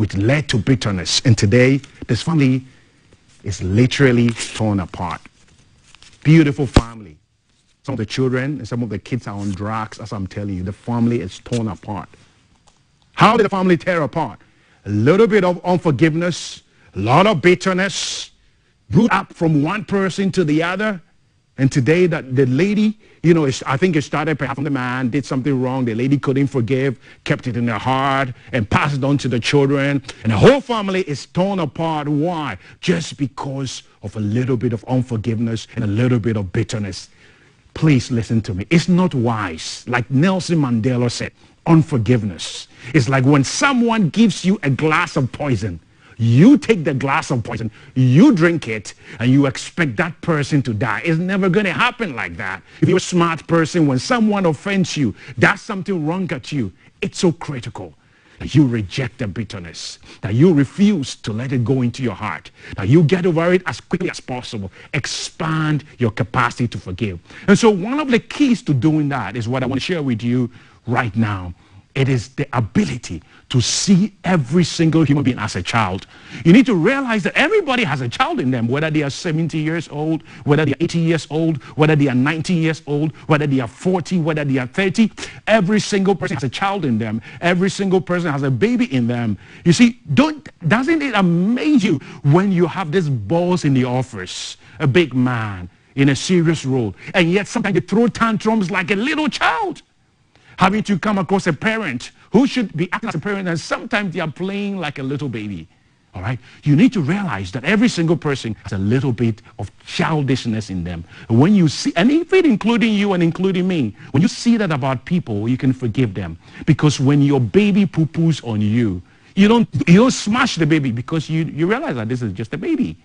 which led to bitterness. And today, this family is literally torn apart. Beautiful family. Some of the children and some of the kids are on drugs, as I'm telling you. The family is torn apart. How did the family tear apart? A little bit of unforgiveness, a lot of bitterness, brought up from one person to the other. And today, that the lady, you know, I think it started perhaps from the man, did something wrong. The lady couldn't forgive, kept it in her heart, and passed it on to the children. And the whole family is torn apart. Why? Just because of a little bit of unforgiveness and a little bit of bitterness. Please listen to me. It's not wise. Like Nelson Mandela said, unforgiveness. It's like when someone gives you a glass of poison. You take the glass of poison, you drink it, and you expect that person to die. It's never going to happen like that. If you're a smart person, when someone offends you, does something wrong at you, it's so critical that you reject the bitterness, that you refuse to let it go into your heart, that you get over it as quickly as possible. Expand your capacity to forgive. And so one of the keys to doing that is what I want to share with you right now. It is the ability to see every single human being as a child. You need to realize that everybody has a child in them, whether they are 70 years old, whether they are 80 years old, whether they are 90 years old, whether they are 40, whether they are 30. Every single person has a child in them. Every single person has a baby in them. You see, doesn't it amaze you when you have this boss in the office, a big man in a serious role, and yet sometimes they throw tantrums like a little child? Having to come across a parent who should be acting as a parent, and sometimes they are playing like a little baby. All right? You need to realize that every single person has a little bit of childishness in them. When you see, and even including you and including me, when you see that about people, you can forgive them. Because when your baby poo-poos on you, you don't smash the baby because you realize that this is just a baby.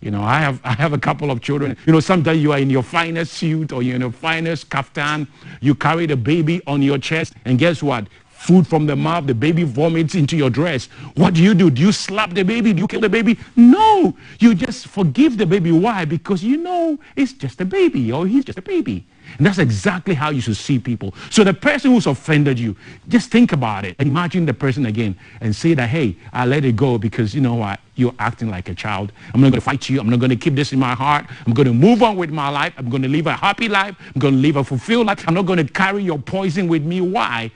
You know, I have a couple of children. You know, sometimes you are in your finest suit or you're in your finest kaftan. You carry the baby on your chest, and guess what? Food from the mouth, the baby vomits into your dress. What do? Do you slap the baby? Do you kill the baby? No. You just forgive the baby. Why? Because you know it's just a baby, or he's just a baby. And that's exactly how you should see people. So the person who's offended you, just think about it. Imagine the person again and say that, hey, I let it go because you know what? You're acting like a child. I'm not going to fight you. I'm not going to keep this in my heart. I'm going to move on with my life. I'm going to live a happy life. I'm going to live a fulfilled life. I'm not going to carry your poison with me. Why?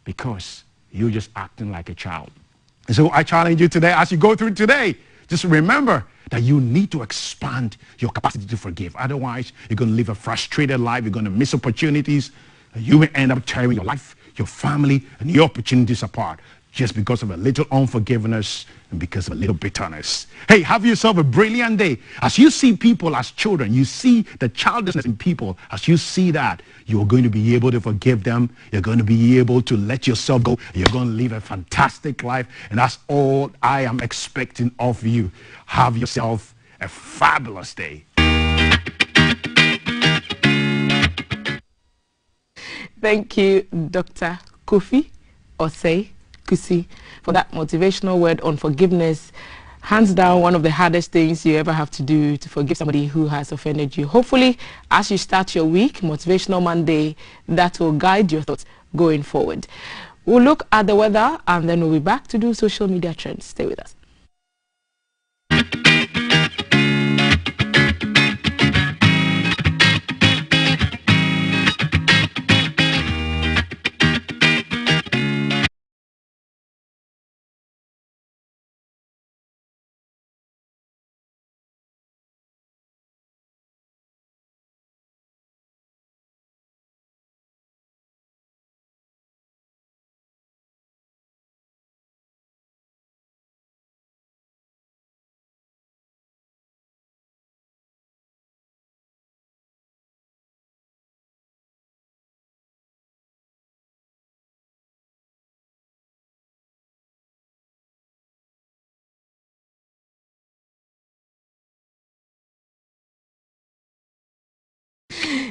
Because you're just acting like a child. And so I challenge you today, as you go through today, just remember that you need to expand your capacity to forgive. Otherwise, you're going to live a frustrated life. You're going to miss opportunities. And you may end up tearing your life, your family, and your opportunities apart just because of a little unforgiveness and because of a little bitterness. Hey, have yourself a brilliant day. As you see people as children, you see the childishness in people. As you see that, you're going to be able to forgive them. You're going to be able to let yourself go. You're going to live a fantastic life. And that's all I am expecting of you. Have yourself a fabulous day. Thank you, Dr. Kofi Osei Kusi, for that motivational word on forgiveness. Hands down, one of the hardest things you ever have to do, to forgive somebody who has offended you. Hopefully, as you start your week, Motivational Monday, that will guide your thoughts going forward. We'll look at the weather and then we'll be back to do social media trends. Stay with us.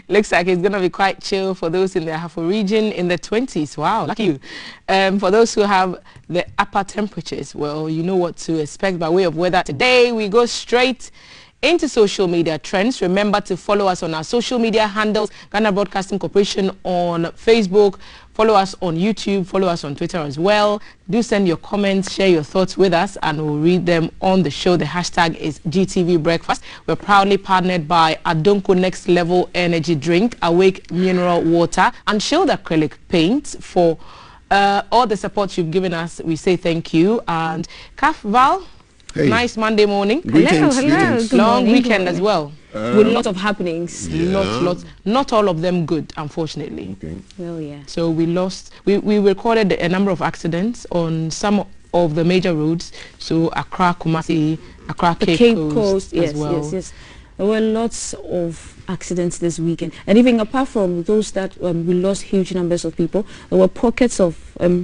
Looks like it's going to be quite chill for those in the Ahafo region in the 20s. Wow, lucky you. For those who have the upper temperatures, well, you know what to expect by way of weather. Today, we go straight into social media trends. Remember to follow us on our social media handles, Ghana Broadcasting Corporation on Facebook, Follow us on YouTube, follow us on Twitter as well. Do send your comments, share your thoughts with us, and we'll read them on the show. The hashtag is GTV Breakfast. We're proudly partnered by Adonko Next Level Energy Drink, Awake Mineral Water, and Shield Acrylic Paint. For all the support you've given us, we say thank you. And Kaf Val, hey. Nice Monday morning. Hello. Long weekend as well. With lots of happenings. Yeah. Lots. Not all of them good, unfortunately. Okay. Well, yeah. So we recorded a number of accidents on some of the major roads. So Accra, Kumasi, Accra, Cape Coast yes, as well. Yes. There were lots of accidents this weekend. And even apart from those that we lost huge numbers of people, there were pockets of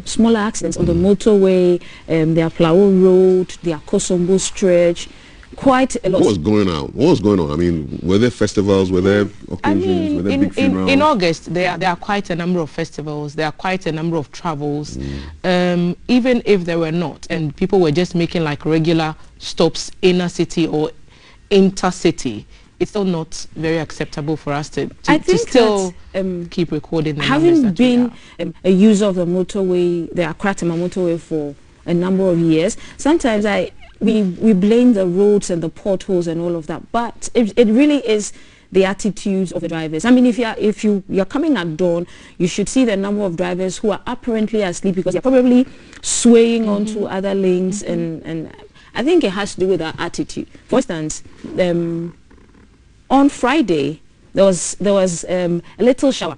smaller accidents on the motorway, the Aplawo Road, the Akosombo stretch. Quite a lot. What was going on? I mean, were there festivals? Were there occasions? Were there big funerals? In August, there are quite a number of festivals. There are quite a number of travels. Even if there were not, and people were just making like regular stops inner city or intercity, it's still not very acceptable for us to still keep recording the having been a user of the motorway, the Accra-Tema motorway for a number of years, sometimes we blame the roads and the potholes and all of that, but it really is the attitudes of the drivers. I mean, if you're coming at dawn, you should see the number of drivers who are apparently asleep because they're probably swaying onto other lanes, and I think it has to do with our attitude. For instance, on Friday there was a little shower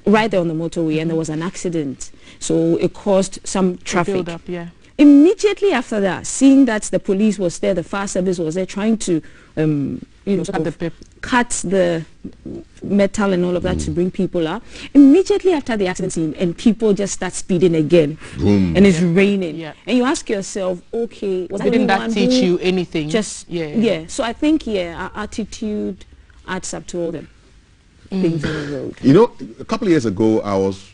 right there on the motorway, and there was an accident, so it caused some traffic build up, yeah. Immediately after that, seeing that the police was there, the fire service was there trying to cut the metal and all of that to bring people out. Immediately after the accident scene, and people just start speeding again. Boom. And it's raining. Yeah. And you ask yourself, okay, didn't that teach you anything? Yeah. So I think, our attitude adds up to all the things on the road. You know, a couple of years ago, I was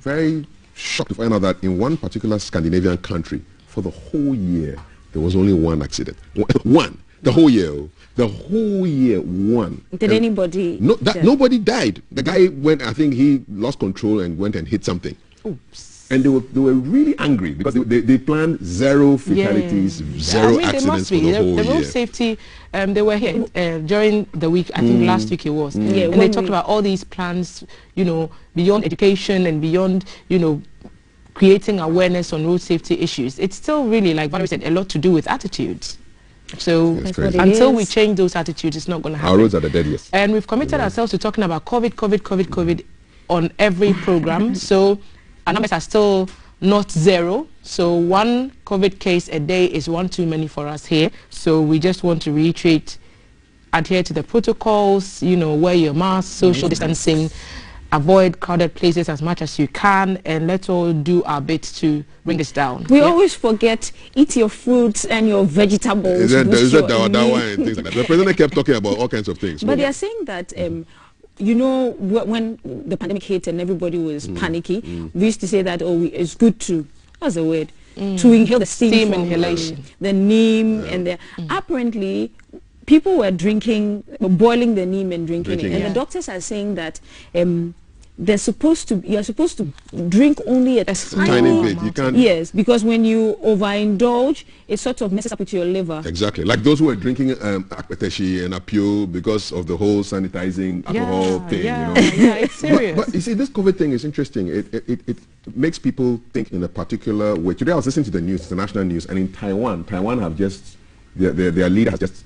very shocked to find out that in one particular Scandinavian country, for the whole year, there was only one accident. One. The whole year, one. Did anybody? No, nobody died. The guy went, I think he lost control and went and hit something. Oops. And they were really angry because they planned zero fatalities, zero accidents for the whole year. The road safety, they were here during the week, I think last week it was. Yeah, and they talked about all these plans, beyond education and beyond, creating awareness on road safety issues. It's still really, like Valerie said, a lot to do with attitudes. So until we change those attitudes, it's not going to happen. Our roads are the deadliest. And we've committed ourselves to talking about COVID on every program. So our numbers are still not zero. So one COVID case a day is one too many for us here. So we just want to reiterate, adhere to the protocols, wear your mask, social distancing, avoid crowded places as much as you can, and let's all do our bit to bring this down. We always forget, eat your fruits and your vegetables. Is that dawa and things like that? The president kept talking about all kinds of things. But they are saying that, when the pandemic hit and everybody was panicky, we used to say that, it's good to, what's the word? To inhale the steam from inhalation. The neem, and apparently people were boiling the neem and drinking it. And the doctors are saying that you're supposed to drink only a tiny bit. You can't. Yes, because when you overindulge, it sort of messes up with your liver. Exactly, like those who are drinking akpeteshi and apio because of the whole sanitizing alcohol thing. Yeah, it's serious. But you see, this COVID thing is interesting. It makes people think in a particular way. Today I was listening to the news, the national news, and in Taiwan have just their leader has just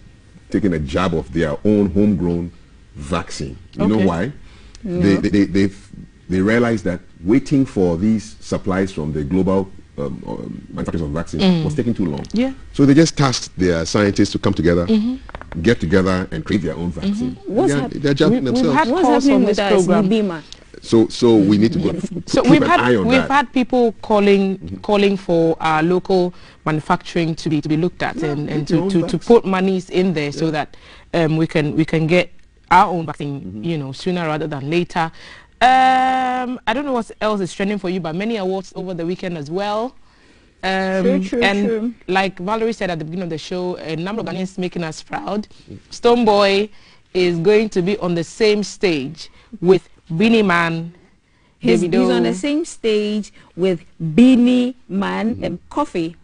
taken a jab of their own homegrown vaccine. You know why? No. They realized that waiting for these supplies from the global manufacturers of vaccines was taking too long. Yeah. So they just tasked their scientists to come together, get together, and create their own vaccine. They're jabbing themselves. What's happening with this program? So we need to go. So we've had people calling for our local manufacturing to be looked at and to put monies in there so that we can get our own vaccine, sooner rather than later. I don't know what else is trending for you, but many awards over the weekend as well. True. Like Valerie said at the beginning of the show, a number of Ghanaians making us proud. Stonebwoy is going to be on the same stage with Beanie Man He's on the same stage with Beanie Man and Coffee,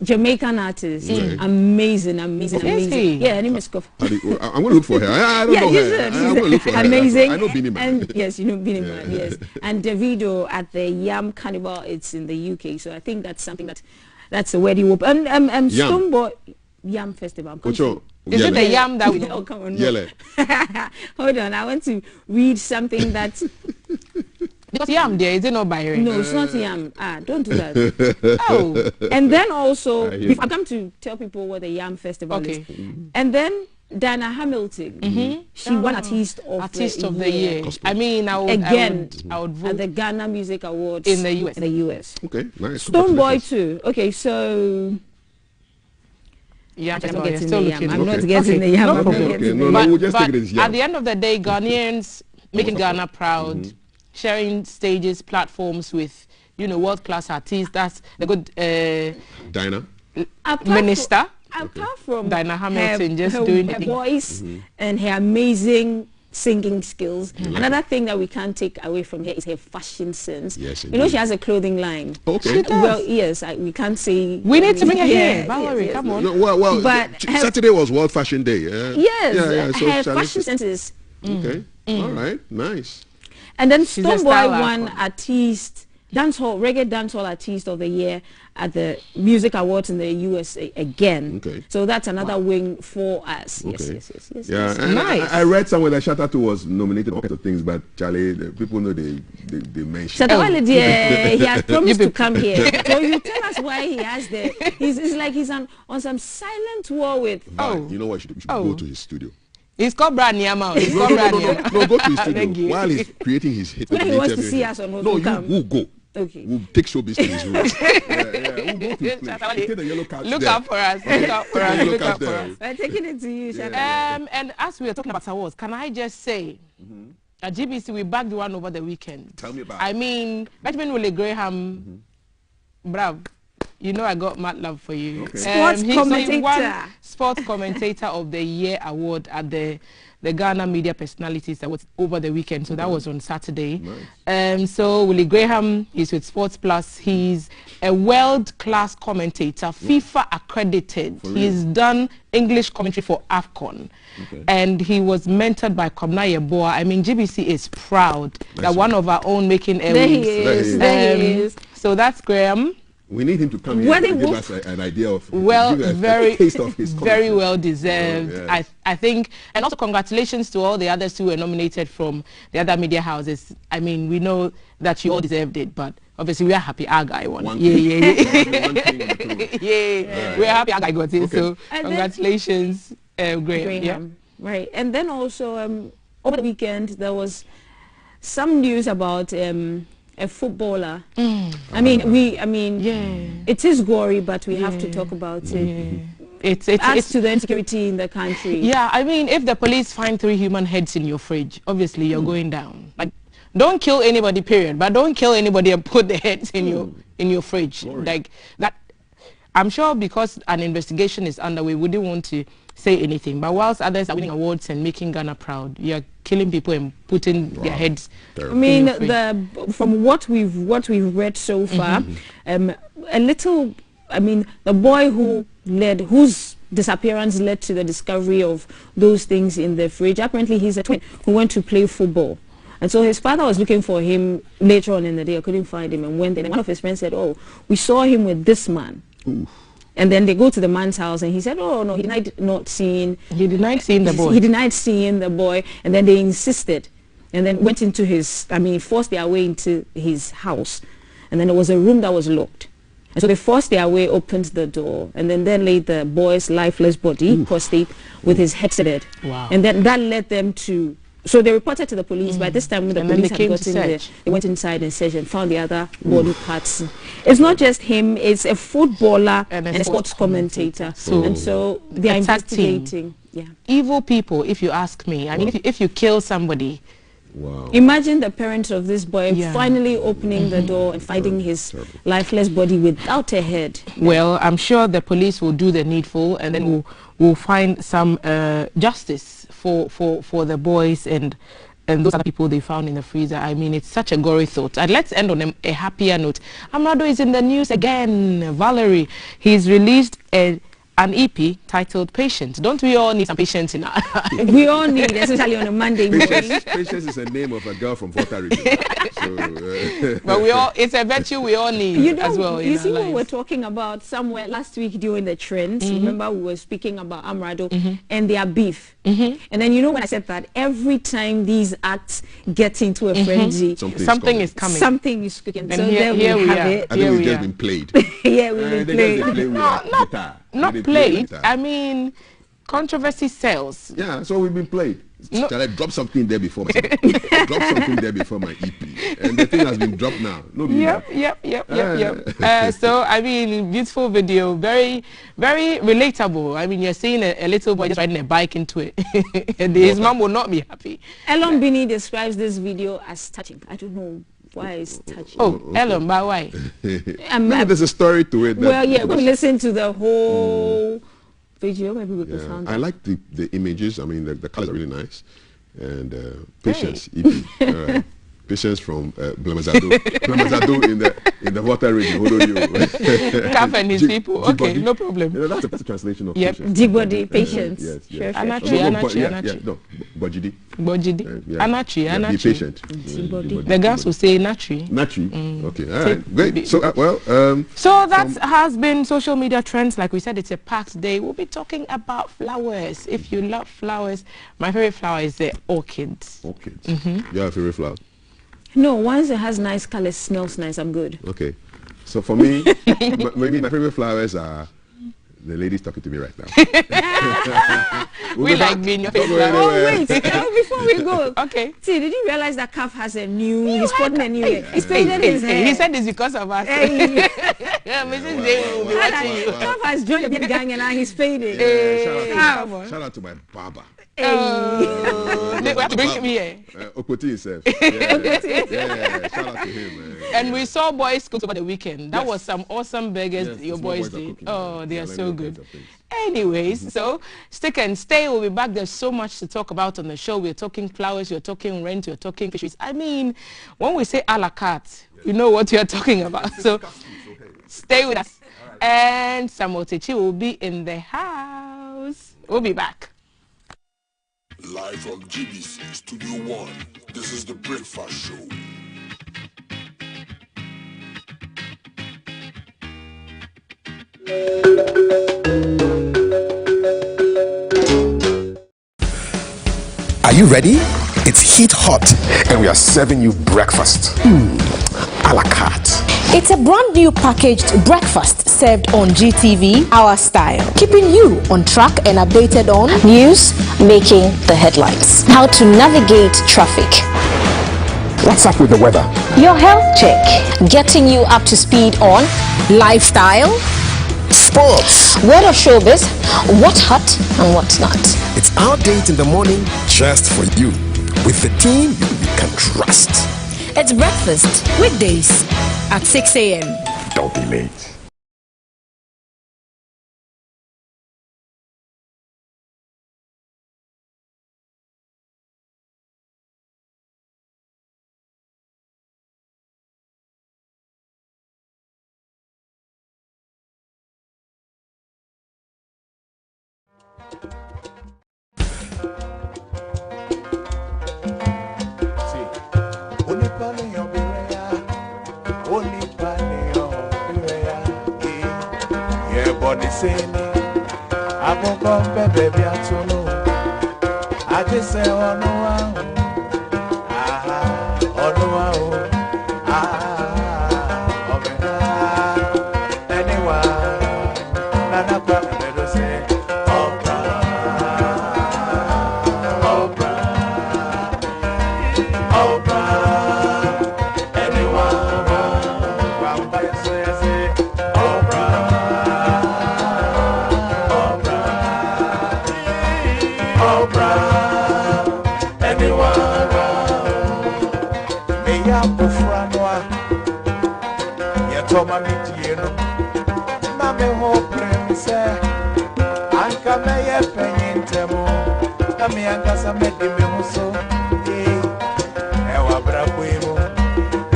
Jamaican artist. Amazing. Yeah, her name is Coffee. I'm going to look for her. I don't know her. I'm going to look for her. Amazing. I know Beanie Man. And yes, you know Beanie Man, yes. And Davido at the Yam Carnival, it's in the UK. So I think that's something that's a wedding whoop. And Stoneboy Yam Festival. Is it the yam that we oh, come on. Hold on, I want to read something that's... Because yam there, is it not Byron? No, it's not yam. Don't do that. Oh. And then also, if I come to tell people what the Yam Festival is. And then Diana Hamilton, she won Artist of the Year. I mean, I would vote at the Ghana Music Awards in the US. Okay, nice. Stoneboy too. Okay, so... I'm not getting the yam. No problem. We'll just take it as yam. At the end of the day, Ghanaians making Ghana proud, sharing stages, platforms with, world-class artists. That's the good Diana minister. Apart from Diana Hamilton doing her voice and her amazing singing skills. Another thing that we can't take away from her is her fashion sense. Yes, she has a clothing line. Okay. She does. Well, yes, we can't say... We need to bring her here. Valerie, come on. No, well, but Saturday was World Fashion Day. Yes, so her fashion sense is... Okay, all right, nice. And then Stoneboy won reggae dancehall artist of the year at the Music Awards in the USA again. Okay. So that's another win for us. Okay. Yes. Yeah, and nice. I read somewhere that Shatta too was nominated all kinds of things, but Charlie, people know they mentioned. Shatta he has promised to come here. So you tell us why he has it's like he's on some silent war with. You know what? You should go to his studio. He's called Brad Nyama. No, go to his studio while he's creating his hit. When he wants to see us or not, we'll go. Okay. We'll take showbiz to his room. We'll go to his place. Take the yellow couch Look out for us. Look out for us. I'm taking it to you, Shatta. And as we are talking about awards, can I just say, at GBC, we bagged one over the weekend. Tell me about it. I mean, Benjamin Willie Graham, bravo. You know I got mad love for you. Okay. Sports commentator. He won Sports Commentator of the Year award at the Ghana Media Personalities Awards over the weekend. So that was on Saturday. Nice. So Willie Graham, he's with Sports Plus. He's a world-class commentator, FIFA accredited. He's done English commentary for AFCON. And he was mentored by Komna Yeboah. I mean, GBC is proud that one of our own making airwaves. There he is. So that's Graham. We need him to come here and give us an idea of a taste of his very well deserved. I think, and also congratulations to all the others who were nominated from the other media houses. I mean, we know that you all deserved it, but obviously we are happy our guy won. We're happy our guy got it. So congratulations, Graham. Right, and then also over the weekend there was some news about a footballer. I mean, it is gory, but we have to talk about it. It adds to the insecurity in the country. Yeah, I mean, if the police find 3 human heads in your fridge, obviously you're going down. Like, don't kill anybody, period. But don't kill anybody and put the heads in your fridge. Glory. Like that. I'm sure because an investigation is underway, we wouldn't want to say anything. But whilst others are winning awards and making Ghana proud, you're killing people and putting their heads. I mean, from what we've read so far, the boy whose disappearance led to the discovery of those things in the fridge. Apparently, he's a twin who went to play football. And so his father was looking for him later on in the day. I couldn't find him and went there. And one of his friends said, "Oh, we saw him with this man." Oof. And then they go to the man's house and he said, "Oh, no, he denied seeing the boy. He denied seeing the boy." And then they insisted and then went into forced their way into his house. And then there was a room that was locked. And so they forced their way, opened the door, and then laid the boy's lifeless body, prostrate, with his head severed. Wow. And then that led them to... So they reported to the police. By this time, when the police had gotten there, they went inside and searched and found the other body parts. It's not just him; it's a footballer and a sports commentator. And so they are investigating. Yeah. Evil people, if you ask me. I mean, if you kill somebody. Wow. Imagine the parents of this boy finally opening the door and finding his lifeless body without a head. Well, I'm sure the police will do the needful, and then we'll find some justice for the boys and and those other people they found in the freezer. I mean, it's such a gory thought. And let's end on a happier note. Amrado is in the news again. Valerie, he's released an EP titled Patient. Don't we all need some patience in our lives? We all need, especially on a Monday morning. Patience is the name of a girl from Volta region. So, but we all, it's a virtue we all need, you know, as well. You see what we were talking about somewhere last week during the trends. Remember we were speaking about Amrado and their beef. And then you know when I said that, every time these acts get into a frenzy, something is coming. Something is cooking. And so here there we we have are. it. I think we've just been played. Yeah, we've been played. Not played. I mean, controversy sells. Yeah, so we've been played. No. Shall I drop something there before my drop something there before my EP? And the thing has been dropped now. No, Yep. So I mean, beautiful video, very, very relatable. I mean, you're seeing a little boy just riding a bike into it. And his mom will not be happy. Elon Bini describes this video as touching. I don't know why it's touching. Oh, okay. Elon, but why? There's a story to it. Well, yeah, we listen to the whole video. Maybe we can sound. I like the images. I mean, the colors are really nice. And Patience, EP. All right. Patience from Blamazado. Blamazado in the water region. Kaf and his people. Okay, no problem. You know, that's a translation of Patience. Dibody, Patience. Yes. Anachi. No, Bojidi. Anachi. Be patient. The girls will say Natri. Okay, all right, great. So, so that has been social media trends. Like we said, it's a packed day. We'll be talking about flowers. If you love flowers, my favorite flower is the orchids. Orchids. You have a favorite flower? No, once it has nice colors, smells nice, I'm good. Okay. So for me, maybe my favorite flowers are the ladies talking to me right now. We like being your favorite. Oh, wait. Before we go. Okay. See, did you realize that Kaf has a new, he's putting a new, he said this because of us. Yeah, Mrs. Day will be watching you. Kaf has joined the gang and now he's fading. Shout out to my barber. They have to bring me here. Okoti himself. Yeah, shout out to him. And we saw boys cook over the weekend. That was some awesome burgers your boys did. Oh, they are so good. Anyways, so stick and stay. We'll be back. There's so much to talk about on the show. We're talking flowers, you're talking rent, you're talking fisheries. I mean, when we say a la carte, you know what you're talking about. So stay with us. And Samuel Techi will be in the house. We'll be back. Live from GBC Studio 1, this is the Breakfast Show. Are you ready? It's heat hot and we are serving you breakfast. A la carte. It's a brand new packaged breakfast served on GTV, our style, keeping you on track and updated on news making the headlines, how to navigate traffic, What's up with the weather, your health check, getting you up to speed on lifestyle, sports, word of showbiz, what's hot and what's not. It's our date in the morning just for you, with the team you can trust. It's breakfast weekdays at 6 a.m. Don't be late.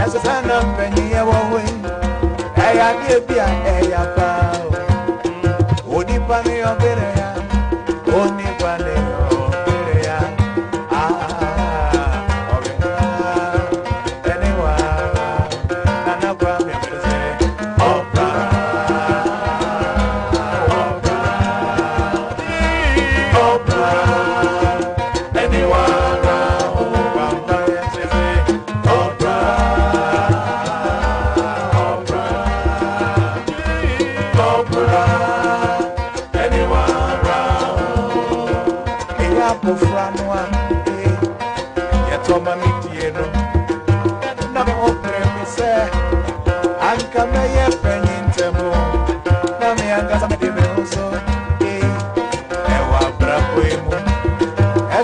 As a son of Penny, I won't win. I am here, I am bound. Only Panny of Berea, only Panny of Berea.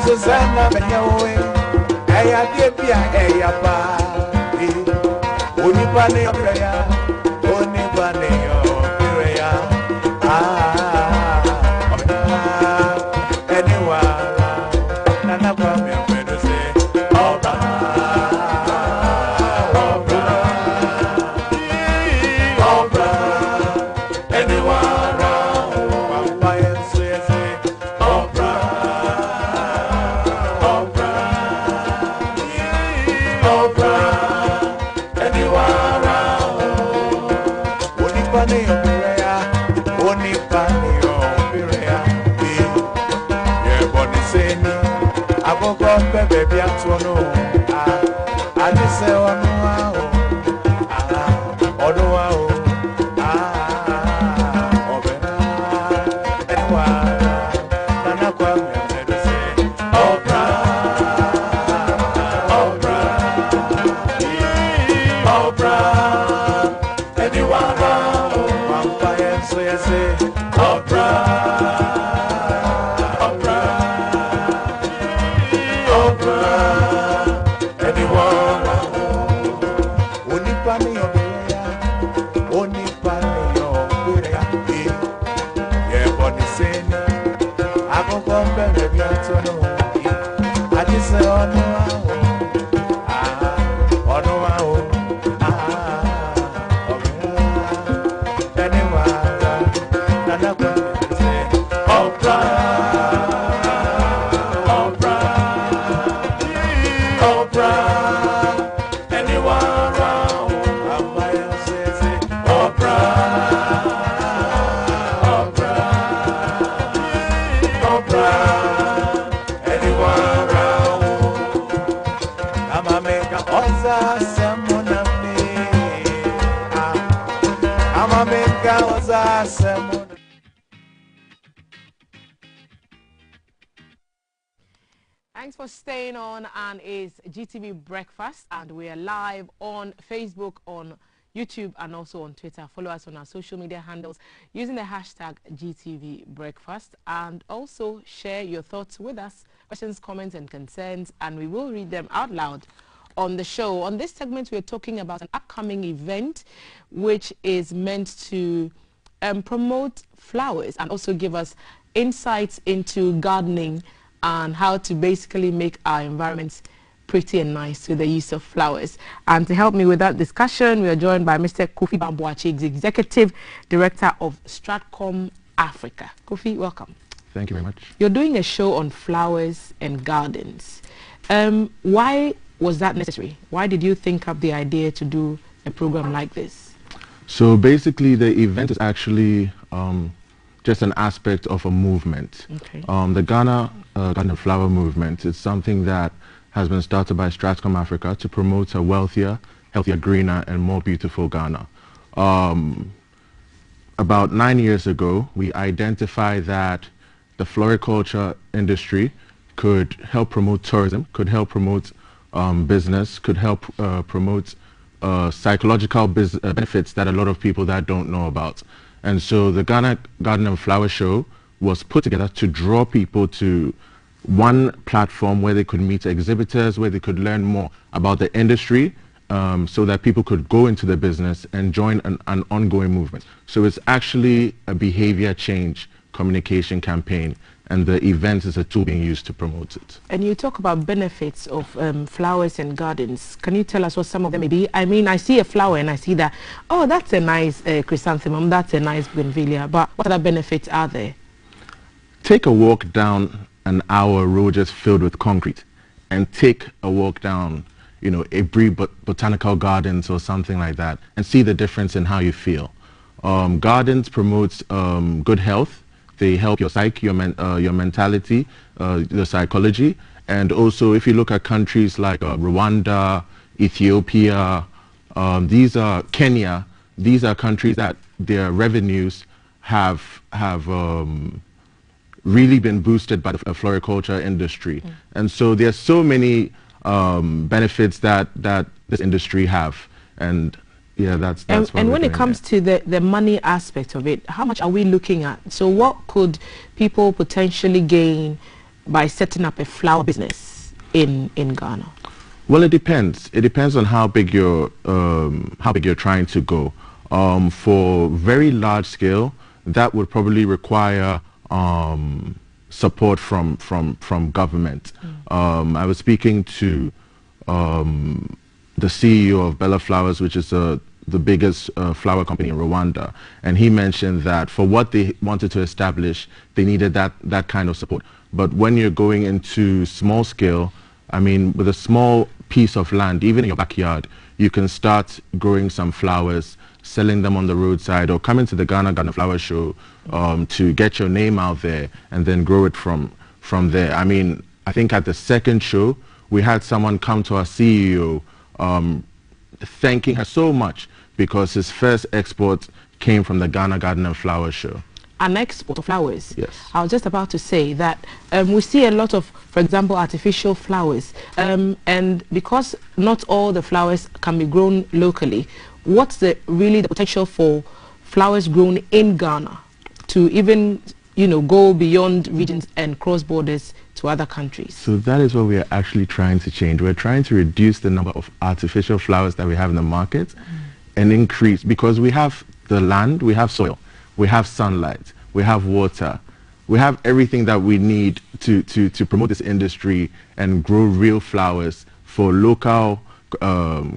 Susanna Benyawe, Aya Debia, Aya Pa, Unibane of Raya, Unibane of Raya, anyone, Nana Pammy, I'm going to say, Obra, anyone, Vampire, say, Obra. Baby, I'm so no. I just say, oh, Thanks for staying on, and it's GTV Breakfast, and we are live on Facebook, on YouTube, and also on Twitter. Follow us on our social media handles using the hashtag GTV Breakfast, and also share your thoughts with us, questions, comments, and concerns, and we will read them out loud on the show. On this segment, we're talking about an upcoming event which is meant to promote flowers and also give us insights into gardening and how to basically make our environments pretty and nice with the use of flowers. And to help me with that discussion, we are joined by Mr. Kofi Bamboachi, Executive Director of Stratcom Africa. Kofi, welcome. Thank you very much. You're doing a show on flowers and gardens. Why was that necessary? Why did you think up the idea to do a program like this? So basically the event is actually just an aspect of a movement. Okay. The Ghana Garden and Flower Movement is something that has been started by Stratcom Africa to promote a wealthier, healthier, greener, and more beautiful Ghana. About 9 years ago, we identified that the floriculture industry could help promote tourism, could help promote business, could help promote psychological benefits that a lot of people that don't know about. And so the Ghana Garden and Flower Show was put together to draw people to one platform where they could meet exhibitors, where they could learn more about the industry, so that people could go into the business and join an ongoing movement. So it's actually a behavior change communication campaign, and the event is a tool being used to promote it. And you talk about benefits of flowers and gardens. Can you tell us what some of them may be? I mean, I see a flower and I see that, oh, that's a nice chrysanthemum, that's a nice bougainvillea, but what other benefits are there? Take a walk down an hour road just filled with concrete, and take a walk down, you know, Abri Botanical Gardens or something like that, and see the difference in how you feel. Gardens promotes good health. They help your psyche, your mentality, your psychology. And also, if you look at countries like Rwanda, Ethiopia, these are Kenya, these are countries that their revenues have really been boosted by the floriculture industry. And so there's so many benefits that this industry have. And yeah, that's what and when it comes to the money aspect of it, how much are we looking at? So what could people potentially gain by setting up a flower business in Ghana? Well, it depends. It depends on how big you're trying to go. For very large scale, that would probably require support from government. I was speaking to the CEO of Bella Flowers, which is the biggest flower company in Rwanda, and he mentioned that for what they wanted to establish, they needed that kind of support. But when you're going into small scale, I mean, with a small piece of land, even in your backyard, you can start growing some flowers, selling them on the roadside, or coming to the Ghana Garden Flower Show to get your name out there, and then grow it from there. I mean, I think at the second show, we had someone come to our CEO thanking her so much because his first export came from the Ghana Garden and Flower Show. An export of flowers? Yes. I was just about to say that we see a lot of, for example, artificial flowers. And because not all the flowers can be grown locally, what's really the potential for flowers grown in Ghana to even, you know, go beyond regions and cross borders to other countries? So that is what we are actually trying to change. We're trying to reduce the number of artificial flowers that we have in the market and increase, because we have the land, we have soil, we have sunlight, we have water, we have everything that we need to promote this industry and grow real flowers for local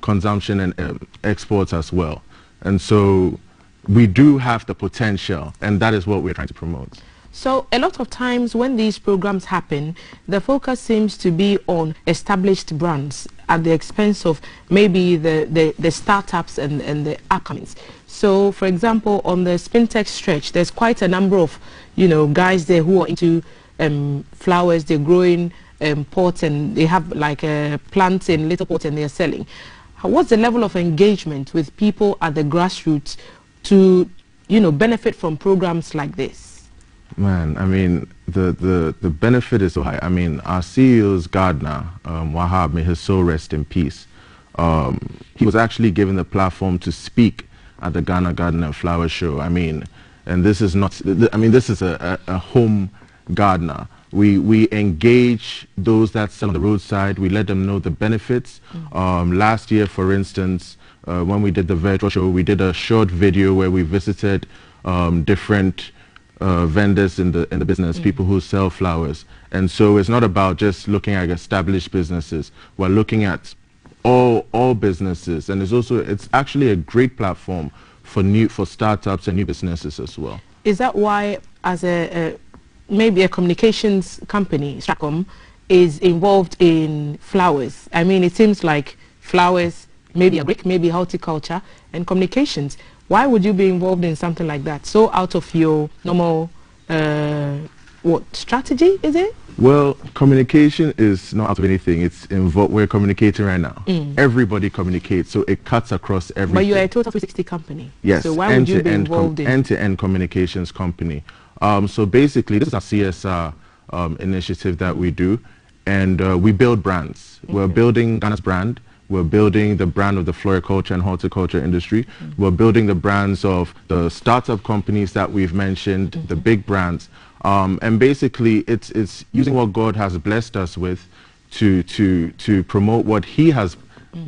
consumption and exports as well. And so we do have the potential, and that is what we're trying to promote. So a lot of times when these programs happen, the focus seems to be on established brands at the expense of maybe the startups and the upcomings. So for example, on the Spintex stretch, there's quite a number of, you know, guys there who are into flowers. They're growing pots, and they have like plants in little pots and they're selling. What's the level of engagement with people at the grassroots to, you know, benefit from programs like this? Man, I mean, the benefit is so high. I mean, our CEO's gardener, Wahab, may his soul rest in peace. He was actually given the platform to speak at the Ghana Garden and Flower Show. I mean, and this is not, I mean, this is a home gardener. We engage those that sell on the roadside. We let them know the benefits. Last year, for instance, when we did the virtual show, we did a short video where we visited different vendors in the business, people who sell flowers. And so it's not about just looking at established businesses. We're looking at all businesses, and it's actually a great platform for startups and new businesses as well. Is that why, as maybe a communications company, Stracom, is involved in flowers? I mean, it seems like flowers, maybe agric, maybe horticulture, and communications. Why would you be involved in something like that? So out of your normal, what strategy is it? Well, communication is not out of anything. It's involved. We're communicating right now. Everybody communicates, so it cuts across everything. But you're a total 360 company. Yes. So why would you be involved in end-to-end communications company? So basically, this is a CSR initiative that we do, and we build brands. We're building Ghana's brand. We're building the brand of the floriculture and horticulture industry. We're building the brands of the startup companies that we've mentioned, the big brands. And basically, it's using what God has blessed us with to promote what He has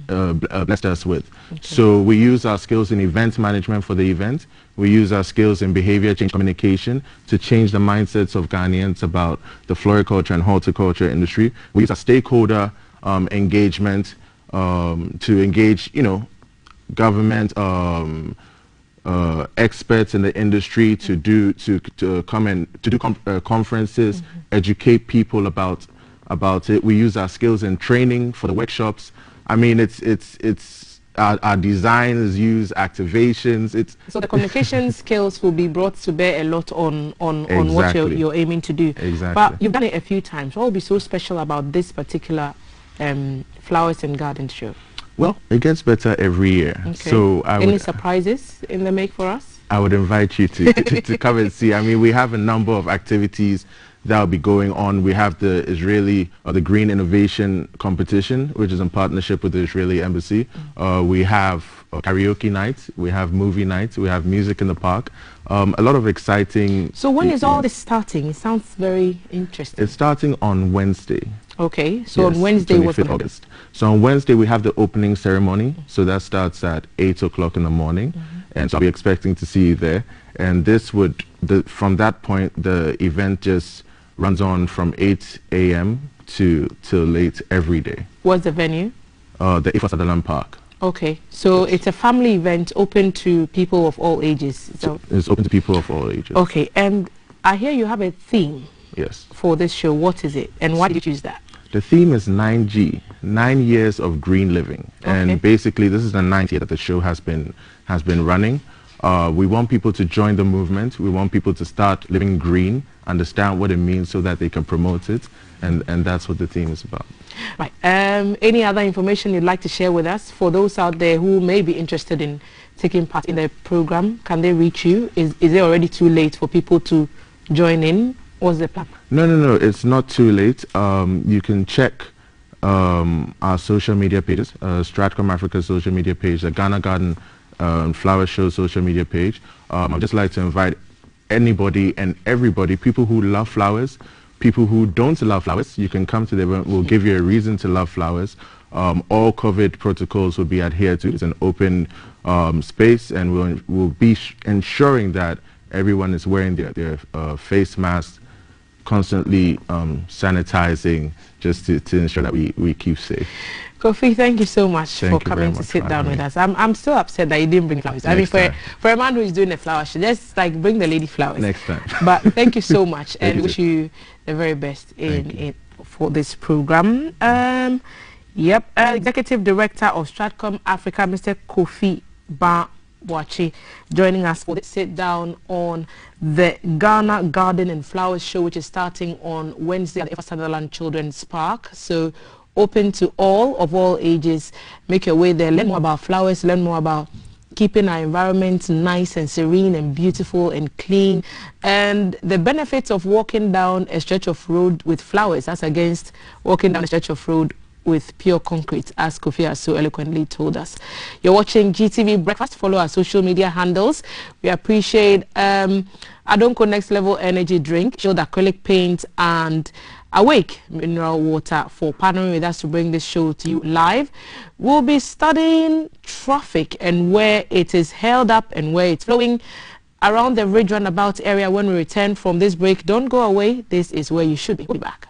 blessed us with. Okay. So we use our skills in event management for the event. We use our skills in behavior change communication to change the mindsets of Ghanaians about the floriculture and horticulture industry. We use our stakeholder engagement to engage, government experts in the industry to come and to do conferences, educate people about it. We use our skills in training for the workshops. I mean, it's our designs use activations. So the communication skills will be brought to bear a lot on exactly. what you're aiming to do. Exactly. But you've done it a few times. What will be so special about this particular Flowers and Garden show? Well, it gets better every year. Okay. So any surprises in the make for us? I would invite you to come and see. I mean, we have a number of activities that will be going on. We have the Israeli the Green Innovation Competition, which is in partnership with the Israeli Embassy. We have karaoke nights, we have movie nights, we have music in the park. A lot of exciting... So when is all this starting? It sounds very interesting. It's starting on Wednesday. Okay, so yes, on Wednesday, what's going to happen? So on Wednesday, we have the opening ceremony. So that starts at 8 o'clock in the morning. And so I'll be expecting to see you there. And this would, from that point, the event just runs on from 8 a.m. till late every day. What's the venue? The Ifa Sutherland Park. Okay, so yes, it's a family event open to people of all ages. So it's open to people of all ages. Okay, and I hear you have a theme. Yes. For this show. What is it, and why did you choose that? The theme is 9G, 9 years of green living. Okay. And basically this is the 9th year that the show has been running. We want people to join the movement. We want people to start living green, understand what it means so that they can promote it. And that's what the theme is about. Right. Any other information you'd like to share with us for those out there who may be interested in taking part in the program? Can they reach you? Is it already too late for people to join in? What's the plan? No, it's not too late. You can check our social media pages, Stratcom Africa's social media page, the Ghana Garden Flower Show social media page. I'd just like to invite anybody and everybody, people who love flowers, people who don't love flowers. You can come to the event. We'll give you a reason to love flowers. All COVID protocols will be adhered to. It's an open space, and we'll be ensuring that everyone is wearing their face masks, constantly sanitizing, just to ensure that we keep safe. Kofi, thank you so much for coming to sit down with us. I'm still upset that you didn't bring flowers. I mean, for a man who is doing a flower show, just like bring the lady flowers. Next time. But thank you so much, and wish you the very best for this program. Executive Director of Stratcom Africa, Mr. Kofi Wachi, joining us for the sit down on the Ghana Garden and Flowers Show, which is starting on Wednesday at the Ifa Sutherland Children's Park. So open to all of all ages. Make your way there, learn more about flowers, learn more about keeping our environment nice and serene and beautiful and clean, and the benefits of walking down a stretch of road with flowers as against walking down a stretch of road with pure concrete, as Kofi has so eloquently told us. You're watching GTV Breakfast. Follow our social media handles. We appreciate Adonko Next Level Energy Drink, Shield Acrylic Paint, and Awake Mineral Water for partnering with us to bring this show to you live. We'll be studying traffic and where it is held up and where it's flowing around the Ridge Runabout area when we return from this break. Don't go away. This is where you should be. We'll be back.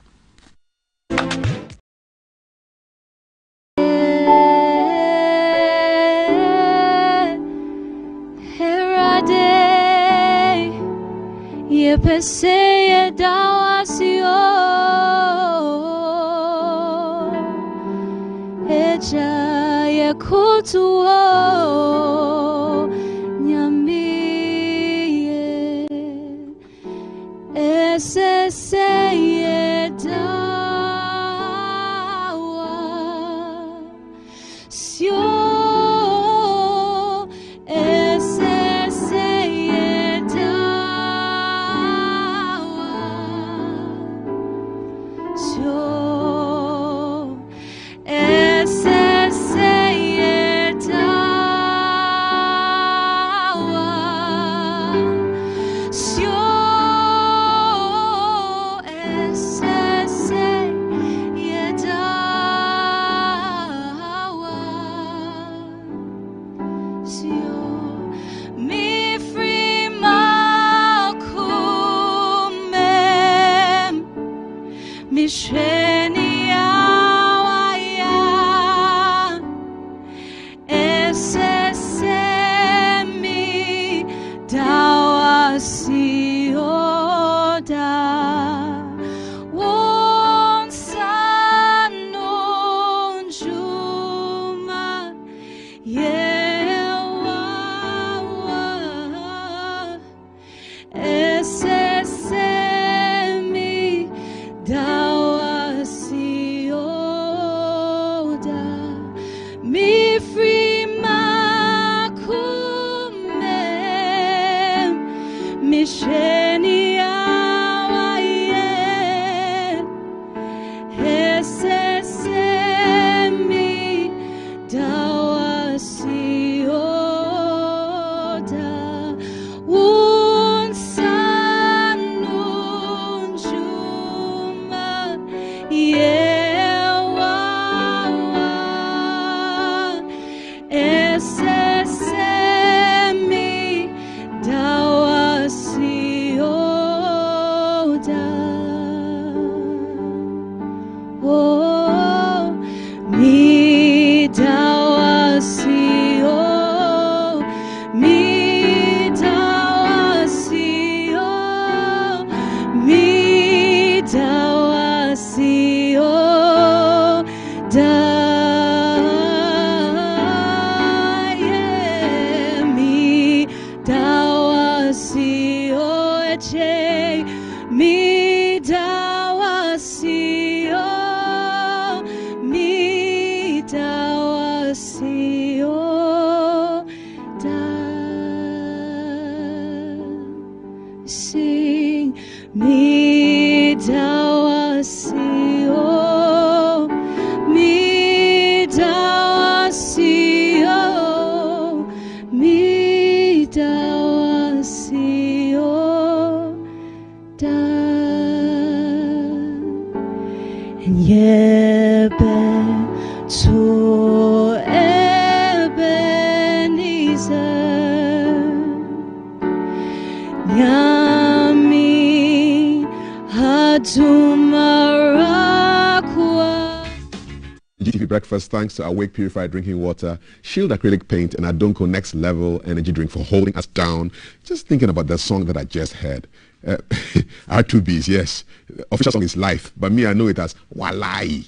GTV breakfast thanks to Awake Purified Drinking Water, Shield Acrylic Paint, and Adonko Next Level Energy Drink for holding us down. Just thinking about the song that I just heard. R2B's, yes. Official song is Life, but me, I know it as Walai.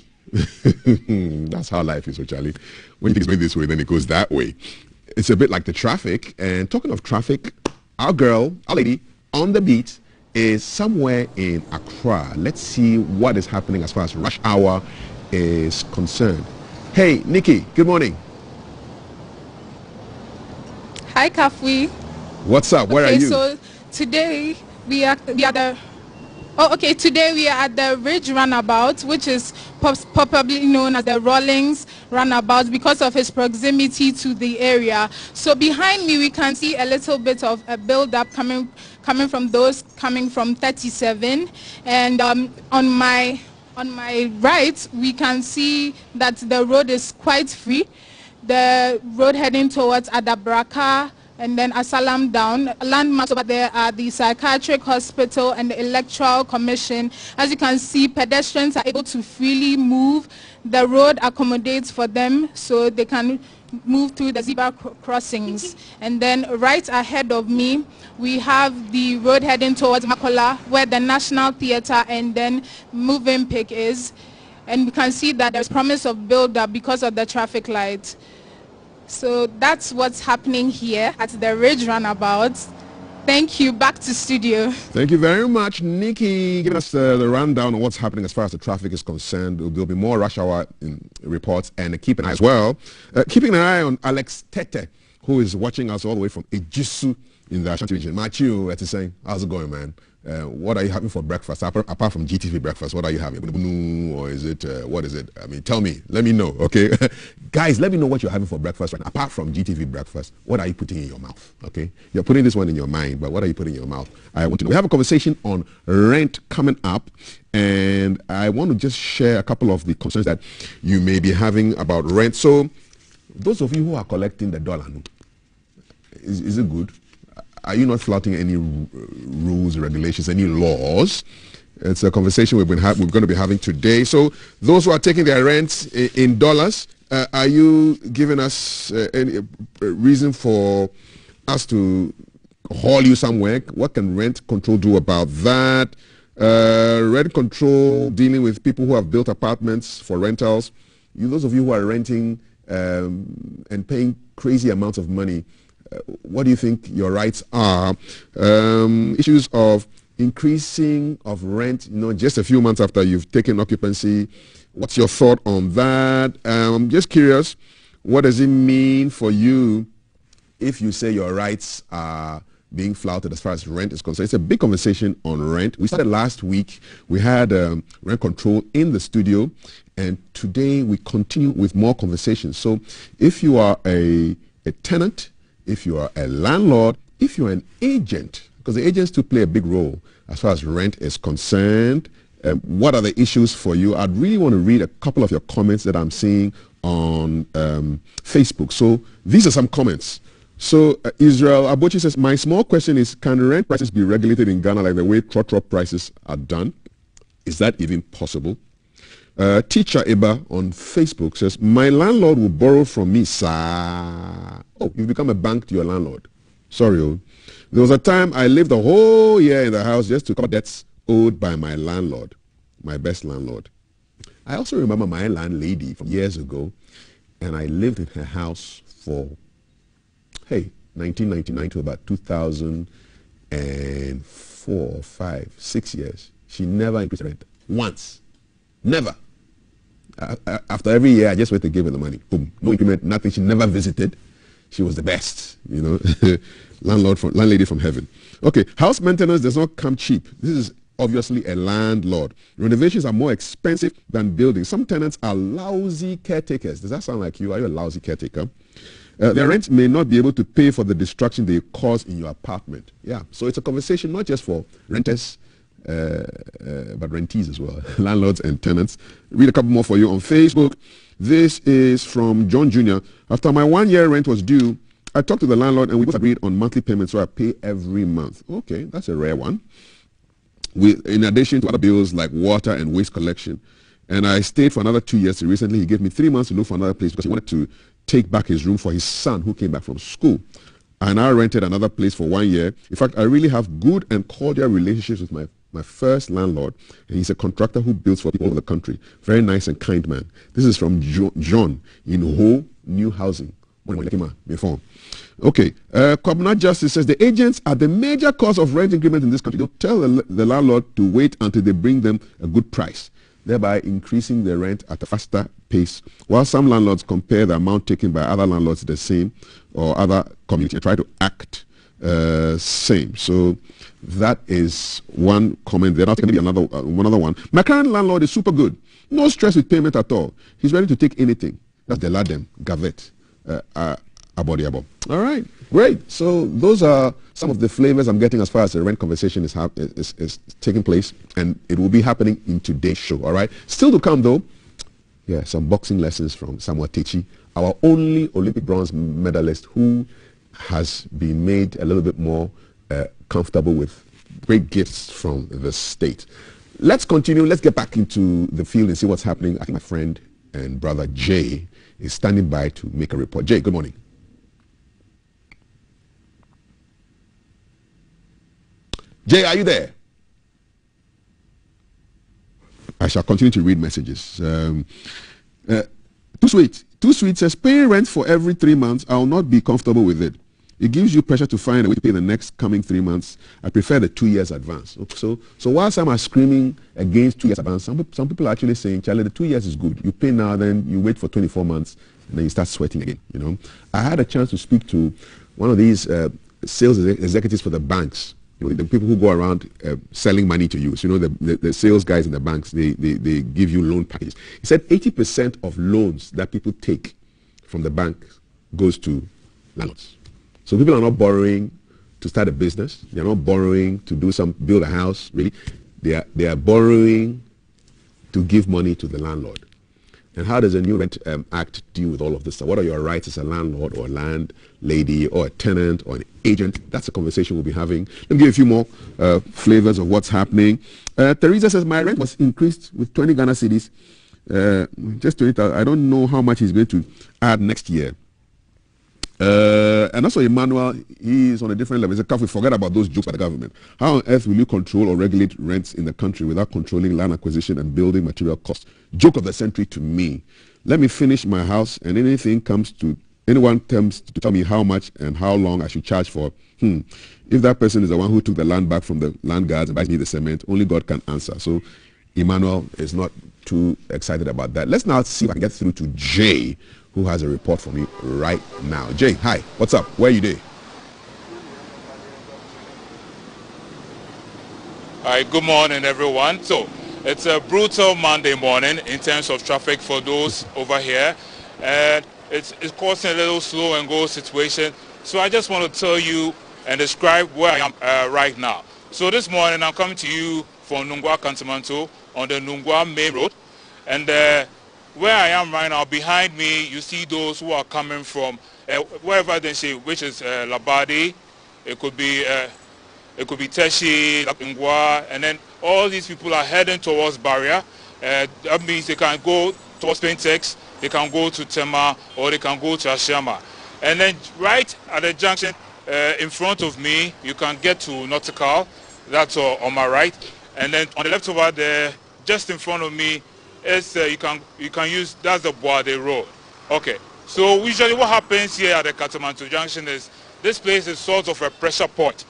That's how life is, Charlie. When you think it's going this way, then it goes that way. It's a bit like the traffic. And talking of traffic, our lady on the beat is somewhere in Accra. Let's see what is happening as far as rush hour is concerned. Hey, Nikki, good morning. Hi, Kafui. What's up? Where are you? So today we are today we are at the Ridge Runabout, which is popularly known as the Rawlings Runabout because of its proximity to the area. So behind me we can see a little bit of a build-up coming from those coming from 37, and on my right we can see that the road is quite free. The road heading towards Adabraka and then Asalam down. Landmarks over there are the Psychiatric Hospital and the Electoral Commission. As you can see, pedestrians are able to freely move. The road accommodates for them so they can move through the zebra crossings. And then right ahead of me, we have the road heading towards Makola, where the National Theatre and then Moving Pick is. And we can see that there's promise of build-up because of the traffic light. So that's what's happening here at the Ridge Runabout. Thank you. Back to studio. Thank you very much, Nikki, giving us the rundown on what's happening as far as the traffic is concerned. There'll be more rush hour reports, and keep an eye as well. Keeping an eye on Alex Tete, who is watching us all the way from Ejisu in the Ashanti region. Machiu, it's saying, how's it going, man? What are you having for breakfast? Apart from GTV breakfast, what are you having? Or is it, what is it? I mean, tell me. Let me know, okay? Guys, let me know what you're having for breakfast right now. Apart from GTV breakfast, what are you putting in your mouth, okay? You're putting this one in your mind, but what are you putting in your mouth? I want to know. We have a conversation on rent coming up, and I want to just share a couple of the concerns that you may be having about rent. So, those of you who are collecting the dollar, is it good? Are you not flouting any rules, regulations, any laws? It's a conversation we're going to be having today. So those who are taking their rent in dollars, are you giving us any reason for us to haul you somewhere. What can rent control do about that? Rent control dealing with people who have built apartments for rentals. Those of you who are renting and paying crazy amounts of money, what do you think your rights are? Issues of increasing of rent, just a few months after you've taken occupancy. What's your thought on that? I'm just curious, what does it mean for you if you say your rights are being flouted as far as rent is concerned? It's a big conversation on rent. We started last week. We had rent control in the studio, and today we continue with more conversations. So if you are a tenant, if you are a landlord, if you're an agent, because the agents do play a big role as far as rent is concerned, what are the issues for you? I'd really want to read a couple of your comments that I'm seeing on Facebook. So these are some comments. So Israel Abochi says, my small question is, can rent prices be regulated in Ghana like the way trot prices are done? Is that even possible? Teacher Eba on Facebook says, my landlord will borrow from me, sir. Oh, you've become a bank to your landlord. Sorry. Oh. There was a time I lived a whole year in the house just to cover debts owed by my landlord, my best landlord. I also remember my landlady from years ago, and I lived in her house for 1999 to about 2004, 5, 6 years. She never increased rent. Once. Never. After every year, I just went to give her the money. Boom. No increment, nothing. She never visited. She was the best, landlady from heaven. Okay, house maintenance does not come cheap. This is obviously a landlord. Renovations are more expensive than building. Some tenants are lousy caretakers. Does that sound like you? Are you a lousy caretaker? Their rent may not be able to pay for the destruction they cause in your apartment. Yeah, so it's a conversation not just for renters, but rentees as well, landlords and tenants. Read a couple more for you on Facebook. This is from John Jr. After my 1 year rent was due, I talked to the landlord and we both agreed on monthly payments, so I pay every month. Okay, that's a rare one. In addition to other bills like water and waste collection. And I stayed for another 2 years. Recently, he gave me 3 months to look for another place because he wanted to take back his room for his son who came back from school. And I rented another place for 1 year. In fact, I really have good and cordial relationships with my first landlord. And he's a contractor who builds for people all over the country. Very nice and kind man. This is from John in Ho New Housing. Okay. Kwabna Justice says the agents are the major cause of rent increment in this country. They'll tell the landlord to wait until they bring them a good price, thereby increasing the rent at a faster pace, while some landlords compare the amount taken by other landlords the same or other community and try to act same. So that is one comment there. I'll take maybe another one. My current landlord is super good. No stress with payment at all. He's ready to take anything. That's the Ladem, Gavet, Abodiabo. All right, great. So those are some of the flavors I'm getting as far as the rent conversation is taking place, and it will be happening in today's show. All right. Still to come though, yeah, some boxing lessons from Samuel Techi, our only Olympic bronze medalist who has been made a little bit more comfortable with great gifts from the state. Let's continue. Let's get back into the field and see what's happening. I think my friend and brother Jay is standing by to make a report. Jay, good morning. Jay, are you there? I shall continue to read messages. Too sweet says, paying rent for every 3 months, I will not be comfortable with it. It gives you pressure to find a way to pay the next coming 3 months. I prefer the 2 years advance. So while some are screaming against 2 years advance, some people are actually saying, Charlie, the 2 years is good. You pay now, then you wait for 24 months, and then you start sweating again. I had a chance to speak to one of these sales executives for the banks. The people who go around selling money to you. So, the sales guys in the banks, they give you loan packages. He said 80% of loans that people take from the bank goes to landlords. So people are not borrowing to start a business. They're not borrowing to build a house, really. They are borrowing to give money to the landlord. And how does the new Rent Act deal with all of this? So what are your rights as a landlord or a landlady or a tenant or an agent? That's a conversation we'll be having. Let me give you a few more flavors of what's happening. Teresa says, my rent was increased with 20 Ghana cedis. Just 20,000. I don't know how much he's going to add next year. And also Emmanuel, he is on a different level. He said, "Kafui, forget about those jokes by the government. How on earth will you control or regulate rents in the country without controlling land acquisition and building material costs? Joke of the century to me. Let me finish my house and anyone comes to tell me how much and how long I should charge for. If that person is the one who took the land back from the land guards and buys me the cement, only God can answer." So Emmanuel is not too excited about that. Let's now see if I can get through to Jay, who has a report for me right now. Jay, hi, what's up? Where are you today? Hi, good morning, everyone. So it's a brutal Monday morning in terms of traffic for those over here, and it's causing a little slow and go situation. So I just want to tell you and describe where I am right now. So this morning I'm coming to you from Nungwa Cantonment on the Nungwa main road, and where I am right now, behind me, you see those who are coming from wherever they say, which is Labadi, it could be Teshi, Ngwa, and then all these people are heading towards Barrier. That means they can go towards Pentex, they can go to Tema, or they can go to Ashama. And then right at the junction in front of me, you can get to Nautical, that's on my right. And then on the left over there, just in front of me, is you can use, that's the Boade Road. Okay, so usually what happens here at the Katamanto Junction is this place is sort of a pressure point.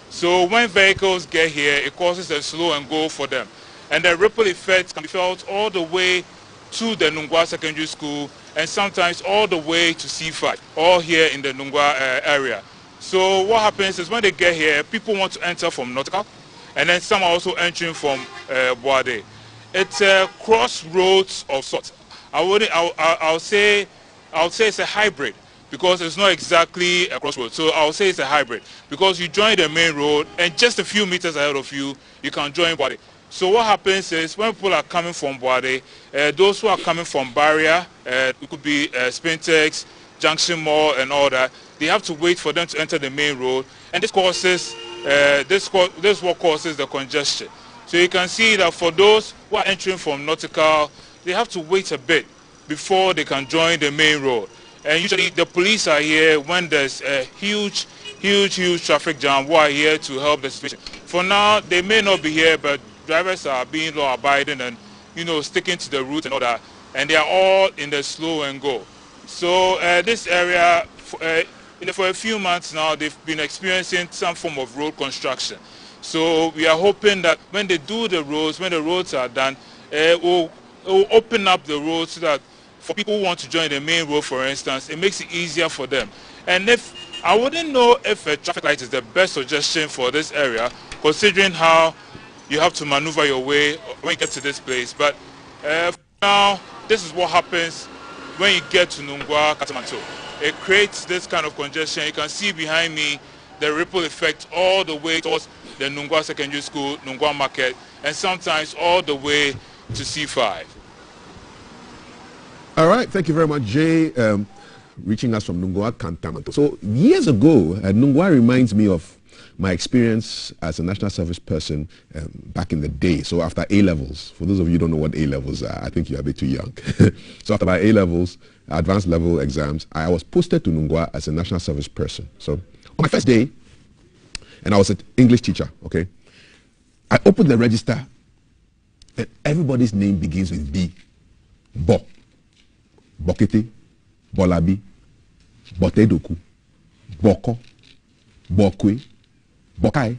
So when vehicles get here, it causes a slow and go for them. And the ripple effect can be felt all the way to the Nungwa Secondary School and sometimes all the way to C5, all here in the Nungwa area. So what happens is when they get here, people want to enter from Nautical, and then some are also entering from Boade. It's a crossroads of sorts. I'll say it's a hybrid because it's not exactly a crossroad. So I'll say it's a hybrid because you join the main road and just a few meters ahead of you, you can join Boade. So what happens is when people are coming from Boade, those who are coming from Barrier, it could be Spintex, Junction Mall and all that, they have to wait for them to enter the main road, and this causes this what causes the congestion. So you can see that for those who are entering from Nautical, they have to wait a bit before they can join the main road. And usually the police are here when there's a huge traffic jam, who are here to help the situation. For now, they may not be here, but drivers are being law-abiding and, sticking to the route and all that. And they are all in the slow and go. So this area, for a few months now, they've been experiencing some form of road construction. So we are hoping that when they do the roads, when the roads are done, it will open up the roads so that for people who want to join the main road, for instance, it makes it easier for them. And I wouldn't know if a traffic light is the best suggestion for this area, considering how you have to maneuver your way when you get to this place. But for now, this is what happens when you get to Nungwa Katamanto. It creates this kind of congestion. You can see behind me the ripple effect all the way towards the Nungwa Secondary School, Nungwa Market, and sometimes all the way to C5. All right, thank you very much, Jay, reaching us from Nungwa Kantamanto. So years ago, Nungwa reminds me of my experience as a national service person back in the day. So after A-levels, for those of you who don't know what A-levels are, I think you're a bit too young. So after my A-levels, advanced level exams, I was posted to Nungwa as a national service person. So on my first day, and I was an English teacher, okay, I opened the register and everybody's name begins with B. Bo. Bokete, Bolabi, Botedoku, Boko, Bokwe, Bokai,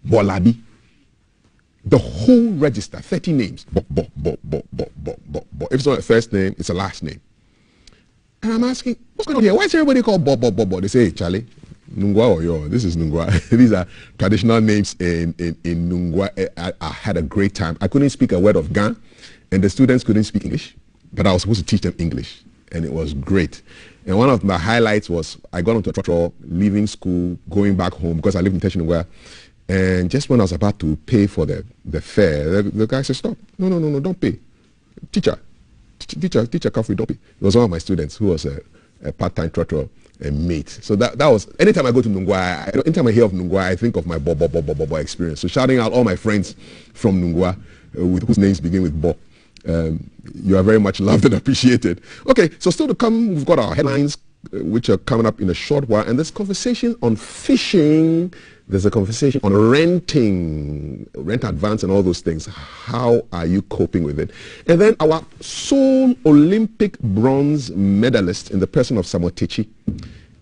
Bolabi. The whole register, 30 names. Bo. If it's not a first name, it's a last name. And I'm asking, what's going on here? Why is everybody called Bo? They say, hey, Charlie, Nungwa or yo, this is Nungwa. These are traditional names in Nungwa. I had a great time. I couldn't speak a word of Ga, and the students couldn't speak English, but I was supposed to teach them English, and it was great. And one of my highlights was I got onto a trotro, leaving school, going back home, because I live in Teshinungwa. And just when I was about to pay for the fare, the guy said, stop. No, don't pay. Teacher, Kafui, don't pay. It was one of my students who was a part-time trotro mate. So that was, anytime I go to Nungwa, anytime I hear of Nungwa, I think of my Bo experience. So shouting out all my friends from Nungwa, with whose names begin with Bo. You are very much loved and appreciated. Okay, so still to come, we've got our headlines which are coming up in a short while. And there's conversation on fishing. There's a conversation on renting, rent advance and all those things. How are you coping with it? And then our sole Olympic bronze medalist in the person of Samuel Tichi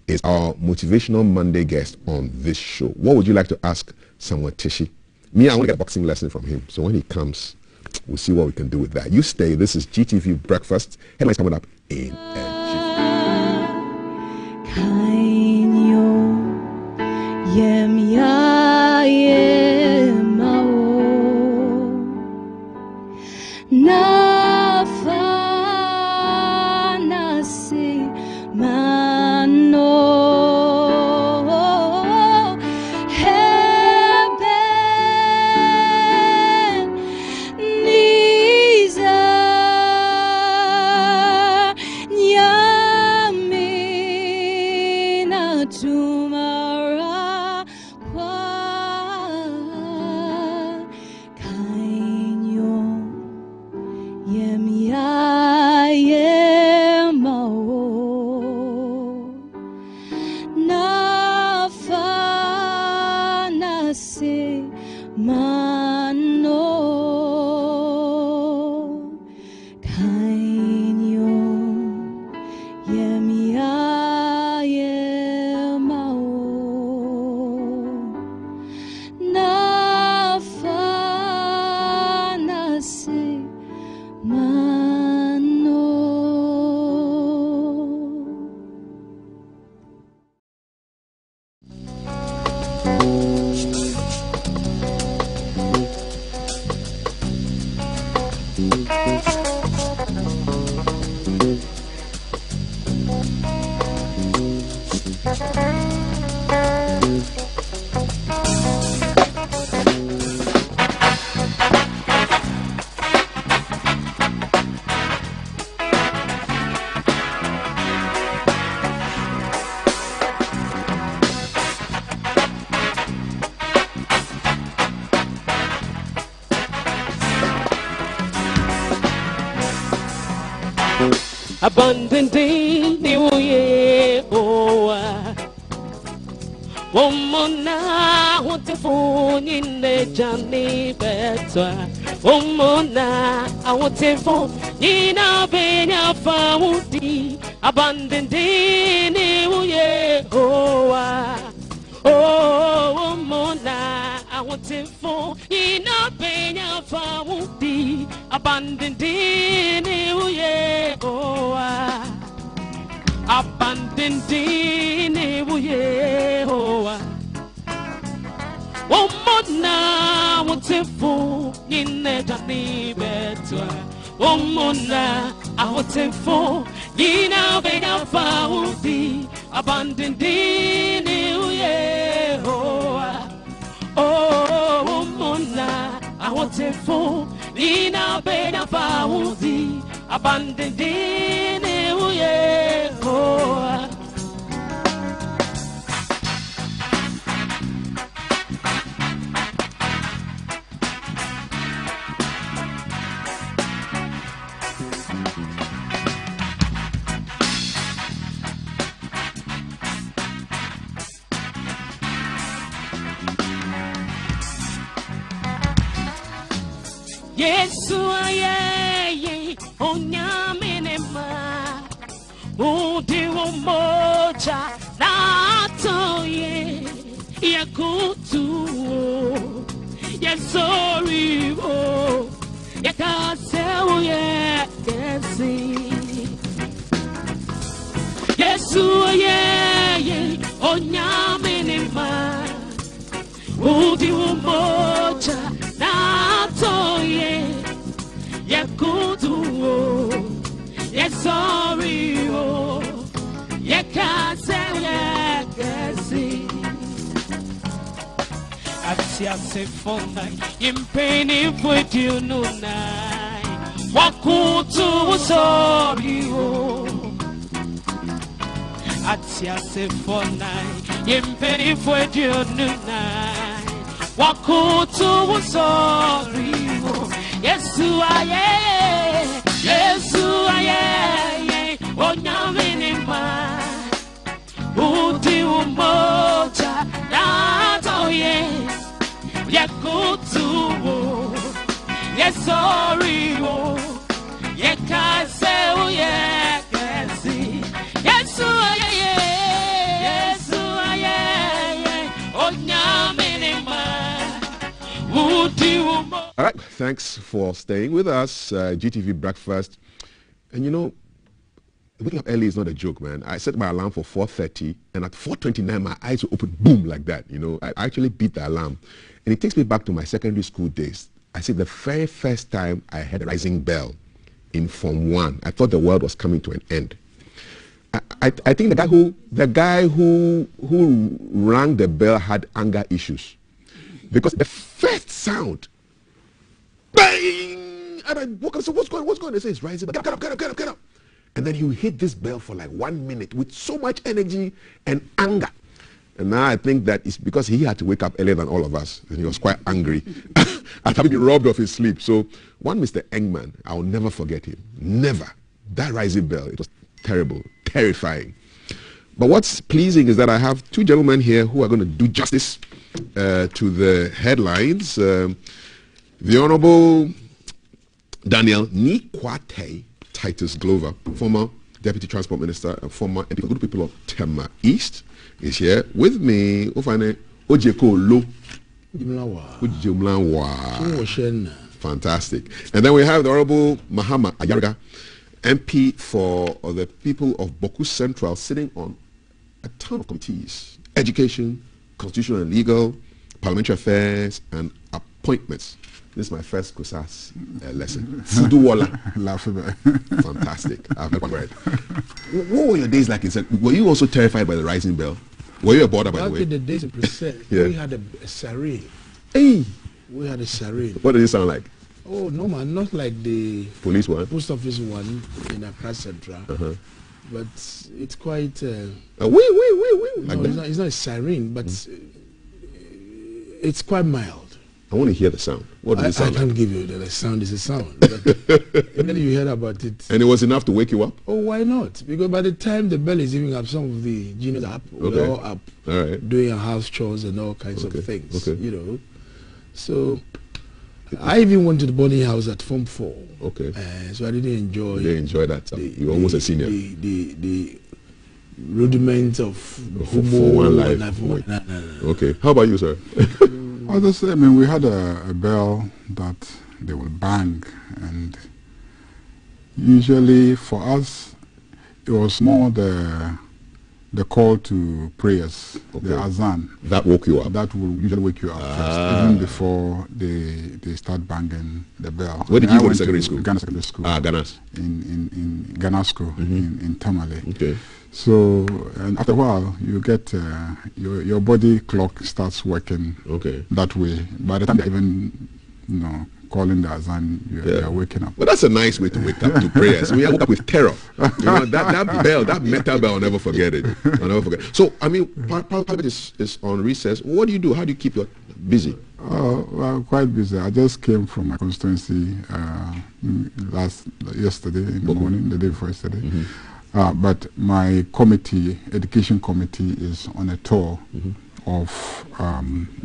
is our Motivational Monday guest on this show. What would you like to ask Samuel Tichi? Me, I want to get a boxing lesson from him. So when he comes, we'll see what we can do with that. You stay. This is GTV Breakfast. Headlines coming up in Abundantly, New Year, oh, Womona, what the phone in the journey better. Womona, I want to phone in a benya family. Abundantly, New Year, oh, Womona, I want to phone in a benya family. Abundantly, New Year, oh, abundantly, New Year, oh, Womona, what's a fool in the journey better. Womona, I want to phone in a benya family. Abundantly, New Year, oh, Womona, I want to phone. Nina bena faudi abandonne uye oh Yesu aye onyamenema udi umoja na toye yakutu yesori o yakaseu yesi Yesu aye onyamenema udi umoja na toye yakutu yesori o yakaseu yesi Atia se fonda impeni pwetu nunai wakutu usori o Atia se fonda impeni pwetu nunai wakutu usori o Yesu aye Yesu aye onyamini ma Udi umoja nato yes. Yakutu yes sorry oh. Yekase oh yekasi. Yesu yeah Yesu yeah Onyaminima. Udi umoja. All right, thanks for staying with us, GTV Breakfast. And you know, waking up early is not a joke, man. I set my alarm for 4:30, and at 4:29, my eyes will open, boom, like that. You know, I actually beat the alarm. And it takes me back to my secondary school days. I said the very first time I heard a rising bell in Form 1, I thought the world was coming to an end. I think the guy who rang the bell had anger issues. Because the first sound, bang! And I woke up and said, what's going on? They say, it's rising. Get up. And then he would hit this bell for like 1 minute with so much energy and anger. And now I think that it's because he had to wake up earlier than all of us. And he was quite angry at having been robbed of his sleep. So one Mr. Engman, I'll never forget him. Never. That rising bell, it was terrible, terrifying. But what's pleasing is that I have two gentlemen here who are going to do justice to the headlines. The Honorable Daniel Nikwate Titus Glover, former Deputy Transport Minister and former good people of Tema East, is here with me. Fantastic. And then we have the Honorable Mahama Ayarga, MP for the people of Boku Central, sitting on a ton of committees: education, constitutional and legal, parliamentary affairs, and appointments. This is my first Kusas lesson. Fuduwala. Fantastic. I've never read. What were your days like? Were you also terrified by the rising bell? Were you a border, by the way? Back in the days of Preset, we had a siren. Hey! We had a siren. What did it sound like? Oh, no, man, not like the police one, post office one in Accra Central. But it's quite... Like no, it's not a siren, but it's quite mild. I want to hear the sound. What does it sound I can't give you the sound is a sound. And then you heard about it. And it was enough to wake you up? Oh, why not? Because by the time the bell is giving up, some of the genius are up. We're all up. All right. Doing house chores and all kinds of things. You know. So I even went to the boarding house at Form 4. Okay. So I didn't enjoy... You didn't enjoy that. You're almost a senior. The rudiment of for one life. Okay. How about you, sir? I mean, we had a bell that they will bang, and usually for us, it was more the call to prayers, the azan. That woke you up? That will usually wake you up first, even before they start banging the bell. Where did you go to secondary school? Ghana Secondary School. Ganas. In Ghana School, in Tamale. Okay. So, and after a while, you get your body clock starts working that way. By the time they even, calling the azan, you're waking up. But that's a nice way to wake up to prayers. We woke up with terror. That bell, that metal bell, I'll never forget it. I'll never forget. So, I mean, Parliament is on recess. What do you do? How do you keep you busy? Well, quite busy. I just came from my constituency yesterday in the morning, the day before yesterday. But my committee, education committee, is on a tour of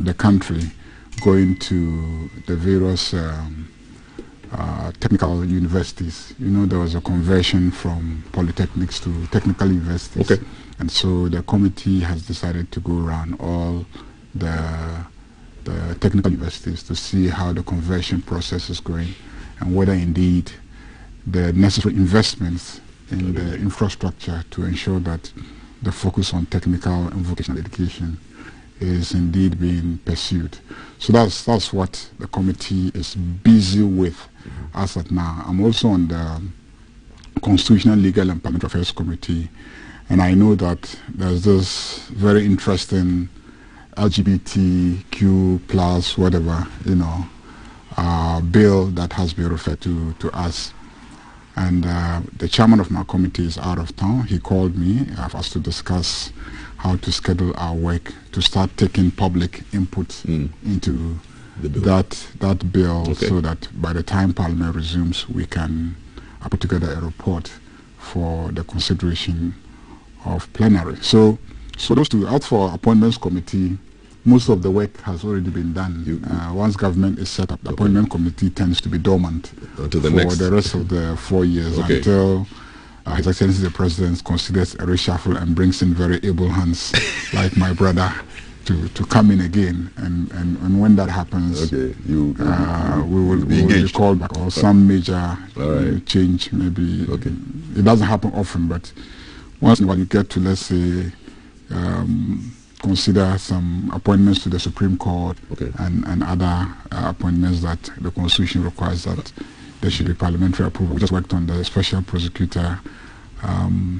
the country, going to the various technical universities. You know, there was a conversion from polytechnics to technical universities. Okay. And so the committee has decided to go around all the technical universities to see how the conversion process is going and whether indeed the necessary investments in the infrastructure to ensure that the focus on technical and vocational education is indeed being pursued. So that's what the committee is busy with as of now. I'm also on the Constitutional, Legal and Parliamentary Affairs Committee, and I know that there's this very interesting LGBTQ plus whatever, bill that has been referred to us. And the chairman of my committee is out of town. He called me for us to discuss how to schedule our work to start taking public input into that bill, so that by the time Parliament resumes, we can put together a report for the consideration of plenary. So So those two, out for appointments committee, most of the work has already been done. Once government is set up, the appointment committee tends to be dormant until the rest of the 4 years, until His Excellency the President considers a reshuffle and brings in very able hands like my brother to come in again. And when that happens, we will be called back, or some major change. Maybe it doesn't happen often, but once in a while you get to, let's say, consider some appointments to the Supreme Court and other appointments that the Constitution requires that there should be parliamentary approval. We just worked on the special prosecutor,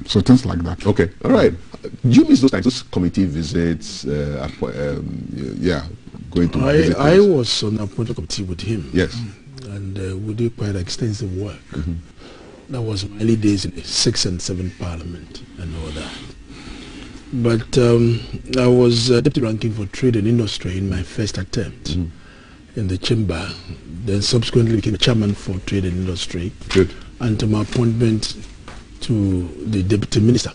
so things like that. Okay, all right. Do you miss those times, those committee visits? Going to visit I was on the appointment committee with him. Yes. And we did quite extensive work. That was my early days in the 6th and 7th Parliament and all that. But I was deputy ranking for trade and industry in my first attempt in the chamber. Then subsequently became chairman for trade and industry. Good. Until my appointment to the deputy minister.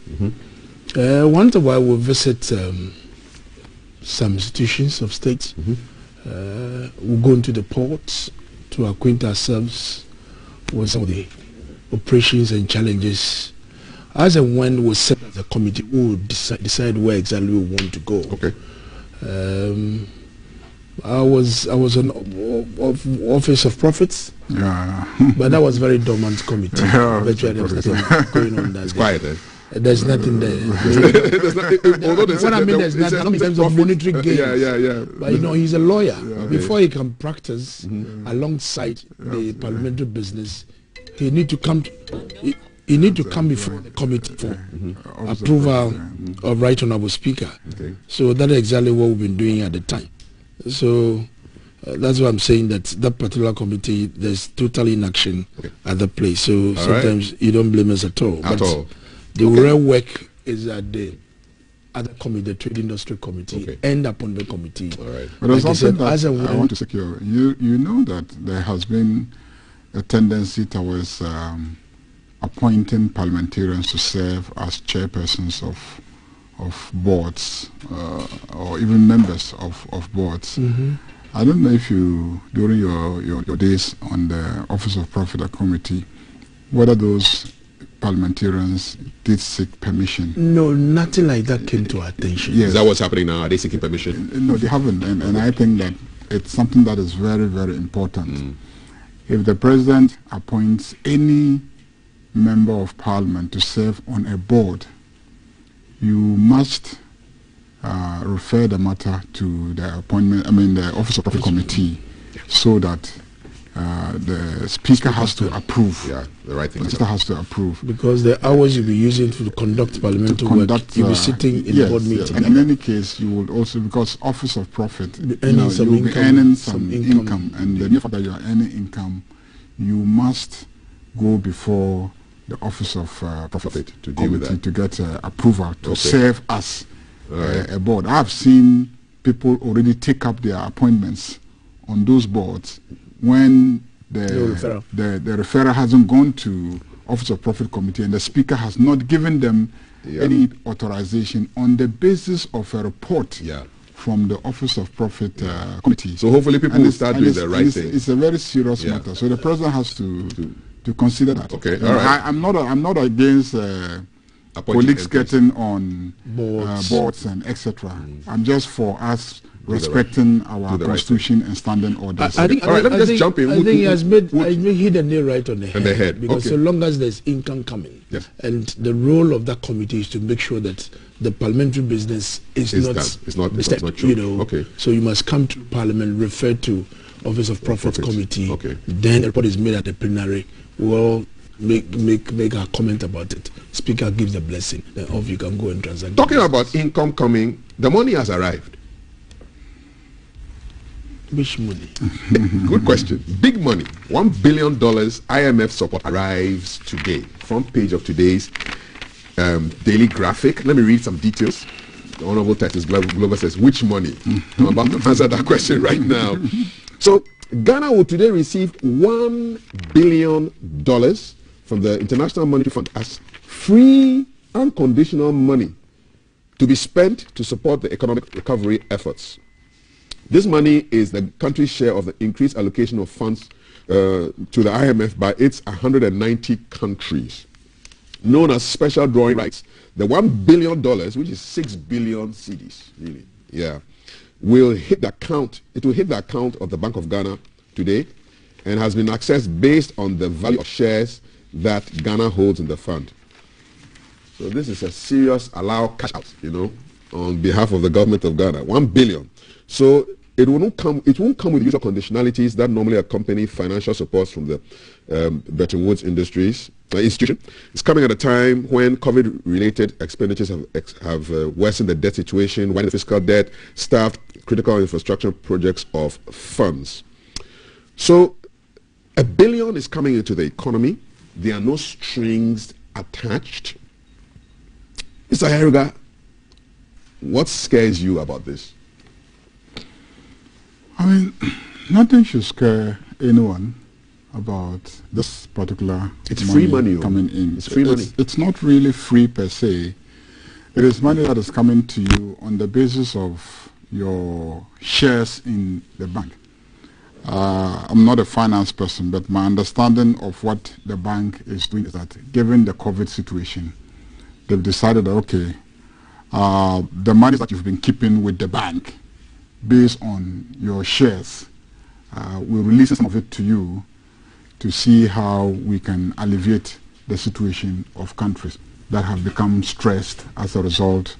Once in a while we'll visit some institutions of state. We'll go into the ports to acquaint ourselves with some of the operations and challenges. As and when we set as a committee, we will decide where exactly we want to go. Okay. I was on Office of Profits. Yeah. But that was very dormant committee. Virtually there was nothing going on that. It's quiet then. There's nothing there. What I mean, there's nothing in terms of monetary gains. Yeah. But you know, he's a lawyer. Before he can practice alongside the parliamentary business, he need to come. You need to come before the committee for approval of Right Honourable Speaker. So that is exactly what we've been doing at the time. So that's why I'm saying that that particular committee, there's total inaction at the place. So sometimes you don't blame us at all. The real work is at the other committee, the Trade Industry Committee and the Appointment Committee. But there's something that I want to secure. You know that there has been a tendency towards appointing parliamentarians to serve as chairpersons of boards or even members of boards. I don't know if you, during your days on the Office of Profit Committee, whether those parliamentarians did seek permission. No, nothing like that came to our attention. Yes. Is that what's happening now? Are they seeking permission? No, they haven't. And I think that it's something that is very, very important. If the President appoints any member of Parliament to serve on a board, you must refer the matter to the the Office of Profit Committee, so that the Speaker has to approve. Yeah, the right thing. The Speaker has to approve. Because the hours you'll be using to conduct parliamentary work, you'll be sitting in board meetings. And in any case, you will also, because Office of Profit, you'll be earning some income, and the fact that you are earning income, you must go before the Office of Profit to deal with that, to get approval to serve as a board. I've seen people already take up their appointments on those boards when the referral hasn't gone to Office of Profit Committee and the Speaker has not given them any authorization on the basis of a report from the Office of Profit Committee. So hopefully people will start doing the right thing. It's a very serious matter. So the President has to consider that. Okay, all right. I'm not against colleagues getting on boards and etc. I'm just for us respecting our Constitution and standing orders. All right, let me just jump in. I think he has hit the nail right on the head. Because so long as there's income coming, and the role of that committee is to make sure that the parliamentary business is not true. You know, so you must come to Parliament, refer to Office of Profit Committee. Then the report is made at the plenary. We'll make a comment about it. Speaker gives the blessing. Then off you can go and transact. Talking about income coming, the money has arrived. Which money? Good question. Big money. $1 billion IMF support arrives today. Front page of today's Daily Graphic. Let me read some details. The Honorable Titus Glover says, which money? I'm about to answer that question right now. So, Ghana will today receive $1 billion from the International Monetary Fund as free, unconditional money to be spent to support the economic recovery efforts. This money is the country's share of the increased allocation of funds to the IMF by its 190 countries, known as special drawing rights. The $1 billion, which is 6 billion cedis, really, will hit the account. It will hit the account of the Bank of Ghana today, and has been accessed based on the value of shares that Ghana holds in the fund. So this is a serious allow cash out, on behalf of the government of Ghana. 1 billion. So it won't come with the usual conditionalities that normally accompany financial support from the Bretton Woods institution. It's coming at a time when COVID-related expenditures have worsened the debt situation, widened the fiscal debt, staffed critical infrastructure projects of funds. So $1 billion is coming into the economy. There are no strings attached. Mr. Heruga, what scares you about this? I mean, nothing should scare anyone about this particular it's free money coming in. It's free money. It's not really free per se. It is money that is coming to you on the basis of your shares in the bank. I'm not a finance person, but my understanding of what the bank is doing is that given the COVID situation, they've decided that, okay, the money that you've been keeping with the bank based on your shares, we're releasing some of it to you to see how we can alleviate the situation of countries that have become stressed as a result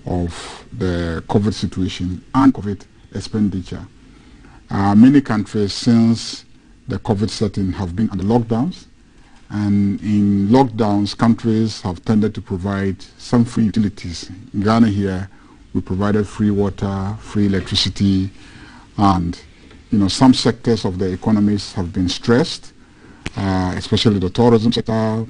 of the COVID situation and COVID expenditure. Many countries, since the COVID setting, have been under lockdowns, and in lockdowns, countries have tended to provide some free utilities. In Ghana here, we provided free water, free electricity, and some sectors of the economies have been stressed, especially the tourism sector,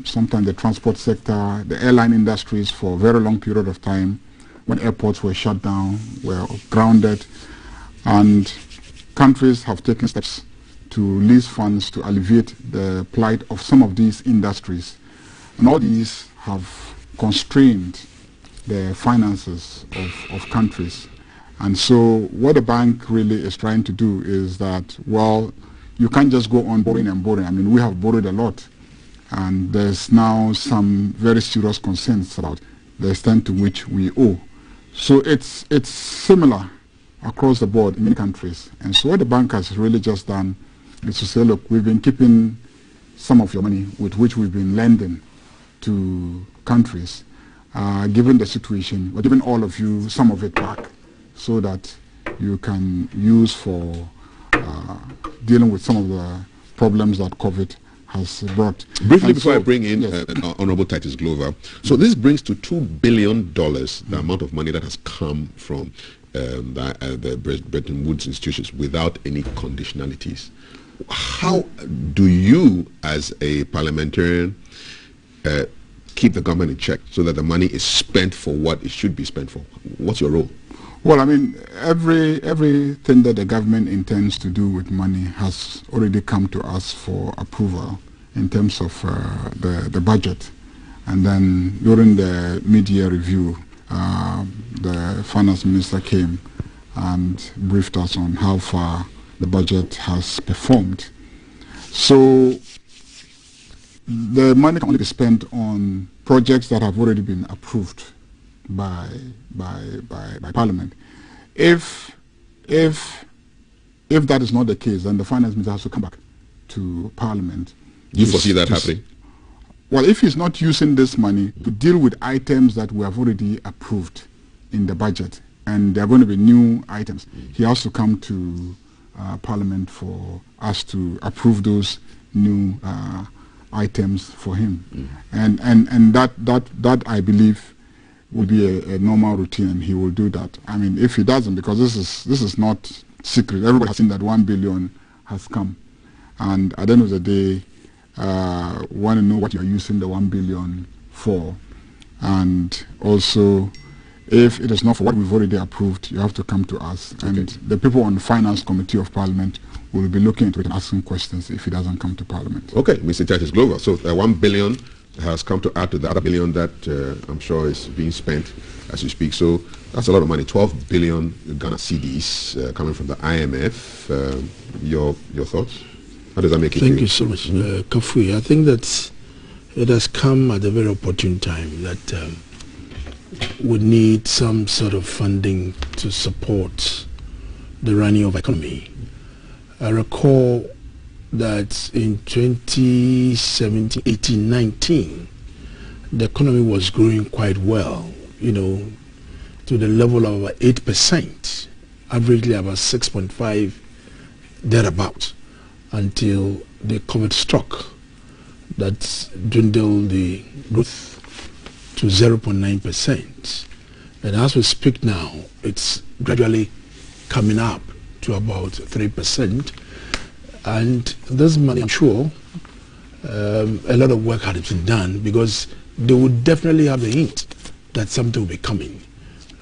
sometimes the transport sector, the airline industries for a very long period of time when airports were shut down, were grounded, and countries have taken steps to release funds to alleviate the plight of some of these industries. And all these have constrained the finances of countries. And so what the bank really is trying to do is that, well, you can't just go on borrowing and borrowing. I mean, we have borrowed a lot, and there's now some very serious concerns about the extent to which we owe. So it's similar across the board in many countries. And so what the bank has really just done is to say, look, we've been keeping some of your money with which we've been lending to countries. Given the situation, we're giving all of you some of it back so that you can use for dealing with some of the problems that COVID has brought. Briefly, before I bring in Honorable Titus Glover, so this brings to $2 billion the amount of money that has come from the Bretton Woods institutions without any conditionalities. How do you, as a parliamentarian, keep the government in check so that the money is spent for what it should be spent for? What's your role? Well, I mean, everything that the government intends to do with money has already come to us for approval in terms of the budget. And then during the mid-year review, the finance minister came and briefed us on how far the budget has performed. So the money can only be spent on projects that have already been approved by Parliament. If that is not the case, then the finance minister has to come back to Parliament. Do you foresee that happening? Well, if he's not using this money to deal with items that we have already approved in the budget, and there are going to be new items, he has to come to Parliament for us to approve those new items for him. And that I believe will be a normal routine, and he will do that. I mean, if he doesn't, because this is not secret, everybody has seen that 1 billion has come, and at the end of the day, want to know what you're using the 1 billion for, and also if it is not for what we've already approved, you have to come to us, and the people on the Finance Committee of Parliament will be looking into it and asking questions if it doesn't come to Parliament. Okay, Mr. Titus Glover, so 1 billion has come to add to the other billion that I'm sure is being spent as you speak. So that's a lot of money, 12 billion Ghana cedis coming from the IMF. Your thoughts? How does that make you feel? Thank you so much, Kafui. I think that it has come at a very opportune time that we need some sort of funding to support the running of economy. I recall that in 2017, 18, 19, the economy was growing quite well, you know, to the level of about 8%, averagely about 6.5 thereabouts, until the COVID struck. That dwindled the growth to 0.9%. And as we speak now, it's gradually coming up to about 3%. And this money, I'm sure, a lot of work had been done, because they would definitely have a hint that something will be coming.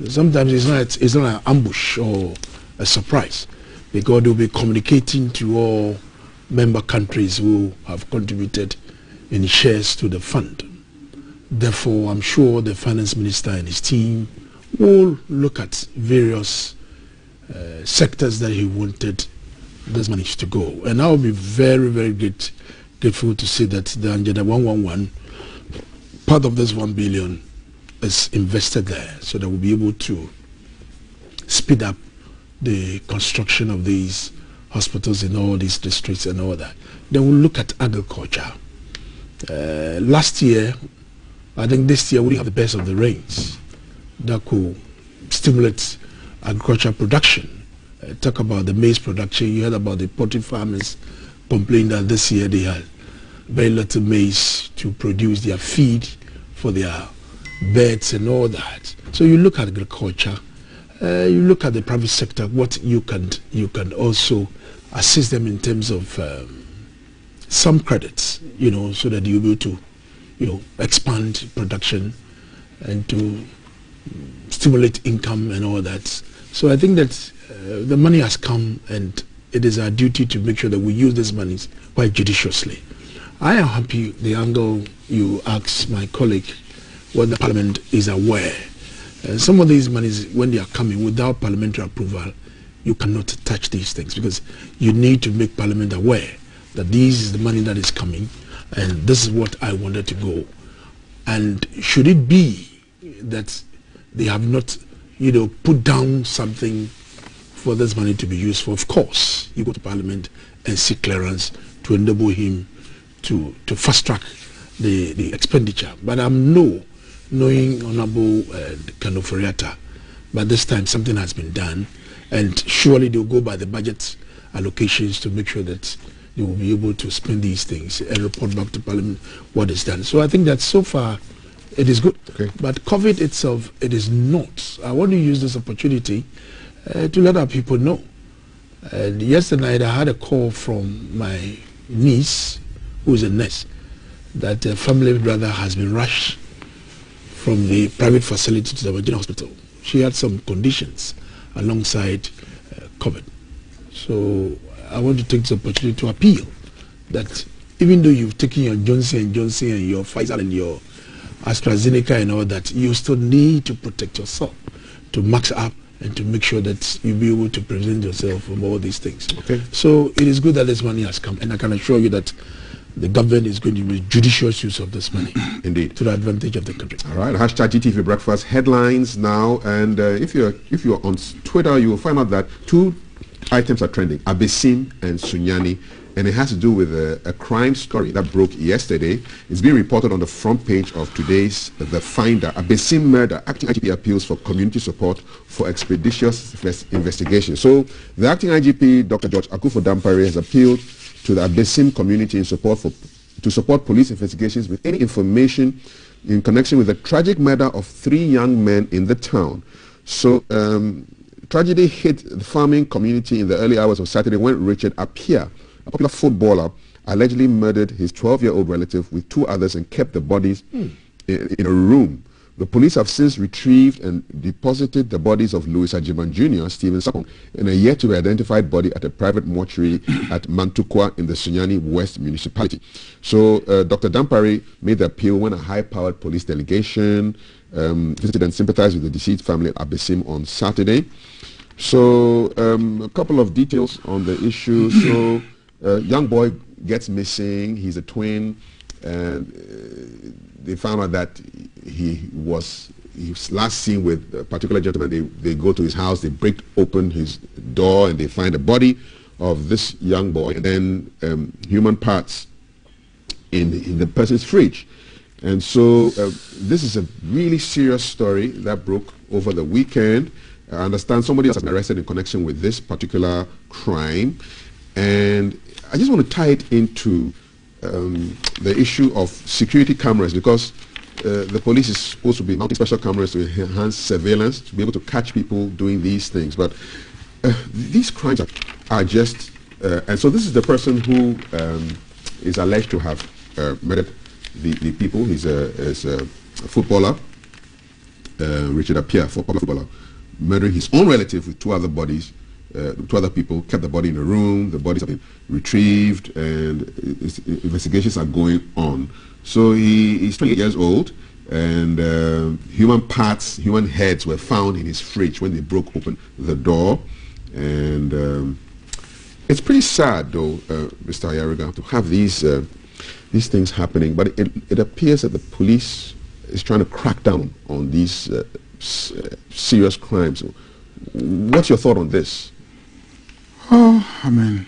Sometimes it's not an ambush or a surprise, because they'll be communicating to all member countries who have contributed in shares to the fund. Therefore, I'm sure the finance minister and his team will look at various sectors that he wanted this money to go. And I will be very, very grateful to see that the Agenda 111, part of this 1 billion is invested there, so that we'll be able to speed up the construction of these hospitals in all these districts and all that. Then we'll look at agriculture. Last year, I think this year we have the best of the rains that could stimulate agricultural production. Talk about the maize production. You heard about the poultry farmers complain that this year they had very little maize to produce their feed for their birds and all that. So you look at agriculture, you look at the private sector, what you can also assist them in terms of some credits, you know, so that you'll be able to, you know, expand production and to stimulate income and all that. So I think that the money has come, and it is our duty to make sure that we use these monies quite judiciously. I am happy the angle you asked my colleague whether Parliament is aware. Some of these monies, when they are coming without parliamentary approval, you cannot touch these things, because you need to make Parliament aware that this is the money that is coming, and this is what I wanted to go. And should it be that they have not, you know, put down something for this money to be used for, of course, you go to Parliament and seek clearance to enable him to fast track the expenditure. But I'm knowing Honorable Kanoforiata, but this time something has been done, and surely they'll go by the budget allocations to make sure that they will be able to spend these things and report back to Parliament what is done. So I think that so far it is good. Okay. But COVID itself, it is not. I want to use this opportunity to let our people know. And yesterday I had a call from my niece, who is a nurse, that a family brother has been rushed from the private facility to the Virginia hospital. She had some conditions alongside COVID. So I want to take this opportunity to appeal that even though you've taken your Johnson & Johnson and your Pfizer and your AstraZeneca and all that, you still need to protect yourself, to max up and to make sure that you'll be able to prevent yourself from all these things. Okay. So it is good that this money has come, and I can assure you that the government is going to make judicious use of this money. Indeed. To the advantage of the country. All right. Hashtag GTV Breakfast headlines now, and if you're on Twitter, you will find out that two items are trending: Abesim and Sunyani, and it has to do with a crime story that broke yesterday. It's being reported on the front page of today's The Finder. Abesim murder, acting IGP appeals for community support for expeditious investigation. So the acting IGP, Dr. George Akufo-Dampare, has appealed to the Abesim community to support police investigations with any information in connection with the tragic murder of 3 young men in the town. So tragedy hit the farming community in the early hours of Saturday when Richard Appiah, a popular footballer, allegedly murdered his 12-year-old relative with 2 others and kept the bodies in a room The police have since retrieved and deposited the bodies of Louis Ajiman Jr., Stephen Sapong, and a yet-to-be-identified body at a private mortuary at Mantukwa in the Sunyani West municipality. So Dr. Dampare made the appeal when a high-powered police delegation visited and sympathized with the deceased family at Abesim on Saturday. So a couple of details on the issue. So young boy gets missing. He's a twin, and they found out that he was last seen with a particular gentleman. They go to his house, they break open his door, and they find the body of this young boy, and then human parts in the person's fridge. And so this is a really serious story that broke over the weekend. I understand somebody else has been arrested in connection with this particular crime, and I just want to tie it into the issue of security cameras, because the police is supposed to be mounting special cameras to enhance surveillance, to be able to catch people doing these things. But these crimes are just, and so this is the person who is alleged to have murdered the people. He's a footballer, Richard Appiah, footballer, murdering his own relative with two other bodies. Two other people, kept the body in a room. The bodies have been retrieved, and investigations are going on. So he's 28 years old, and human parts, human heads were found in his fridge when they broke open the door. And it's pretty sad, though, Mr. Ayariga, to have these things happening. But it appears that the police is trying to crack down on these serious crimes. What's your thought on this? Oh, I mean,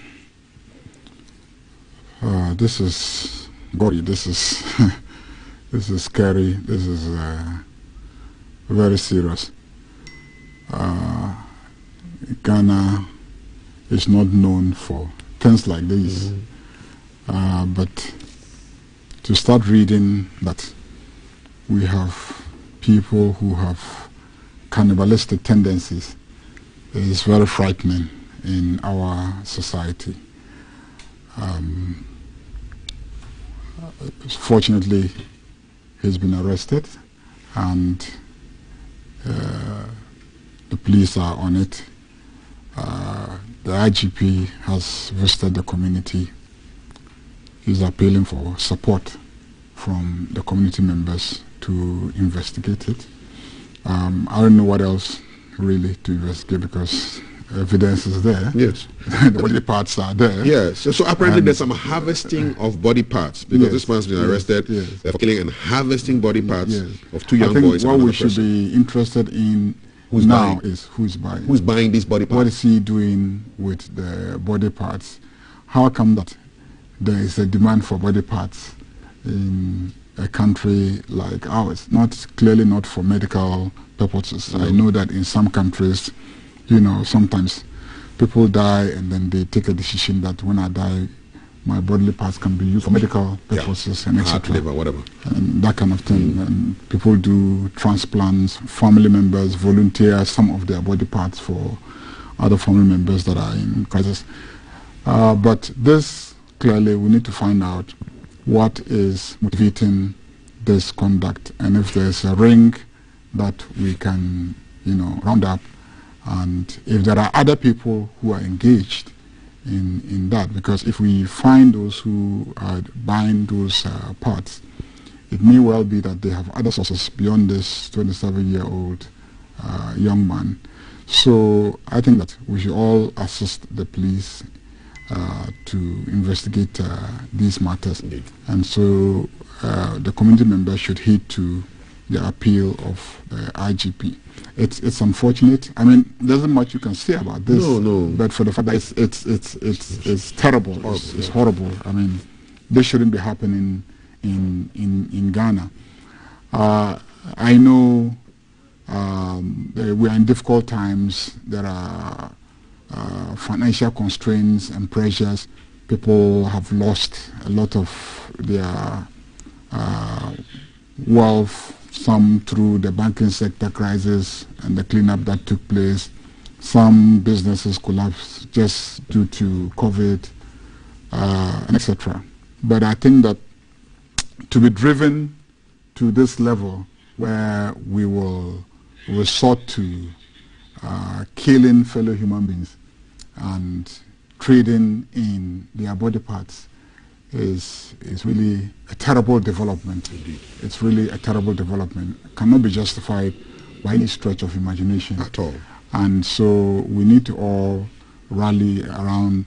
this is gory. This is this is scary. This is very serious. Ghana is not known for things like this, but to start reading that we have people who have cannibalistic tendencies is very frightening in our society. Fortunately, he's been arrested, and the police are on it. The IGP has visited the community. He's appealing for support from the community members to investigate it. I don't know what else really to investigate, because evidence is there. Yes. The body parts are there. Yes. So apparently there's some harvesting of body parts, because this man's been arrested for killing and harvesting body parts of two young boys. What we should be interested in now is who's buying. Who's buying these body parts? What is he doing with the body parts? How come that there is a demand for body parts in a country like ours? Clearly not for medical purposes. I know that in some countries, you know, sometimes people die and then they take a decision that when I die, my bodily parts can be used for medical purposes and etc. Liver, whatever. And that kind of thing. And people do transplants, family members volunteer some of their body parts for other family members that are in crisis. But this, clearly, we need to find out what is motivating this conduct, and if there's a ring that we can, you know, round up, and if there are other people who are engaged in that, because if we find those who are buying those parts, it may well be that they have other sources beyond this 27-year-old young man. So I think that we should all assist the police to investigate these matters. Indeed. And so the community members should heed to the appeal of the IGP. It's unfortunate. I mean, there's not much you can say about this. No. But for the fact that it's terrible. It's horrible. I mean, this shouldn't be happening in Ghana. I know we are in difficult times. There are financial constraints and pressures. People have lost a lot of their wealth, some through the banking sector crisis and the cleanup that took place. Some businesses collapsed just due to COVID, etc. But I think that to be driven to this level where we will resort to killing fellow human beings and trading in their body parts is really a terrible development. Indeed. It's really a terrible development. It cannot be justified by any stretch of imagination. At all. And so we need to all rally around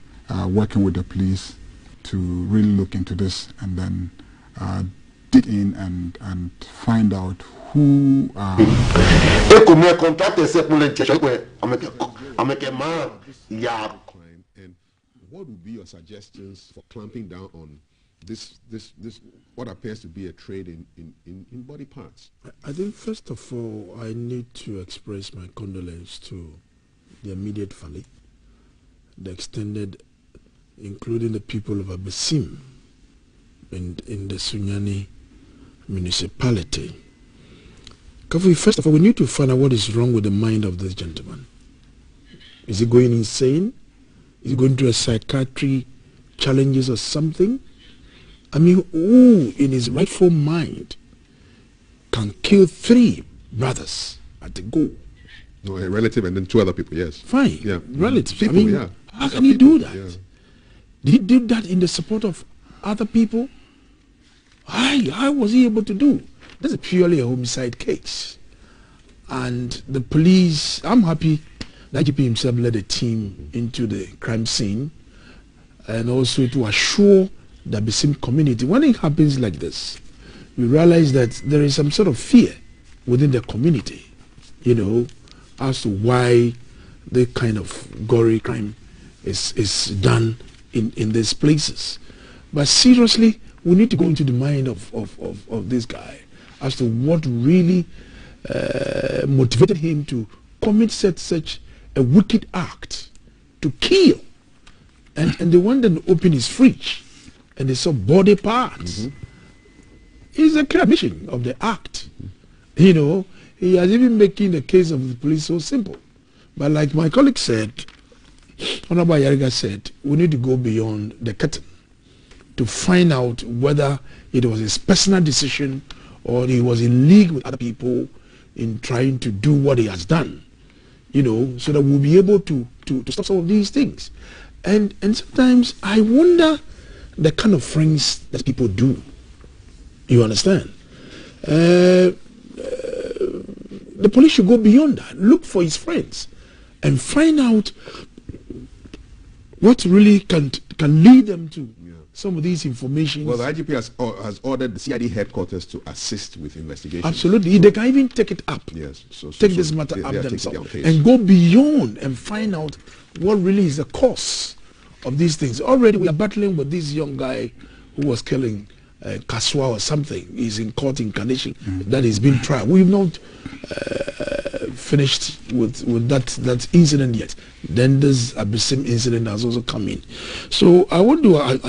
working with the police to really look into this and then dig in and find out who are... And what would be your suggestions for clamping down on this what appears to be a trade in body parts? I think first of all I need to express my condolence to the immediate family, the extended, including the people of Abesim in the Sunyani municipality. First of all, we need to find out what is wrong with the mind of this gentleman. Is he going insane? Is he going through a psychiatry challenges or something? I mean, who in his rightful mind can kill 3 brothers at a go? No, a relative and then 2 other people, yes. Fine, yeah. relatives. People, I mean, yeah. How can he do that? Yeah. Did he do that in the support of other people? How was he able to do? This is purely a homicide case. And the police, I'm happy that IGP himself led a team into the crime scene and also to assure the Abesim community. When it happens like this, you realize that there is some sort of fear within the community, you know, as to why the kind of gory crime is done in these places. But seriously, we need to go into the mind of this guy as to what really motivated him to commit such a wicked act, to kill. And they went and opened his fridge and they saw body parts. It's a clear admission of the act. You know, he has even making the case of the police so simple. But like my colleague said, Honorable Yariga said, we need to go beyond the curtain to find out whether it was his personal decision or he was in league with other people in trying to do what he has done, you know, so that we'll be able to stop some of these things. And sometimes I wonder the kind of friends that people do. You understand? The police should go beyond that, look for his friends and find out what really can lead them to some of these information. Well, the IGP has ordered the CID headquarters to assist with investigations. Absolutely. They can even take it up. Yes. Take this matter up themselves and go beyond and find out what really is the cause of these things. Already we are battling with this young guy who was killing Kaswa or something. He's in court in Carnation. That is being tried. We've not finished with that incident yet. Then this Abesim incident has also come in. So I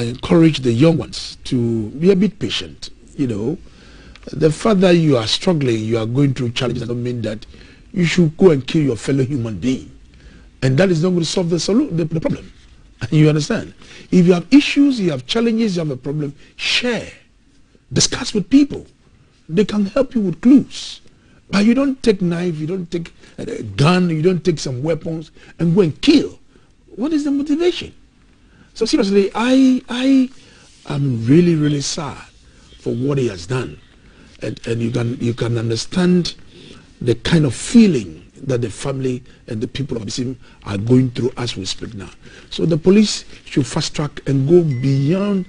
encourage the young ones to be a bit patient. You know, the fact that you are struggling, you are going through challenges, doesn't mean that you should go and kill your fellow human being. And that is not going to solve the problem. You understand? If you have issues, you have challenges, you have a problem, share. Discuss with people. They can help you with clues. But you don't take knife, you don't take a gun, you don't take some weapons and go and kill. What is the motivation? So seriously, I am really, really sad for what he has done. And you can understand the kind of feeling that the family and the people of Abesim are going through as we speak now. So the police should fast track and go beyond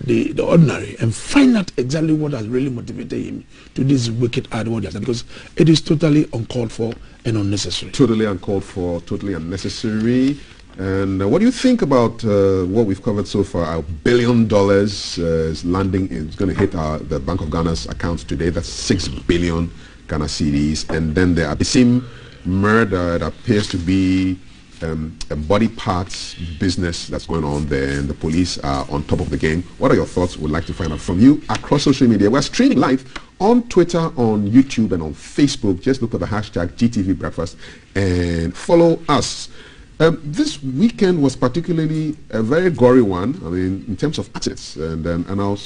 the ordinary and find out exactly what has really motivated him to this wicked act, because it is totally uncalled for and unnecessary. Totally uncalled for, totally unnecessary. And what do you think about what we've covered so far? $1 billion is landing, it's going to hit the Bank of Ghana's accounts today. That's 6 billion Ghana cedis. And then the Abesim murder, it appears to be a body parts business that's going on there, and the police are on top of the game. What are your thoughts? We'd like to find out from you across social media. We're streaming live on Twitter, on YouTube, and on Facebook. Just look for the hashtag GTV Breakfast and follow us. This weekend was particularly a very gory one, I mean, in terms of assets. And I'll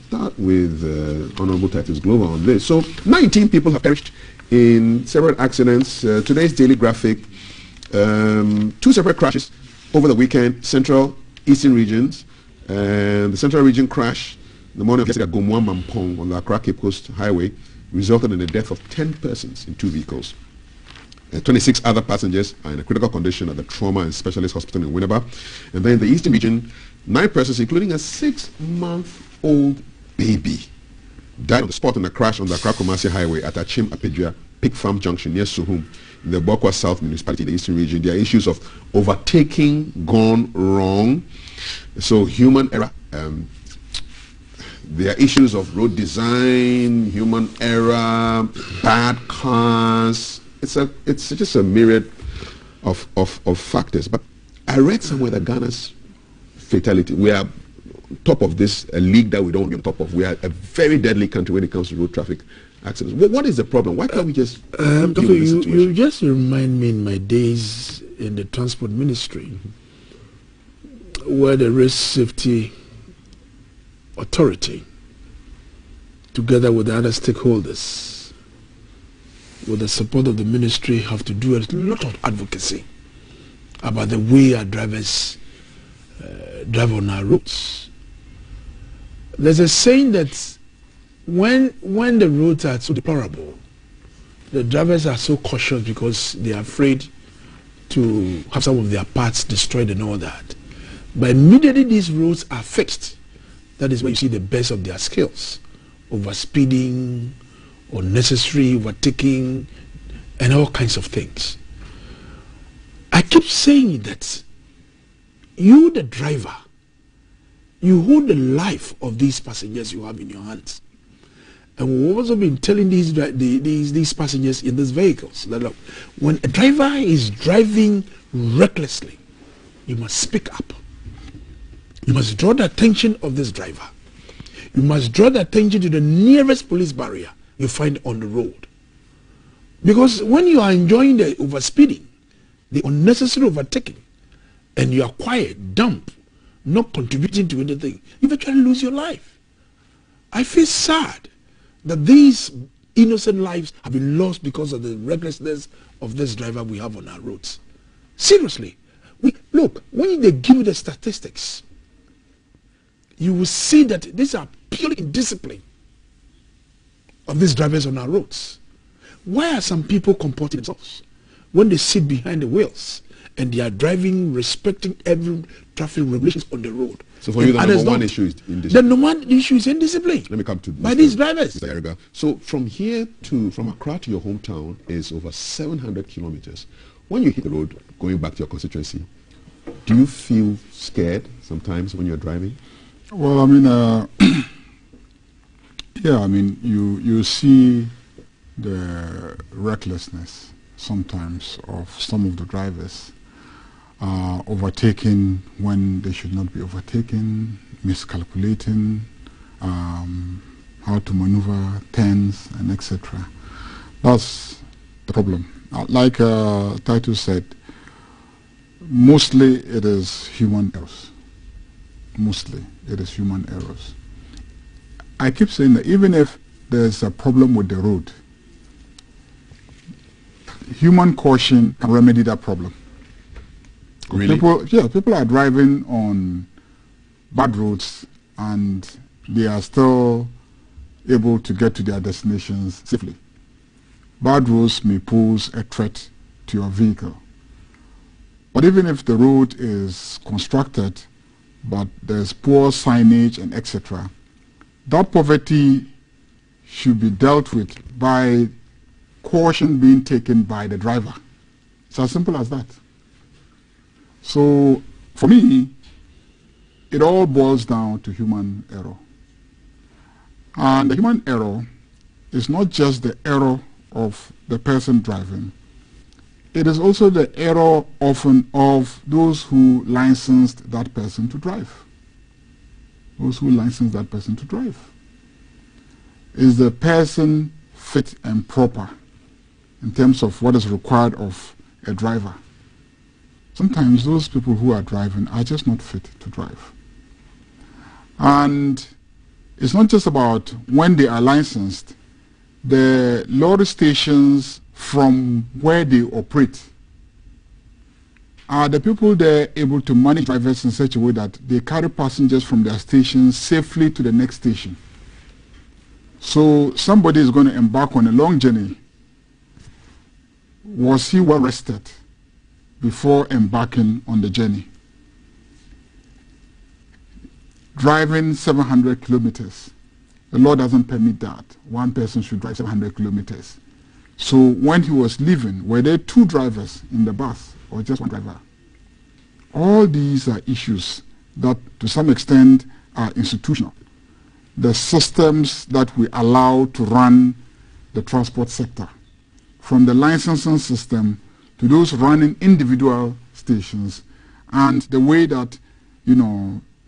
start with Honorable Titus Glover on this. So 19 people have perished in several accidents. Today's daily graphic, 2 separate crashes over the weekend, central, eastern regions. And the central region crash, the morning of yesterday at Gomwa Mampong on the Accra Cape Coast Highway, resulted in the death of 10 persons in 2 vehicles. 26 other passengers are in a critical condition at the Trauma and Specialist Hospital in Winneba. And then in the eastern region, 9 persons, including a 6-month-old baby, died on the spot in a crash on the Accra Kumasi Highway at Achim Apedua Pig Farm Junction near Suhum in the Bokwa South Municipality, the eastern region. There are issues of overtaking gone wrong. So human error. There are issues of road design, human error, bad cars. It's just a myriad of factors. But I read somewhere that Ghana's fatality, we are top of this, a league that we don't be on top of. We are a very deadly country when it comes to road traffic accidents. What is the problem? Why can't we just deal with this situation? You just remind me in my days in the transport ministry, where the Race Safety Authority, together with the other stakeholders, with the support of the ministry, have to do a lot of advocacy about the way our drivers drive on our roads. There's a saying that when the roads are so deplorable, the drivers are so cautious because they are afraid to have some of their parts destroyed and all that. But immediately these roads are fixed, that is when you see the best of their skills. Overspeeding, unnecessary overtaking, and all kinds of things. I keep saying that you, the driver, you hold the life of these passengers you have in your hands. And we've also been telling these passengers in these vehicles that look, when a driver is driving recklessly, you must speak up. You must draw the attention of this driver. You must draw the attention to the nearest police barrier you find on the road. Because when you are enjoying the overspeeding, the unnecessary overtaking, and you are quiet, dumb, not contributing to anything, you eventually lose your life. I feel sad that these innocent lives have been lost because of the recklessness of this driver we have on our roads. Seriously. Look, when they give you the statistics, you will see that these are purely indiscipline of these drivers on our roads. Why are some people comporting themselves when they sit behind the wheels and they are driving, respecting every traffic regulations on the road? So for you, the number one issue is indiscipline. The number one issue is indiscipline. Let me come to by these drivers. Mr. Erga. So from Accra to your hometown is over 700 kilometers. When you hit the road going back to your constituency, do you feel scared sometimes when you're driving? Well, I mean, yeah, I mean, you see the recklessness sometimes of some of the drivers, overtaking when they should not be overtaken, miscalculating, how to maneuver turns and etc. That's the problem. Like Titus said, mostly it is human errors. Mostly it is human errors. I keep saying that even if there's a problem with the road, human caution can remedy that problem. Really? People are driving on bad roads and they are still able to get to their destinations safely. Bad roads may pose a threat to your vehicle. But even if the road is constructed but there's poor signage and etc., that poverty should be dealt with by caution being taken by the driver. It's as simple as that. So for me, it all boils down to human error. And the human error is not just the error of the person driving. It is also the error often of those who licensed that person to drive. Those who licensed that person to drive. Is the person fit and proper in terms of what is required of a driver? Sometimes those people who are driving are just not fit to drive. And it's not just about when they are licensed. The lorry stations from where they operate, are the people there able to manage drivers in such a way that they carry passengers from their stations safely to the next station? So somebody is going to embark on a long journey. Was he well rested before embarking on the journey? Driving 700 kilometers. The law doesn't permit that. One person should drive 700 kilometers. So when he was leaving, were there 2 drivers in the bus or just 1 driver? All these are issues that to some extent are institutional. The systems that we allow to run the transport sector, from the licensing system to those running individual stations, and the way that,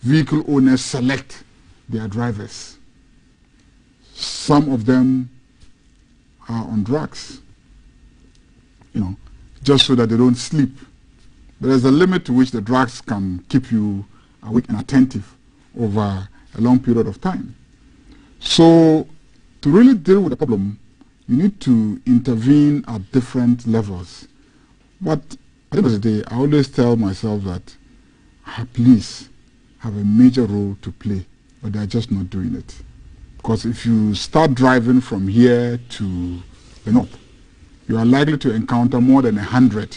vehicle owners select their drivers. Some of them are on drugs, just so that they don't sleep. There is a limit to which the drugs can keep you awake and attentive over a long period of time. So to really deal with the problem, you need to intervene at different levels. But at the end of the day, I always tell myself that police have a major role to play, but they're just not doing it. Because if you start driving from here to the north, you are likely to encounter more than 100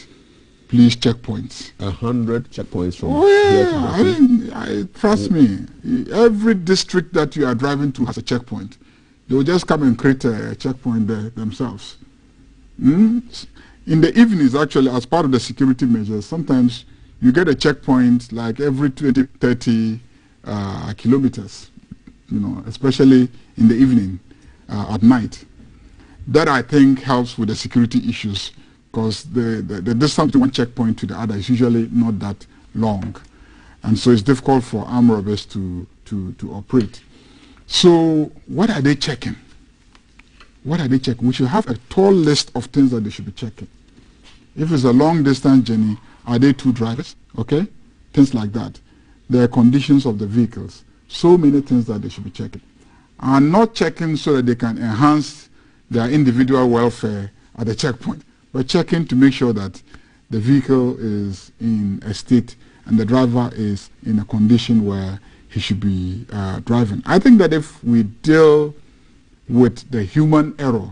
police checkpoints. 100 checkpoints from here to the trust me, every district that you are driving to has a checkpoint. They will just come and create a checkpoint there themselves. In the evenings, actually, as part of the security measures, sometimes you get a checkpoint like every 20, 30 kilometers, especially in the evening, at night. That, I think, helps with the security issues, because the distance between one checkpoint to the other is usually not that long. And so it's difficult for armed robbers to operate. So what are they checking? What are they checking? We should have a tall list of things that they should be checking. If it's a long distance journey, are they 2 drivers? Okay? Things like that. The conditions of the vehicles. So many things that they should be checking. And not checking so that they can enhance their individual welfare at the checkpoint, but checking to make sure that the vehicle is in a state and the driver is in a condition where he should be driving. I think that if we deal with the human error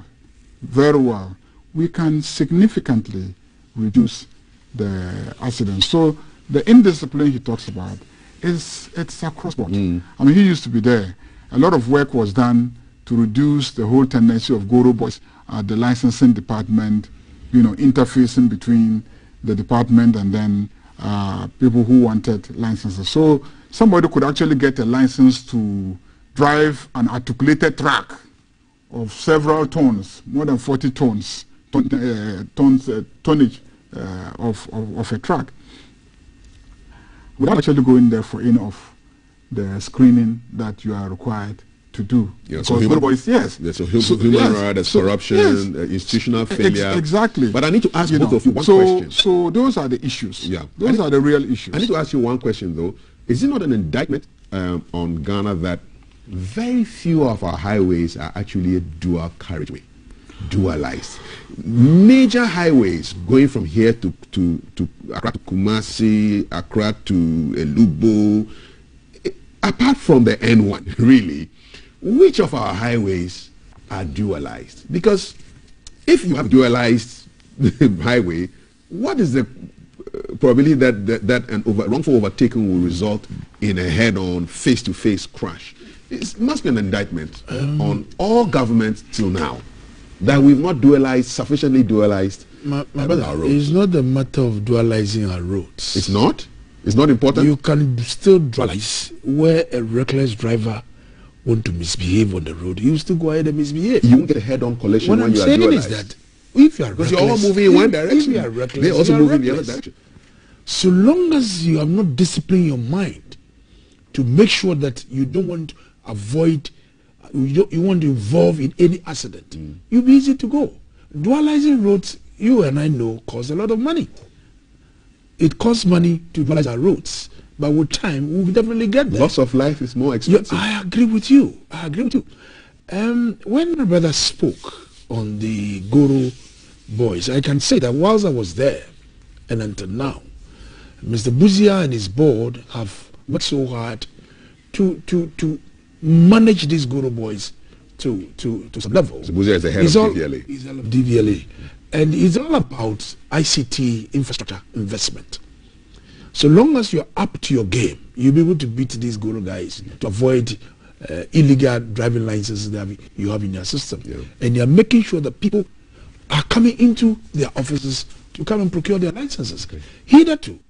very well, we can significantly reduce the accidents. So the indiscipline he talks about, it's across board. I mean, he used to be there. A lot of work was done to reduce the whole tendency of Goro boys at the licensing department, interfacing between the department and then people who wanted licenses. So somebody could actually get a license to drive an articulated truck of several tons, more than 40 tons, tonnage of a truck, without actually going there for any of the screening that you are required to do. Yeah, so human rights, there's corruption, institutional failure. Exactly. But I need to ask both of you one question. So those are the issues. Yeah. Those are the real issues. I need to ask you one question, though. Is it not an indictment on Ghana that very few of our highways are actually a dual carriageway, dualized? Major highways going from here to Accra to Kumasi, Accra to Elubo, apart from the N1, really, which of our highways are dualized? Because if you have dualized highway, what is the probability that an wrongful overtaking will result in a head-on, face-to-face crash? It must be an indictment on all governments till now that we've not sufficiently dualized our roads. It's not a matter of dualizing our roads. It's not? It's not important? You can still dualize where a reckless driver want to misbehave on the road. You still go ahead and misbehave. You won't get a head-on collision when you are dualized. What I'm saying is that if you are reckless, you're all moving in one direction. If you are reckless, they're also moving in the other direction. So long as you have not disciplined your mind to make sure that you don't want to avoid, you want to involve in any accident, you'll be easy to go. Dualizing roads, you and I know, costs a lot of money. It costs money to dualize our roads. but with time, we'll definitely get there. Loss of life is more expensive. Yeah, I agree with you. When my brother spoke on the Guru boys, I can say that whilst I was there and until now, Mr. Buzia and his board have worked so hard to manage these Guru boys to some level. So Buzia is the head of DVLA. He's head of DVLA. And it's all about ICT infrastructure investment. So long as you're up to your game, you'll be able to beat these Guru guys to avoid illegal driving licenses that you have in your system. Yeah. And you're making sure that people are coming into their offices to come and procure their licenses. Okay. Hitherto,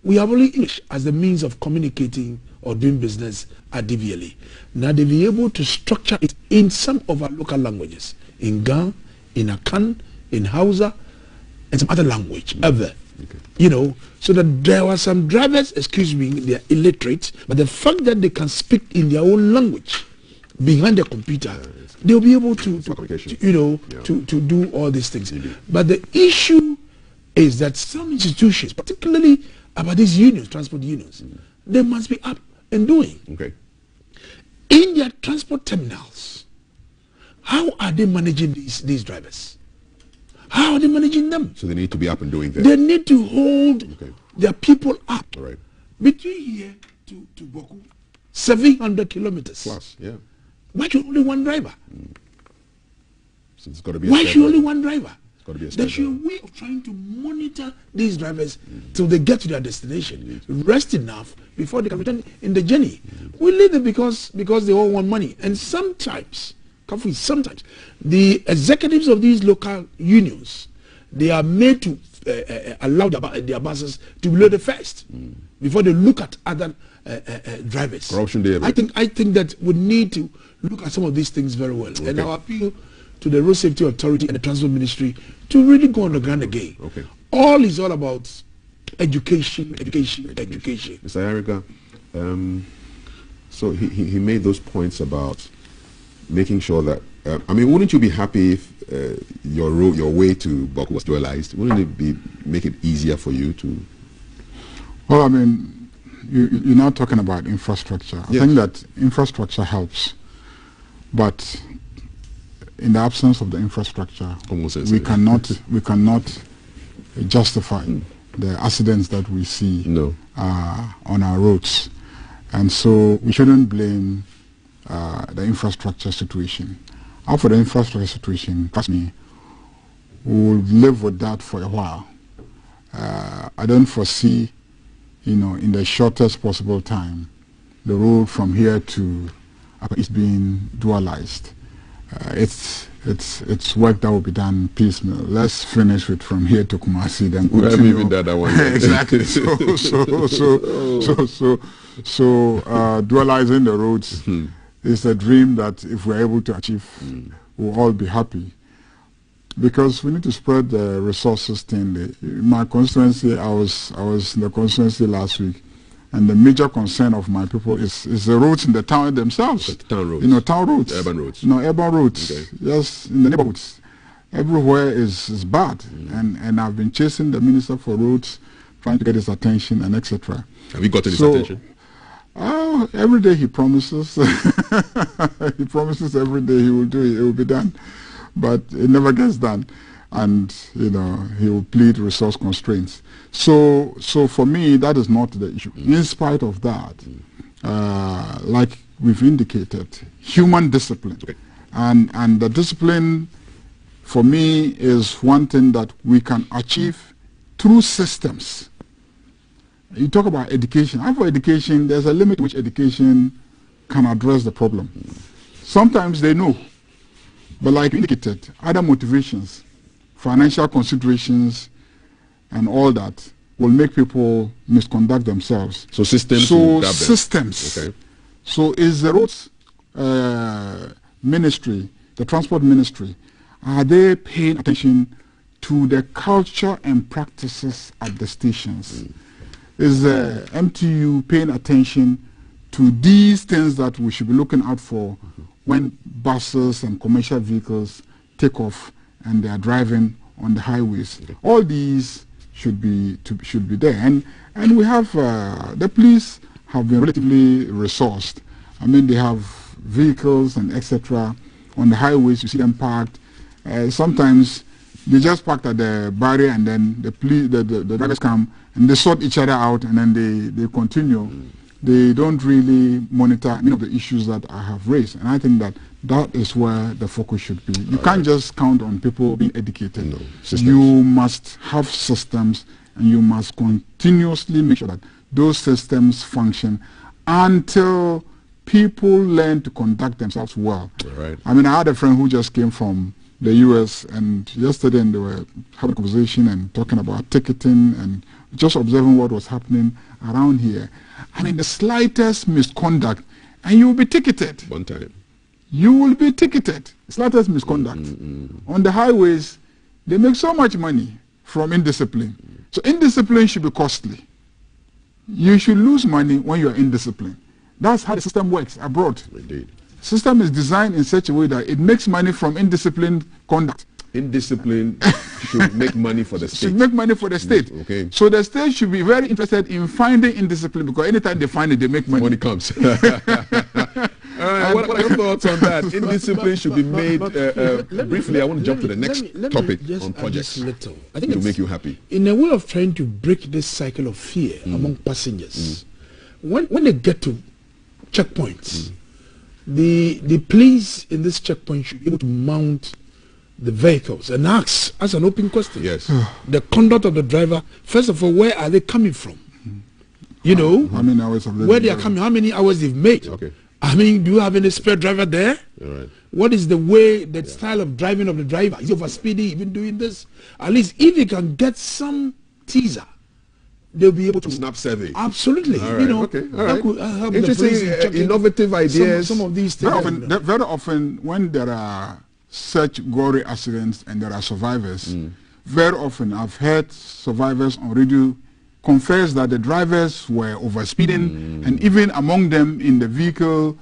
we have only English as the means of communicating or doing business at DVLA. Now they'll be able to structure it in some of our local languages, in Ga, in Akan, in Hausa, and some other language, other. Okay. You know, so that there were some drivers, excuse me, they are illiterate, but the fact that they can speak in their own language behind the computer, they'll be able to you know, to do all these things. But the issue is that some institutions, particularly about these unions, transport unions, they must be up and doing. Okay. In their transport terminals, how are they managing these drivers? How are they managing them? So they need to be up and doing that. They need to hold their people up. All right. Between here to Boku, 700 kilometers. Plus, yeah. Why should only one driver? So it's got to be. Why should only one driver? It's got to be a There's a way of trying to monitor these drivers till they get to their destination. Rest enough before they can return in the journey. We leave them because they all want money. And sometimes the executives of these local unions, they are made to allow their bosses to be loaded first before they look at other drivers. Corruption there. I think that we need to look at some of these things very well. Okay. And I appeal to the Road Safety Authority and the Transport Ministry to really go on the ground again. Okay. All is all about education. Mr. Erica, so he made those points about making sure that I mean, wouldn't you be happy if your way to Boku was dualized? Wouldn't it make it easier for you to? Well, I mean, you're not talking about infrastructure. I think that infrastructure helps, but in the absence of the infrastructure, we cannot justify the accidents that we see on our roads, and so we shouldn't blame the infrastructure situation. As for the infrastructure situation, trust me, we'll live with that for a while. I don't foresee, in the shortest possible time, the road from here to is being dualized. It's work that will be done piecemeal. Let's finish with from here to Kumasi, then we haven't even done that one yet. Exactly. So dualizing the roads is a dream that if we're able to achieve, we'll all be happy. Because we need to spread the resources thinly. In my constituency, I was in the constituency last week, and the major concern of my people is the roads in the town themselves. The town roads. Town roads. The urban roads. Urban roads. Okay. Yes, in the neighborhoods. Everywhere is bad. And I've been chasing the Minister for Roads, trying to get his attention and etc. Have you gotten his attention? Every day he promises. He promises every day he will do it. It will be done. But it never gets done. And, he will plead resource constraints. So for me, that is not the issue. In spite of that, like we've indicated, human discipline. Okay. And the discipline, for me, is one thing that we can achieve through systems. You talk about education. And for education, there's a limit to which education can address the problem. Sometimes they know. But like you indicated, other motivations, financial considerations, and all that will make people misconduct themselves. So systems. Okay. So is the roads ministry, the transport ministry, are they paying attention to the culture and practices at the stations? Is the MTU paying attention to these things that we should be looking out for when buses and commercial vehicles take off and they are driving on the highways? All these should be there. And we have the police have been relatively resourced. I mean, they have vehicles and etc. on the highways. You see them parked. Sometimes they just parked at the barrier, and then the drivers come and they sort each other out, and then they continue. They don't really monitor many of the issues that I have raised, and I think that is where the focus should be. You can't just count on people being educated. No, you must have systems, and you must continuously make sure that those systems function until people learn to conduct themselves well. Right. I mean, I had a friend who just came from the US, and yesterday they were having a conversation and talking about ticketing and just observing what was happening around here. I mean, the slightest misconduct and you will be ticketed. One time. You will be ticketed. Slightest misconduct. On the highways, they make so much money from indiscipline. So indiscipline should be costly. You should lose money when you are indisciplined. That's how the system works abroad. Indeed. System is designed in such a way that it makes money from indisciplined conduct. Indiscipline should make money for the state. Should make money for the state. Okay. So the state should be very interested in finding indiscipline, because anytime they find it, they make money. Money comes. What are your thoughts on that? Indiscipline should be made. Briefly, I want to jump to the next topic on projects I think to make you happy. In a way of trying to break this cycle of fear among passengers, when they get to checkpoints, the police in this checkpoint should be able to mount the vehicles and ask an open question. Yes. The conduct of the driver, first of all, where are they coming from? You know, how many hours have they where they are coming, how many hours they've made. Okay. I mean, do you have any spare driver there? All right. What is the way, the style of driving of the driver? Is he overspeeding, even doing this? At least if they can get some teaser, they'll be able to snap survey. Absolutely. All right. You know, okay. All right. Could help interesting, innovative ideas. Some of these things. Very often, when there are such gory accidents and there are survivors, very often I've heard survivors on radio confess that the drivers were overspeeding, and even among them in the vehicle,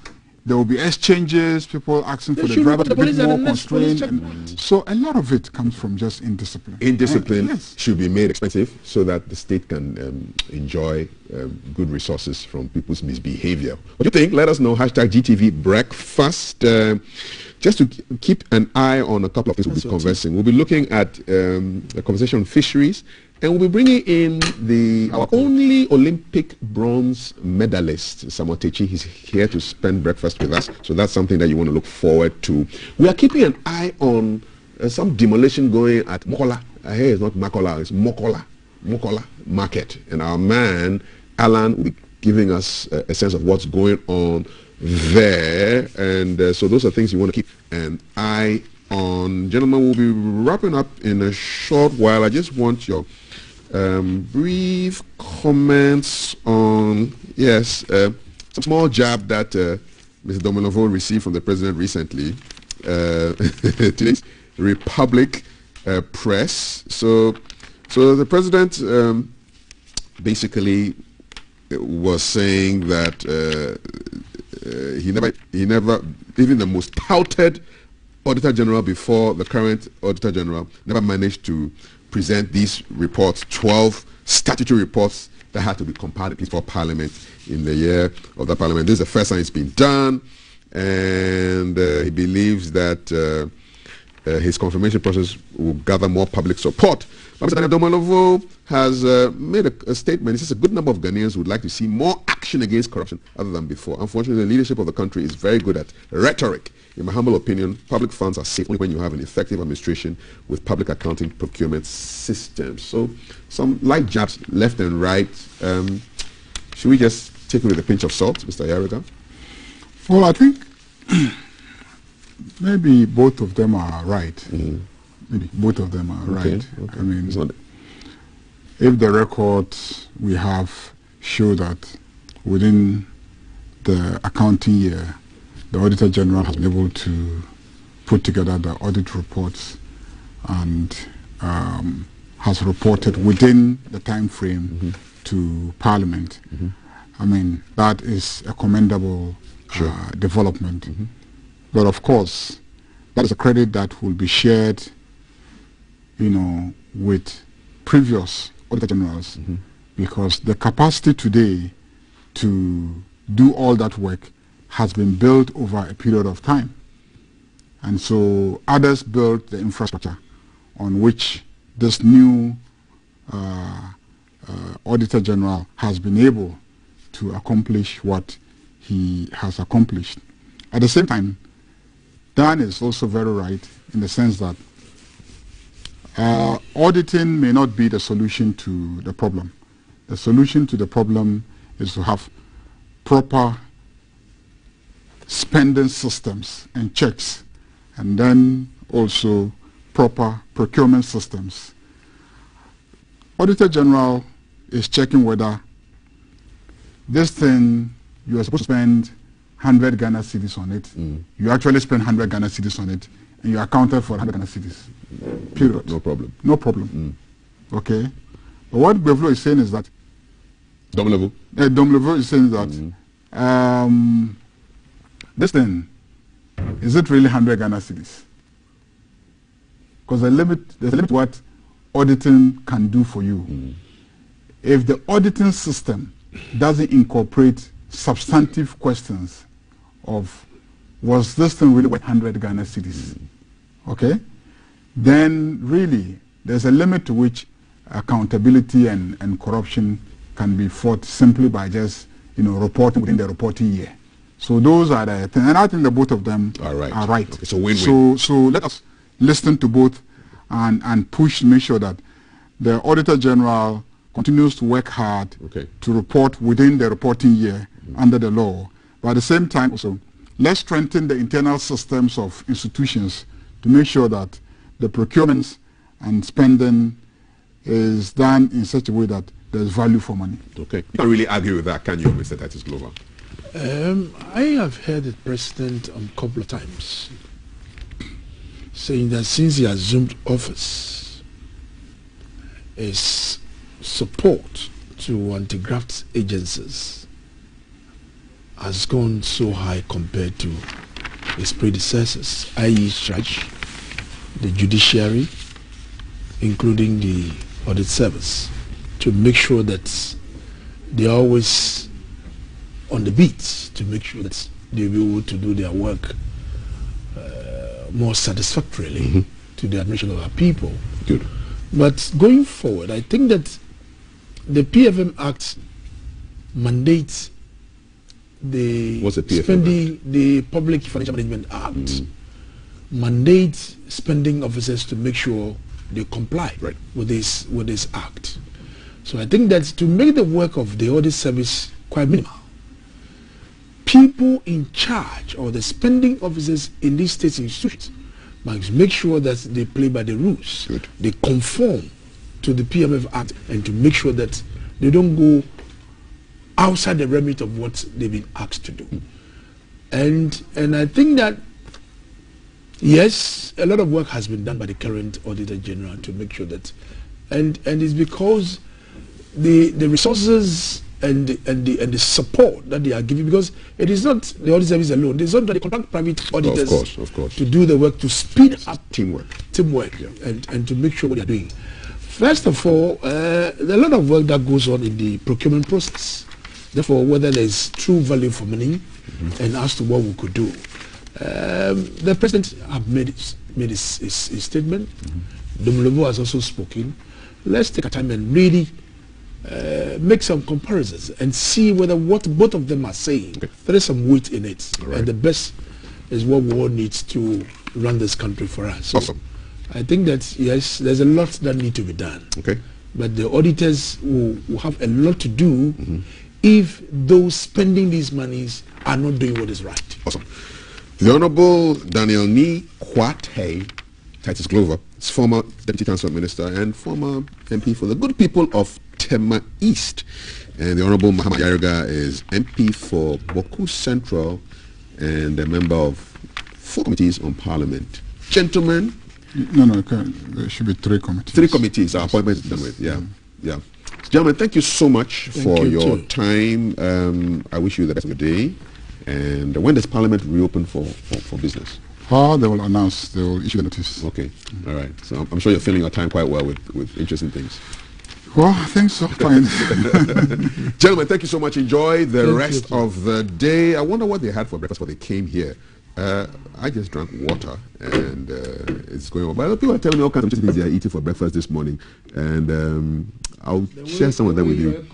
there will be exchanges, people asking for the driver to be more constrained. So a lot of it comes from just indiscipline. Indiscipline should be made expensive so that the state can enjoy good resources from people's misbehavior. What do you think? Let us know. Hashtag GTV Breakfast. Just to keep an eye on a couple of things we'll be conversing. We'll be looking at a conversation on fisheries, and we'll be bringing in our only Olympic bronze medalist, Samotechi. He's here to spend breakfast with us, so that's something that you want to look forward to. We are keeping an eye on some demolition going at Mokola. I hear it's not Makola, it's Mokola Market. And our man, Alan, will be giving us a sense of what's going on there, and so those are things you want to keep an eye on. Gentlemen, we'll be wrapping up in a short while. I just want your brief comments on some small jab that Mr. Domilovo received from the president recently. Today's Republic Press. So the president basically was saying that he never, even the most touted Auditor General before the current Auditor General, never managed to present these reports, 12 statutory reports that had to be compiled at least for Parliament in the year of the Parliament. This is the first time it's been done, and he believes that his confirmation process will gather more public support. But Mr. Domolovo has made a statement. He says a good number of Ghanaians would like to see more action against corruption other than before. Unfortunately, the leadership of the country is very good at rhetoric. In my humble opinion, public funds are safe only when you have an effective administration with public accounting procurement systems. So some light jabs left and right. Should we just take it with a pinch of salt, Mr. Yarega? Well, I think maybe both of them are right. Maybe both of them are right. Okay. I mean, if the records we have show that within the accounting year, the Auditor General has been able to put together the audit reports and has reported within the time frame to Parliament. I mean, that is a commendable development. But of course, that is a credit that will be shared, you know, with previous auditor generals, because the capacity today to do all that work has been built over a period of time. And so others built the infrastructure on which this new Auditor General has been able to accomplish what he has accomplished. At the same time, Dan is also very right in the sense that auditing may not be the solution to the problem. The solution to the problem is to have proper spending systems and checks, and then also proper procurement systems. Auditor General is checking whether this thing, you are supposed to spend 100 Ghana cedis on it. You actually spend 100 Ghana cedis on it, and you accounted for 100 Ghana cedis. Period. No problem. No problem. Okay? But what Bevlo is saying is that Domlevo is saying that this thing, is it really 100 Ghana cedis? Because there's a limit to what auditing can do for you. If the auditing system doesn't incorporate substantive questions of, was this thing really worth 100 Ghana cedis? Okay? Then really, there's a limit to which accountability and corruption can be fought simply by just, reporting within the reporting year. So those are the things, and I think that both of them are right. Okay, so win-win. So let us listen to both and push to make sure that the Auditor General continues to work hard to report within the reporting year under the law. But at the same time also, let's strengthen the internal systems of institutions to make sure that the procurements and spending is done in such a way that there's value for money. Okay. You can't really argue with that, can you, Mr. Titus Glover? I have heard the President a couple of times saying that since he assumed office, his support to anti-graft agencies has gone so high compared to his predecessors, i.e. Church, the judiciary, including the audit service, to make sure that they are always on the beat, to make sure that they'll be able to do their work more satisfactorily to the admission of our people. Good. But going forward, I think that the PFM Act mandates the spending, the Public Financial Management Act mandates spending officers to make sure they comply with this act. So I think that to make the work of the audit service quite minimal, people in charge or the spending officers in these state institutions must make sure that they play by the rules. They conform to the PMF Act, and to make sure that they don't go outside the remit of what they've been asked to do. And I think that yes, a lot of work has been done by the current Auditor General to make sure that, and it's because the resources and the support that they are giving, because it is not the audit service alone. It's not that they contract private auditors of course. to do the work, to speed up teamwork, and to make sure what they are doing. First of all, there's a lot of work that goes on in the procurement process. Therefore, whether there's true value for money and as to what we could do. The President have made his statement. Domlevo has also spoken. Let's take a time and really make some comparisons and see whether what both of them are saying, there is some weight in it. And the best is what we all need to run this country for us. So awesome. I think that, yes, there's a lot that need to be done. But the auditors will have a lot to do if those spending these monies are not doing what is right. Awesome. The Honorable Daniel Ni Kwate Titus Glover is former Deputy Transport Minister and former MP for the good people of Tema East. And the Honorable Muhammad Yariga is MP for Boku Central and a member of 4 committees on Parliament. Gentlemen. No, there should be 3 committees. 3 committees, our appointment is done with, yeah. Gentlemen, thank you so much for your time. I wish you the best of your day. And when does Parliament reopen for business? They will announce, they will issue the notice. Okay, all right. So I'm sure you're filling your time quite well with interesting things. Well, I think so. Fine. Gentlemen, thank you so much. Enjoy the rest of the day. I wonder what they had for breakfast when they came here. I just drank water and it's going on. But people are telling me all kinds of things they are eating for breakfast this morning. And I'll share some of that with you.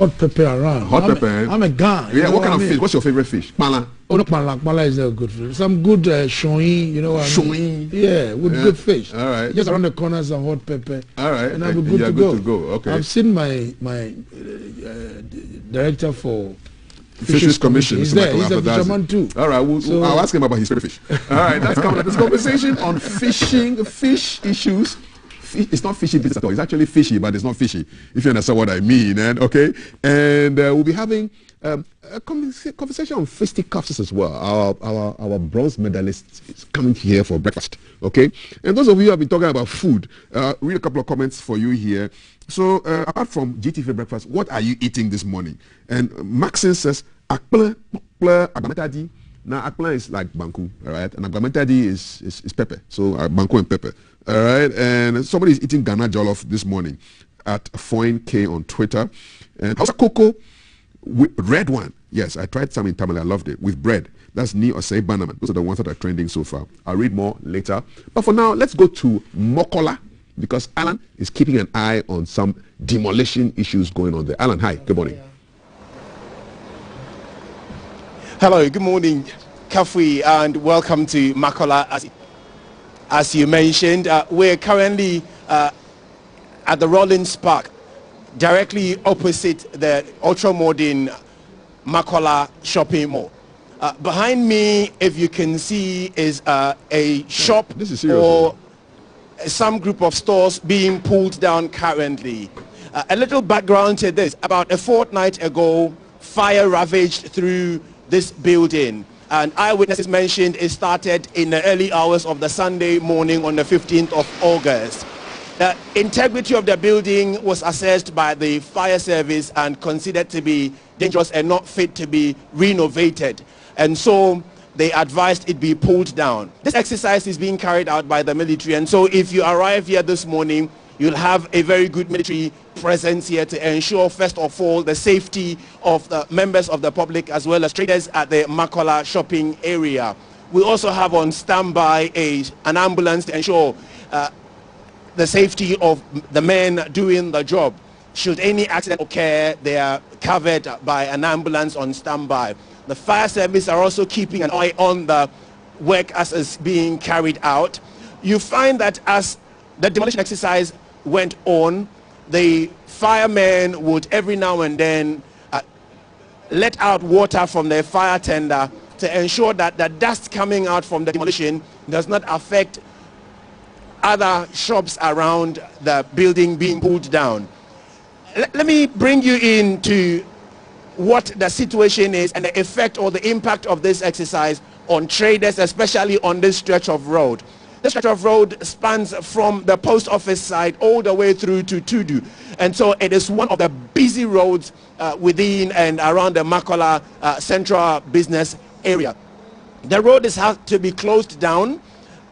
Hot pepper around. Hot pepper. I'm a guy. Yeah, what kind of fish? What's your favorite fish? Pala. Oh, no, pala is a good fish. Some good shoin, you know what I mean? Yeah, with good fish. All right. Just around the corners of hot pepper. All right. And I'll be good to go. Okay. I've seen my director for Fisheries Commission. He's there. He's a fisherman too. All right. I'll ask him about his favorite fish. All right. That's coming up. This conversation on fishing, fish issues. It's not fishy business at all. It's actually fishy, but it's not fishy, if you understand what I mean. And we'll be having a conversation on fisticuffs as well. Our bronze medalist is coming here for breakfast. Okay, and those of you who have been talking about food, read a couple of comments for you here. So apart from GTV breakfast, what are you eating this morning? And Maxine says akple agbamentadi. Now akple is like banku, all right, and agbamentadi is pepper. So banku and pepper. All right, and somebody is eating Ghana jollof this morning at Foyne on Twitter. And how's a cocoa with red one? Yes, I tried some in Tamale. I loved it with bread. That's Ni Osei Banaman. Those are the ones that are trending so far. I'll read more later. But for now, let's go to Mokola because Alan is keeping an eye on some demolition issues going on there. Alan, hi. Good morning. Hello. Good morning, Kafui, and welcome to Mokola. As you mentioned, we're currently at the Rollins Park, directly opposite the ultra-modern Mokola shopping mall. Behind me, if you can see, is a shop or some group of stores being pulled down currently. A little background to this. About a fortnight ago, fire ravaged through this building. And eyewitnesses mentioned it started in the early hours of the Sunday morning on the 15th of August. The integrity of the building was assessed by the fire service and considered to be dangerous and not fit to be renovated. And so they advised it be pulled down. This exercise is being carried out by the military. And so if you arrive here this morning, you'll have a very good military presence here to ensure, first of all, the safety of the members of the public as well as traders at the Mokola shopping area. We also have on standby an ambulance to ensure the safety of the men doing the job. Should any accident occur, they are covered by an ambulance on standby. The fire service are also keeping an eye on the work as is being carried out. You find that as the demolition exercise went on, the firemen would every now and then let out water from their fire tender to ensure that the dust coming out from the demolition does not affect other shops around the building being pulled down. Let me bring you into what the situation is and the effect or the impact of this exercise on traders, especially on this stretch of road. This stretch of road spans from the post office side all the way through to Tudu. And so it is one of the busy roads within and around the Mokola central business area. The road has had to be closed down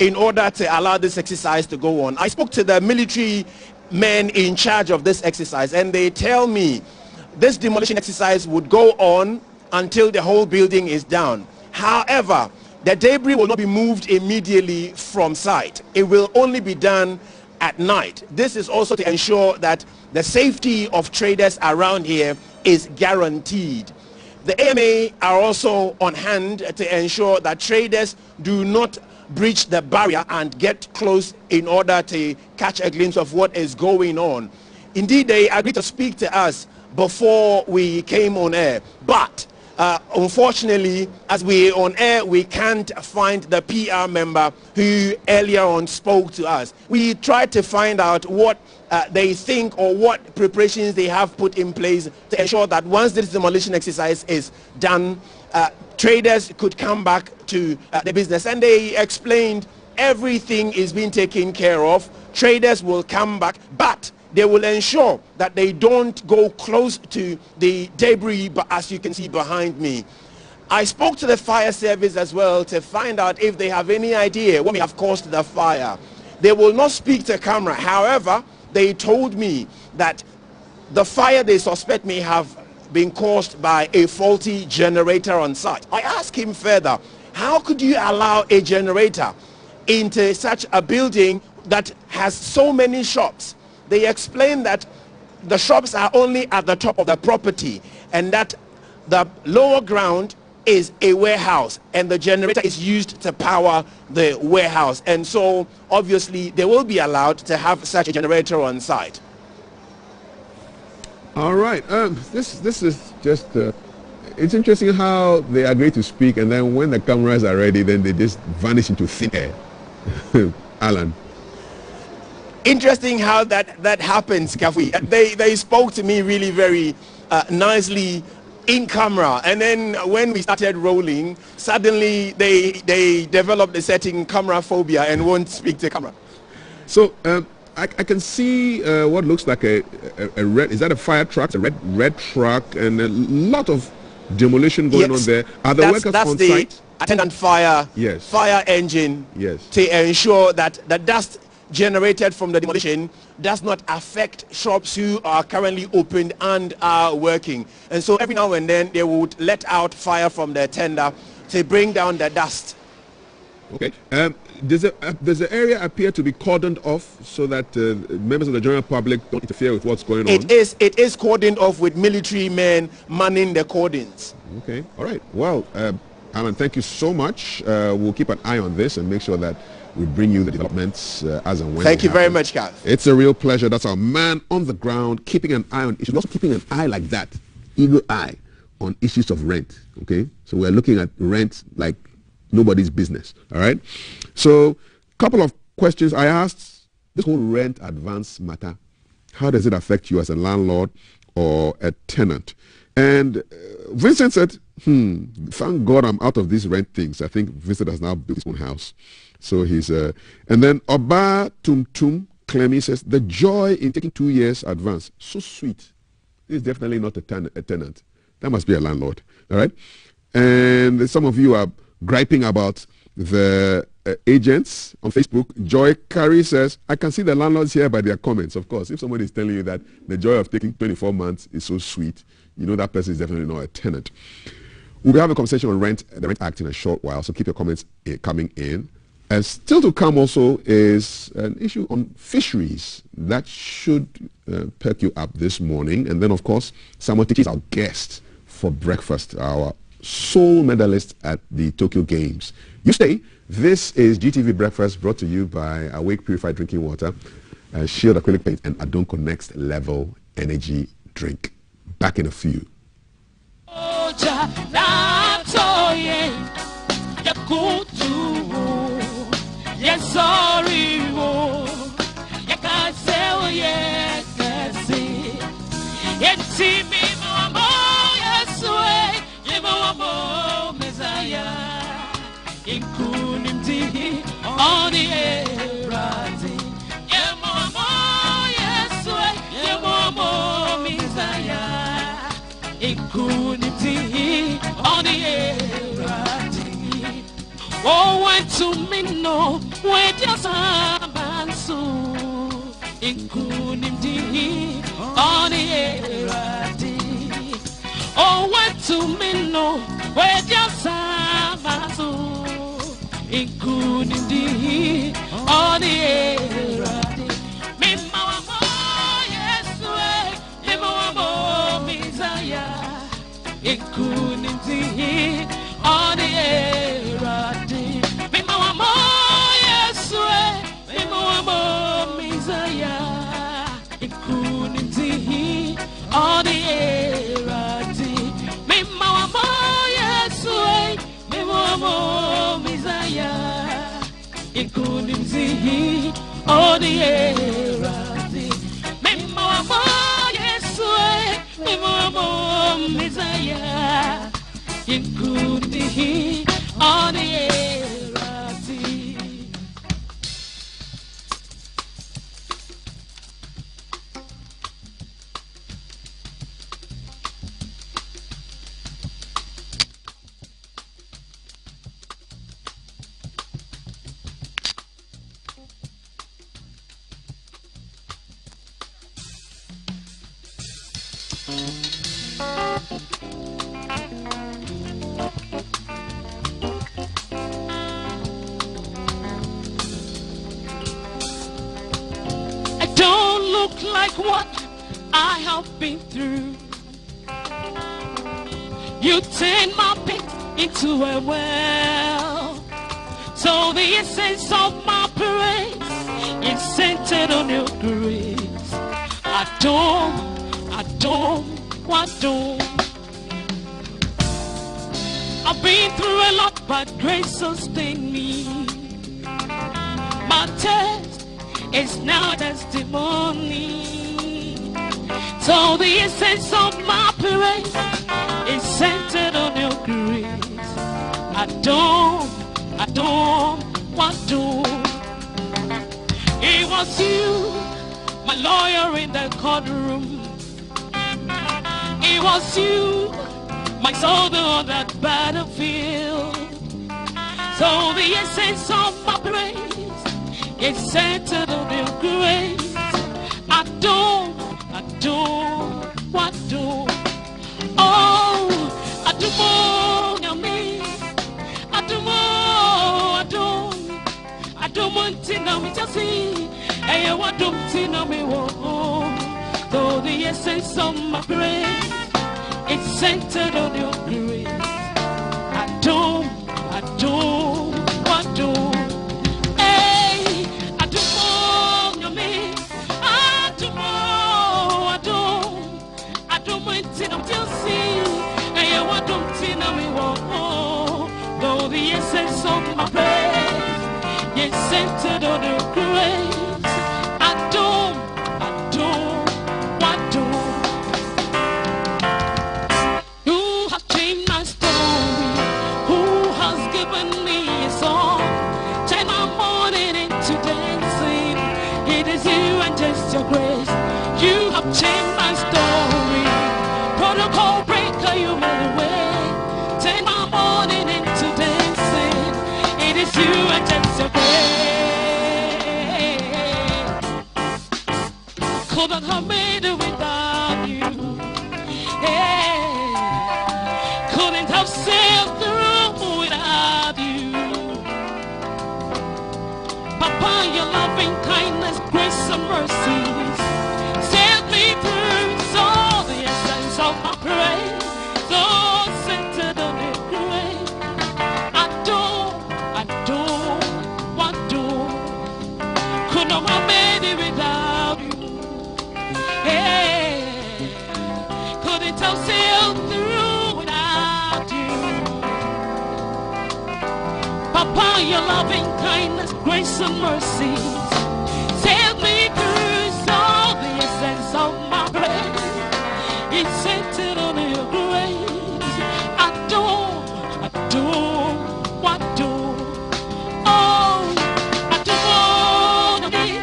in order to allow this exercise to go on. I spoke to the military men in charge of this exercise, and they tell me this demolition exercise would go on until the whole building is down. However, the debris will not be moved immediately from site. It will only be done at night. This is also to ensure that the safety of traders around here is guaranteed. The AMA are also on hand to ensure that traders do not breach the barrier and get close in order to catch a glimpse of what is going on. Indeed, they agreed to speak to us before we came on air, but unfortunately, as we're on air, we can't find the PR member who earlier on spoke to us. We tried to find out what they think or what preparations they have put in place to ensure that once this demolition exercise is done, traders could come back to the business. And they explained everything is being taken care of. Traders will come back, but they will ensure that they don't go close to the debris, as you can see behind me. I spoke to the fire service as well to find out if they have any idea what may have caused the fire. They will not speak to camera. However, they told me that the fire they suspect may have been caused by a faulty generator on site. I asked him further, how could you allow a generator into such a building that has so many shops? They explained that the shops are only at the top of the property and that the lower ground is a warehouse and the generator is used to power the warehouse, and so obviously they will be allowed to have such a generator on site. All right, this is just it's interesting how they agree to speak, and then when the cameras are ready, then they just vanish into thin air. Alan. Interesting how that happens, Kafui. They spoke to me really very nicely in camera, and then when we started rolling, suddenly they developed a certain camera phobia and won't speak to camera. So I can see what looks like a red, is that a fire truck? A red truck, and a lot of demolition going on there. Are the workers on site? Attendant fire, yes, fire engine, yes, to ensure that the dust generated from the demolition does not affect shops who are currently open and are working. And so every now and then they would let out fire from their tender to bring down the dust. Okay. Does the area appear to be cordoned off so that members of the general public don't interfere with what's going on? It is cordoned off with military men manning the cordons. Okay. All right. Well, Alan, thank you so much. We'll keep an eye on this and make sure that we bring you the developments as and when. Thank you very much, Gav. It's a real pleasure. That's our man on the ground, keeping an eye on issues. Also keeping an eye like that, eagle eye, on issues of rent. Okay, so we're looking at rent like nobody's business. All right. So, couple of questions I asked. This whole rent advance matter, how does it affect you as a landlord or a tenant? And Vincent said, thank God I'm out of these rent things. I think Vincent has now built his own house. So he's, and then Oba Tum Clemmy says, the joy in taking 2 years advance. So sweet. This is definitely not a tenant. That must be a landlord. All right. And some of you are griping about the agents on Facebook. Joy Carey says, I can see the landlords here by their comments. Of course, if somebody is telling you that the joy of taking 24 months is so sweet, you know that person is definitely not a tenant. We'll be having a conversation on the Rent Act in a short while, so keep your comments coming in. And still to come also is an issue on fisheries that should perk you up this morning. And then, of course, Samuel Tichi is our guest for breakfast, our sole medalist at the Tokyo Games. You stay. This is GTV Breakfast, brought to you by Awake Purified Drinking Water, Shield Acrylic Paint, and Adonko Next Level Energy Drink. Back in a few. Yes, sorry, you can't say, oh, yes, that's it. Yes, see me, yes, way, you know, Messiah, in Kunimti, on the air, yes, way, you know, Messiah, in Kunimti, on the air. Oh, went to me no, wait your saban so in Kunimdi on the erati. Oh, went to me no, wait your saban so in Kunimdi on the erati. Me mama, yes, way, me mama, Messiah in Kunimdi on the erati. All the erati, me mama, yes, way, me mama, Messiah, it couldn't see all the erati, me mama, yes, way, me mama, Messiah, it couldn't see all the erati. I don't look like what I have been through. You turn my pit into a well. So the essence of my praise is centered on your grace. I don't. I've been through a lot, but grace sustained me. My test is now testimony. So the essence of my praise is centered on your grace. I don't want to. It was you, my lawyer in the courtroom. It was you, my soldier on that battlefield. So the essence of my praise is centered on your grace. I don't want to. Oh, I do more than me. I don't want to know me just see. Hey, I don't see no me walk. So the essence of my praise is centered on your grace. I don't want to. Hey, I do more than me. I don't want to know just see. Hey, I don't see no me walk. So the essence of my praise is centered on your grace. I don't want to. You have changed my story. Who has given me a song? Turn my morning into dancing. It is you and just your grace. You have changed my story. Protocol breaker, you made a way. Turn my morning into dancing. It is you and just your grace. Couldn't have made it without you. Yeah. Couldn't have sailed through without you. Papa, your loving kindness, grace and mercies sailed me through. So the essence of my praise, so centered on your grace. I don't want to. Could not have made it without you. Hey, couldn't have sailed through without you. Papa, your loving kindness, grace and mercy sailed me through. So the essence of my praise is centered on your grace. I don't want to. Oh, I don't want to be.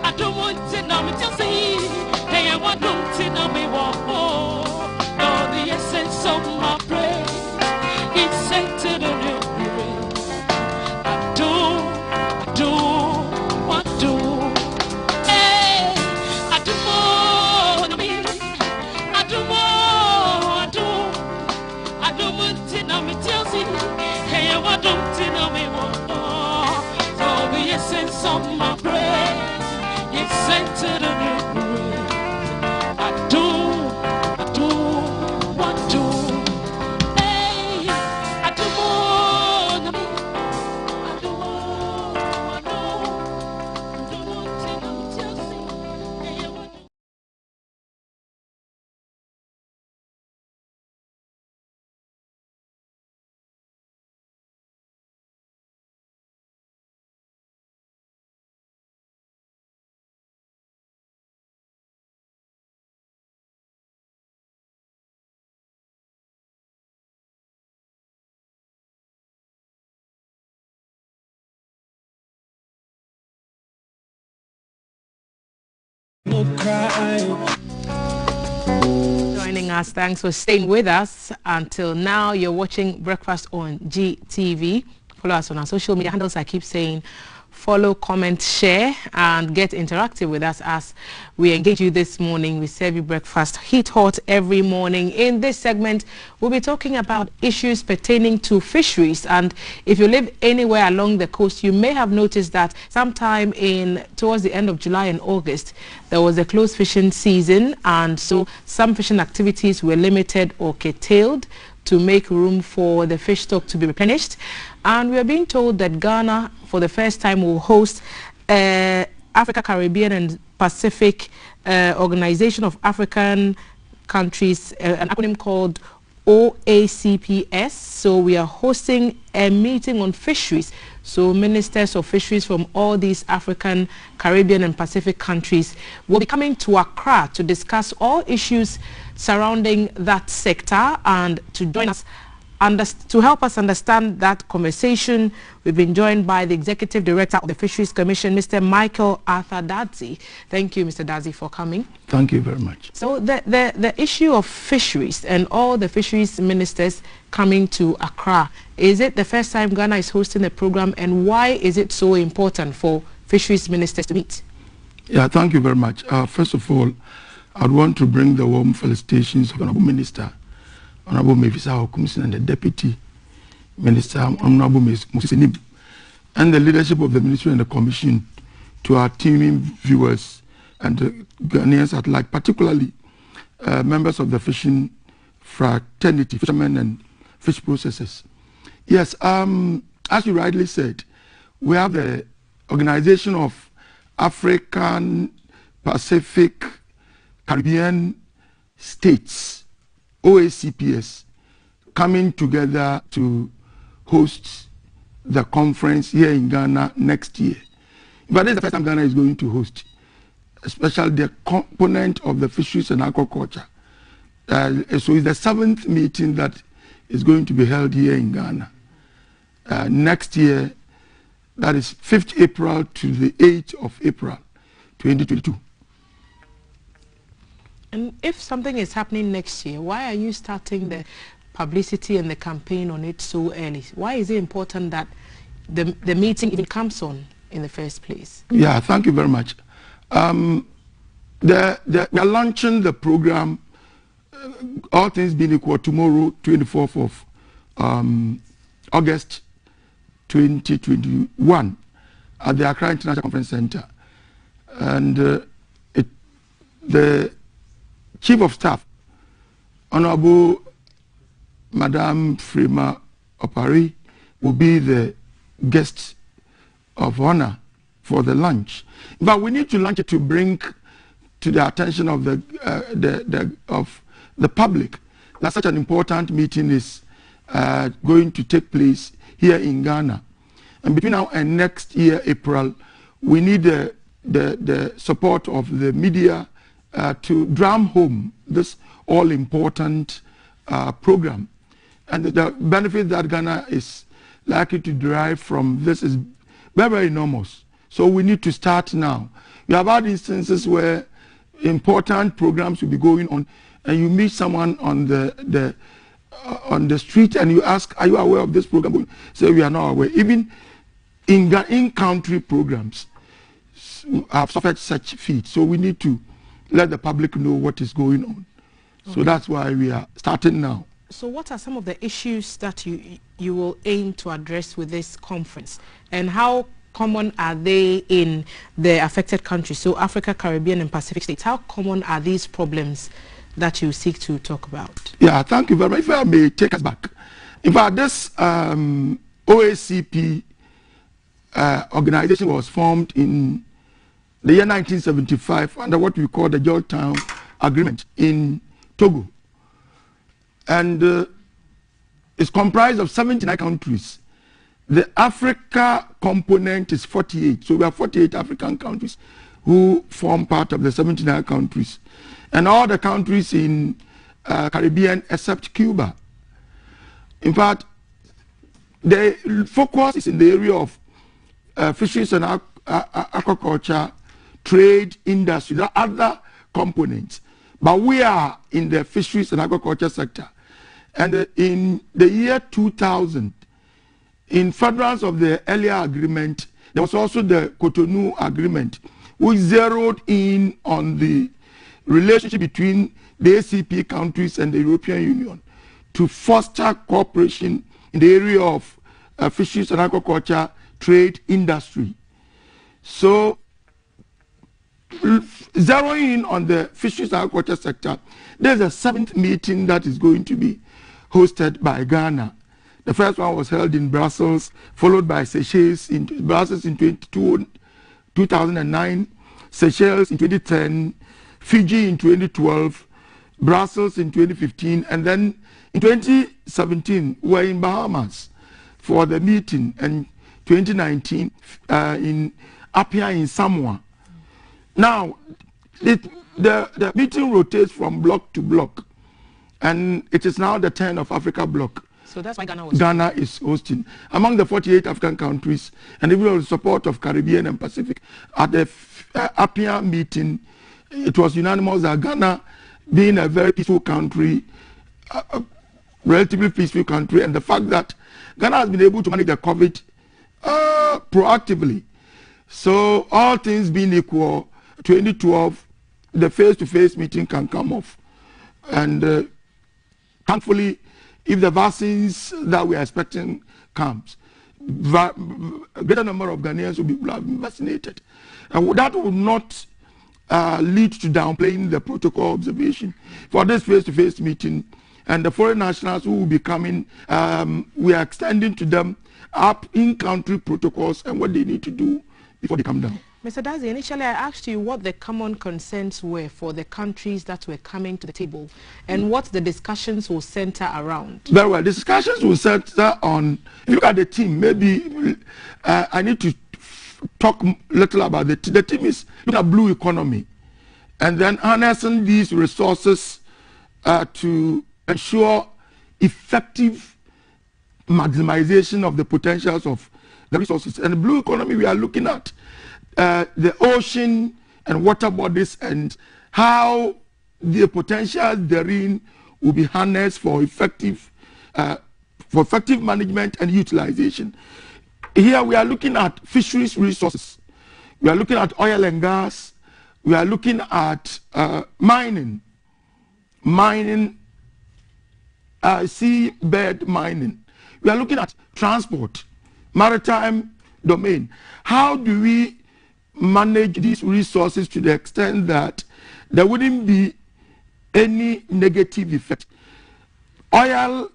I don't want to know me just see. Hey, I want to know me walk. No, the essence of my praise is centered on your grace. I don't want to. Hey, I don't want to be. I don't want to know me just see. Hey, I want to know me walk. So the essence of my praise is centered on your grace. I don't want to. Hey, I don't want to be. I don't want to know just see. Hey, I want to. Joining us, thanks for staying with us until now. You're watching Breakfast on GTV. Follow us on our social media handles. I keep saying follow, comment, share, and get interactive with us as we engage you this morning. We serve you breakfast heat hot every morning. In this segment, we'll be talking about issues pertaining to fisheries. And if you live anywhere along the coast, you may have noticed that sometime towards the end of July and August, there was a closed fishing season, and so some fishing activities were limited or curtailed to make room for the fish stock to be replenished. And we are being told that Ghana, for the first time, will host Africa, Caribbean and Pacific Organization of African Countries, an acronym called OACPS. So we are hosting a meeting on fisheries. So ministers of fisheries from all these African, Caribbean and Pacific countries will be coming to Accra to discuss all issues surrounding that sector. And to join us, to help us understand that conversation, we've been joined by the Executive Director of the Fisheries Commission, Mr. Michael Arthur Dadzi. Thank you, Mr. Dadzi, for coming. Thank you very much. So the issue of fisheries and all the fisheries ministers coming to Accra, is it the first time Ghana is hosting a program, and why is it so important for fisheries ministers to meet? Yeah, thank you very much. First of all, I'd want to bring the warm felicitations of Honorable Minister, Honorable Mevisa Okumsin, and the Deputy Minister, Honorable Musinim, and the leadership of the Ministry and the Commission to our teaming viewers and the Ghanaians at large, particularly members of the fishing fraternity, fishermen and fish processors. Yes, as you rightly said, we have the Organization of African, Pacific, Caribbean States, OACPS, coming together to host the conference here in Ghana next year. But this is the first time Ghana is going to host, especially the component of the fisheries and aquaculture. So it's the 7th meeting that is going to be held here in Ghana. Next year, that is 5th April to the 8th of April, 2022. And if something is happening next year, why are you starting the publicity and the campaign on it so early? Why is it important that the meeting even comes on in the first place? Yeah, thank you very much. We are launching the program, all things being equal, tomorrow, 24th of August 2021 at the Accra International Conference Center. And the Chief of Staff, Honorable Madame Frima Opari, will be the guest of honor for the lunch. But we need to launch it to bring to the attention of the public that such an important meeting is going to take place here in Ghana. And between now and next year, April, we need the support of the media to drum home this all-important program. And the benefit that Ghana is likely to derive from this is very, very enormous. So we need to start now. We have had instances where important programs will be going on, and you meet someone on the street and you ask, are you aware of this program? Say, we are not aware. Even in-country programs have suffered such feat. So we need to let the public know what is going on. Okay. So that's why we are starting now. So what are some of the issues that you will aim to address with this conference? And how common are they in the affected countries? So Africa, Caribbean and Pacific states, how common are these problems that you seek to talk about? Yeah, thank you very much. If I may take us back. In fact, this OACP organization was formed in the year 1975 under what we call the Georgetown Agreement in Togo. And it's comprised of 79 countries. The Africa component is 48. So we have 48 African countries who form part of the 79 countries. And all the countries in Caribbean except Cuba. In fact, the focus is in the area of fisheries and aquaculture, trade, industry. There are other components. But we are in the fisheries and aquaculture sector. And in the year 2000, in furtherance of the earlier agreement, There was also the Cotonou Agreement, which zeroed in on the relationship between the ACP countries and the European Union to foster cooperation in the area of fisheries and aquaculture, trade, industry. So, zeroing in on the fisheries and aquaculture sector, there's a 7th meeting that is going to be hosted by Ghana. The first one was held in Brussels, followed by Seychelles in Brussels in 2009, Seychelles in 2010, Fiji in 2012, Brussels in 2015, and then in 2017 we were in Bahamas for the meeting, and 2019 in Apia in Samoa. Now, the meeting rotates from block to block, and it is now the turn of Africa block. So that's why Ghana is hosting. Among the 48 African countries, and even with the support of Caribbean and Pacific, at the Apia meeting, it was unanimous that Ghana, being a very peaceful country, relatively peaceful country, and the fact that Ghana has been able to manage the COVID proactively. So all things being equal, 2012, the face-to-face meeting can come off. And thankfully, if the vaccines that we are expecting comes, a greater number of Ghanaians will be vaccinated. And that will not lead to downplaying the protocol observation for this face-to-face meeting. And the foreign nationals who will be coming, we are extending to them up in-country protocols and what they need to do before they come down. Mr. Dadzie, initially I asked you what the common concerns were for the countries that were coming to the table and what the discussions will center around. Very well. The discussions will center on, if you look at the team, maybe I need to talk a little about the team. The team is looking at blue economy and then harnessing these resources to ensure effective maximization of the potentials of the resources. And the blue economy, we are looking at the ocean and water bodies and how the potential therein will be harnessed for effective management and utilization. Here we are looking at fisheries resources. We are looking at oil and gas. We are looking at mining, seabed mining. We are looking at transport, maritime domain. How do we manage these resources to the extent that there wouldn't be any negative effect? Oil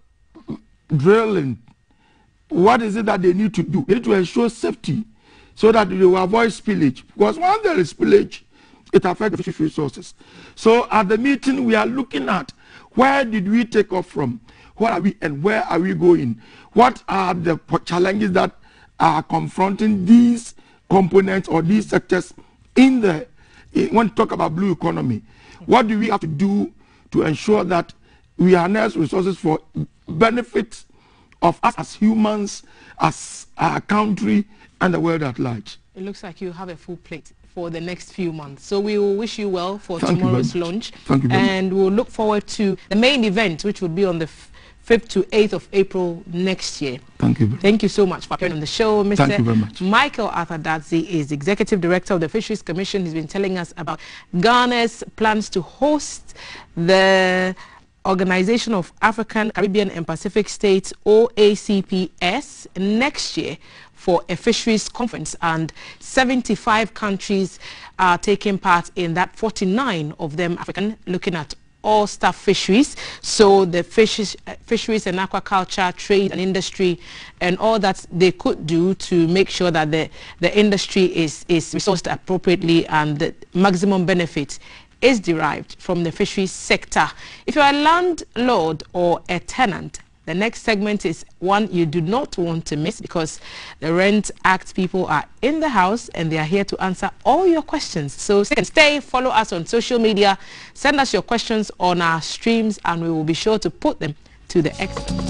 drilling, what is it that they need to do? They need to ensure safety so that they will avoid spillage. Because once there is spillage, it affects the fish resources. So at the meeting, we are looking at where did we take off from? What are we and where are we going? What are the challenges that are confronting these components or these sectors in the, when we talk about blue economy? What do we have to do to ensure that we harness resources for benefits of us as humans, as our country, and the world at large? It looks like you have a full plate for the next few months. So we will wish you well for tomorrow's launch. Thank you very much. And we'll look forward to the main event, which will be on the 5th to 8th of April next year. Thank you. Thank you so much for appearing on the show. Mr. Thank you very much. Michael Arthur Dadzie is Executive Director of the Fisheries Commission. He's been telling us about Ghana's plans to host the Organization of African, Caribbean and Pacific States, OACPS, next year for a fisheries conference, and 75 countries are taking part in that, 49 of them African, looking at all staff fisheries. So the fisheries and aquaculture, trade and industry, and all that they could do to make sure that the industry is resourced appropriately and the maximum benefit is derived from the fisheries sector. If you're a landlord or a tenant, the next segment is one you do not want to miss, because the Rent Act people are in the house and they are here to answer all your questions. So stay, follow us on social media, send us your questions on our streams, and we will be sure to put them to the experts.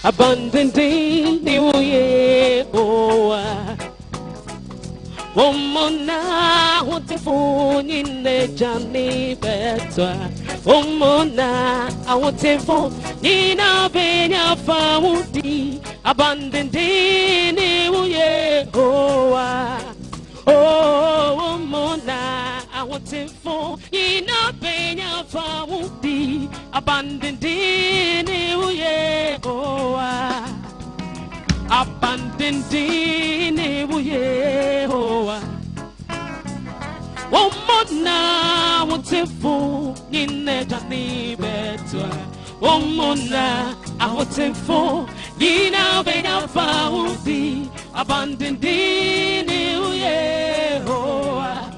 abundantly new Yehovah. Omona wonderful in the journey better. Omona I want to fall in a benya famudi abundantly new Yehovah. Oh, Omona I want to fall in a benya famudi abundantly new Yehovah. Abundantly new Yehovah. Omona wonderful in the journey better. Omona I want to fall in a benya famudi abundantly new Yehovah.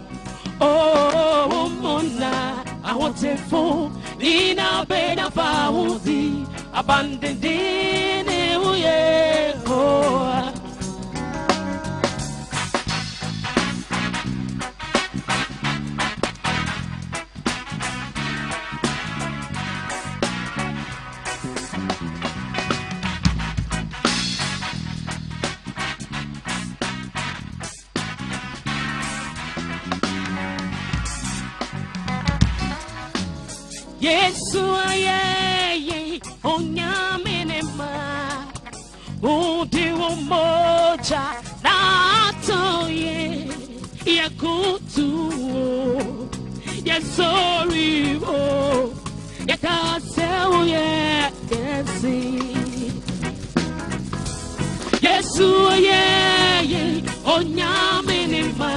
Oh, Omona I want to fall in a benya famudi abundantly new Yehovah. Yesu ayeye onyaminema udi umoja na atoye yakutu yesori o yakaseu yekesi Yesu ayeye onyaminema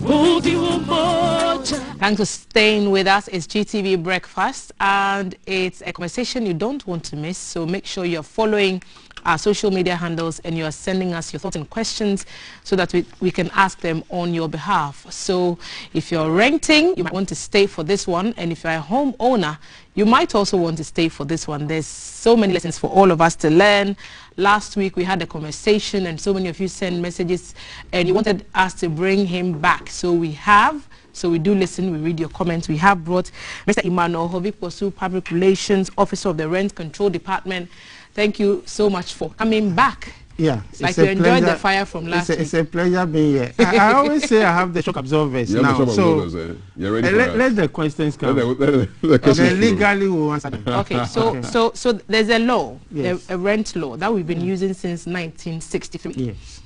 udi umoja. Thanks for staying with us. It's GTV Breakfast, and it's a conversation you don't want to miss. So make sure you're following our social media handles and you're sending us your thoughts and questions so that we can ask them on your behalf. So if you're renting, you might want to stay for this one. And if you're a homeowner, you might also want to stay for this one. There's so many lessons for all of us to learn. Last week we had a conversation and so many of you sent messages and you wanted us to bring him back. So we have. So we do listen, we read your comments. We have brought Mr. Emmanuel Hovik-Posu, Public Relations Officer of the Rent Control Department. Thank you so much for coming back. Yeah, like you enjoyed the fire from last week. It's a pleasure being here. I always say I have the shock absorbers now. You're ready let the questions come. Legally we'll answer them. Okay, so there's a law, yes. a rent law that we've been using since 1963. Yes.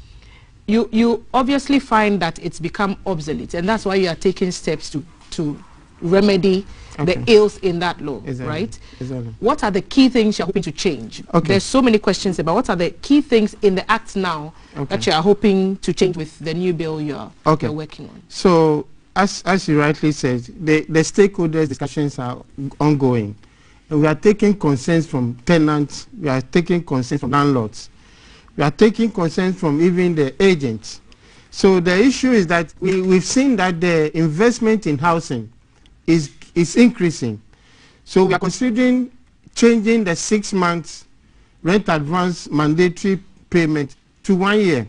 You obviously find that it's become obsolete, and that's why you are taking steps to remedy the ills in that law, right? Exactly. What are the key things you're hoping to change? There's so many questions about what are the key things in the Act now that you are hoping to change with the new bill you're working on. So, as you rightly said, the stakeholders discussions are ongoing. And we are taking concerns from tenants, we are taking concerns from landlords. We are taking concerns from even the agents. So the issue is that we've seen that the investment in housing is increasing. So we are considering changing the 6 months rent advance mandatory payment to 1 year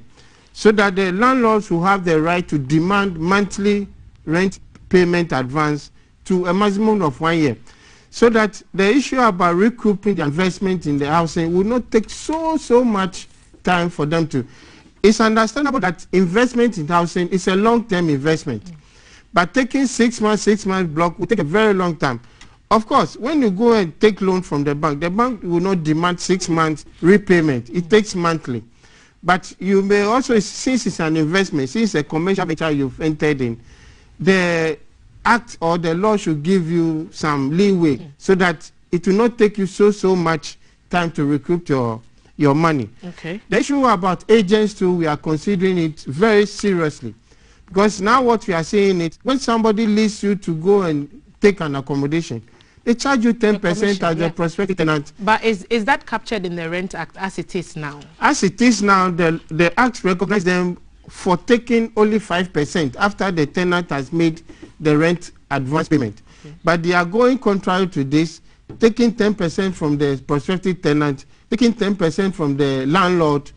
so that the landlords will have the right to demand monthly rent payment advance to a maximum of 1 year. So that the issue about recouping the investment in the housing will not take so much time for them to. It's understandable that investment in housing is a long-term investment, but taking 6 months block will take a very long time. Of course, when you go and take loan from the bank will not demand 6 months repayment. It takes monthly. But you may also, since it's an investment, since a commercial venture you've entered in, the act or the law should give you some leeway so that it will not take you so much time to recoup your money. Okay. The issue about agents too, we are considering it very seriously. Because now what we are saying is, when somebody leaves you to go and take an accommodation, they charge you 10% as a prospective tenant. But is that captured in the Rent Act as it is now? As it is now, the Act recognizes them for taking only 5% after the tenant has made the rent advance payment. But they are going contrary to this, taking 10% from the prospective tenant, taking 10% from the landlord,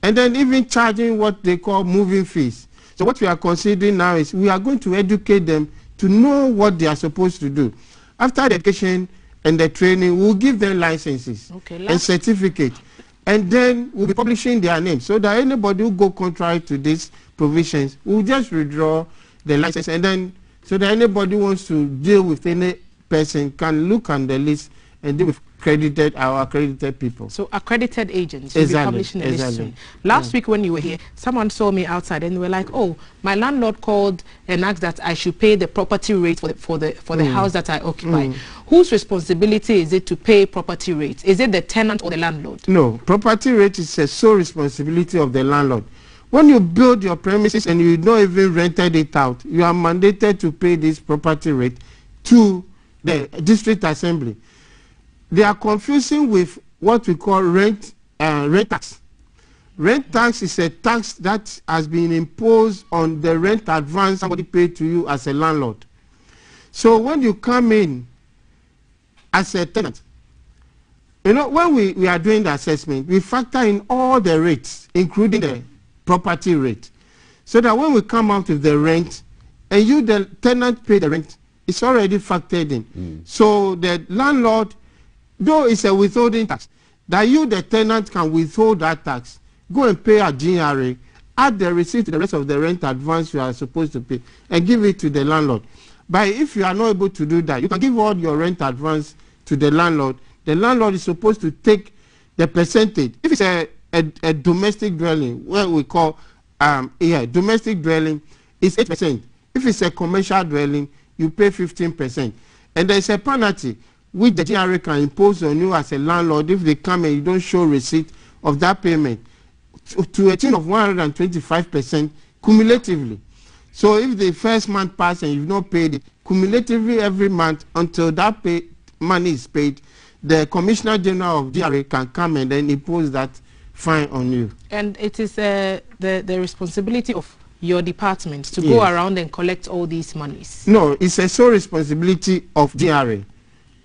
and then even charging what they call moving fees. So what we are considering now is we are going to educate them to know what they are supposed to do. After the education, and the training, we'll give them licenses and certificate. And then we'll be publishing their names so that anybody who go contrary to these provisions will just withdraw the license, and then so that anybody who wants to deal with any person can look on the list and deal with accredited people. So accredited agents, you'll be publishing the list soon. Last week when you were here, someone saw me outside and they were like, oh, my landlord called and asked that I should pay the property rate for the house that I occupy. Whose responsibility is it to pay property rates? Is it the tenant or the landlord? No, property rate is a sole responsibility of the landlord. When you build your premises and you don't even rented it out, you are mandated to pay this property rate to the district assembly. They are confusing with what we call rent tax. Rent tax is a tax that has been imposed on the rent advance somebody paid to you as a landlord. So when you come in as a tenant, you know, when we are doing the assessment, we factor in all the rates, including the property rate, so that when we come out with the rent and you, the tenant, pay the rent, it's already factored in. So the landlord, though it's a withholding tax, that you, the tenant, can withhold that tax, go and pay a GRA, add the receipt to the rest of the rent advance you are supposed to pay, and give it to the landlord. But if you are not able to do that, you can give all your rent advance to the landlord. The landlord is supposed to take the percentage. If it's a domestic dwelling, what we call domestic dwelling, is 8%. If it's a commercial dwelling, you pay 15%. And there's a penalty which the GRA can impose on you as a landlord if they come and you don't show receipt of that payment, to a tune of 125% cumulatively. So if the first month passes and you've not paid it, cumulatively every month until that money is paid, the Commissioner General of GRA can come and then impose that fine on you. And it is the responsibility of your department to go around and collect all these monies? No, it's a sole responsibility of GRA.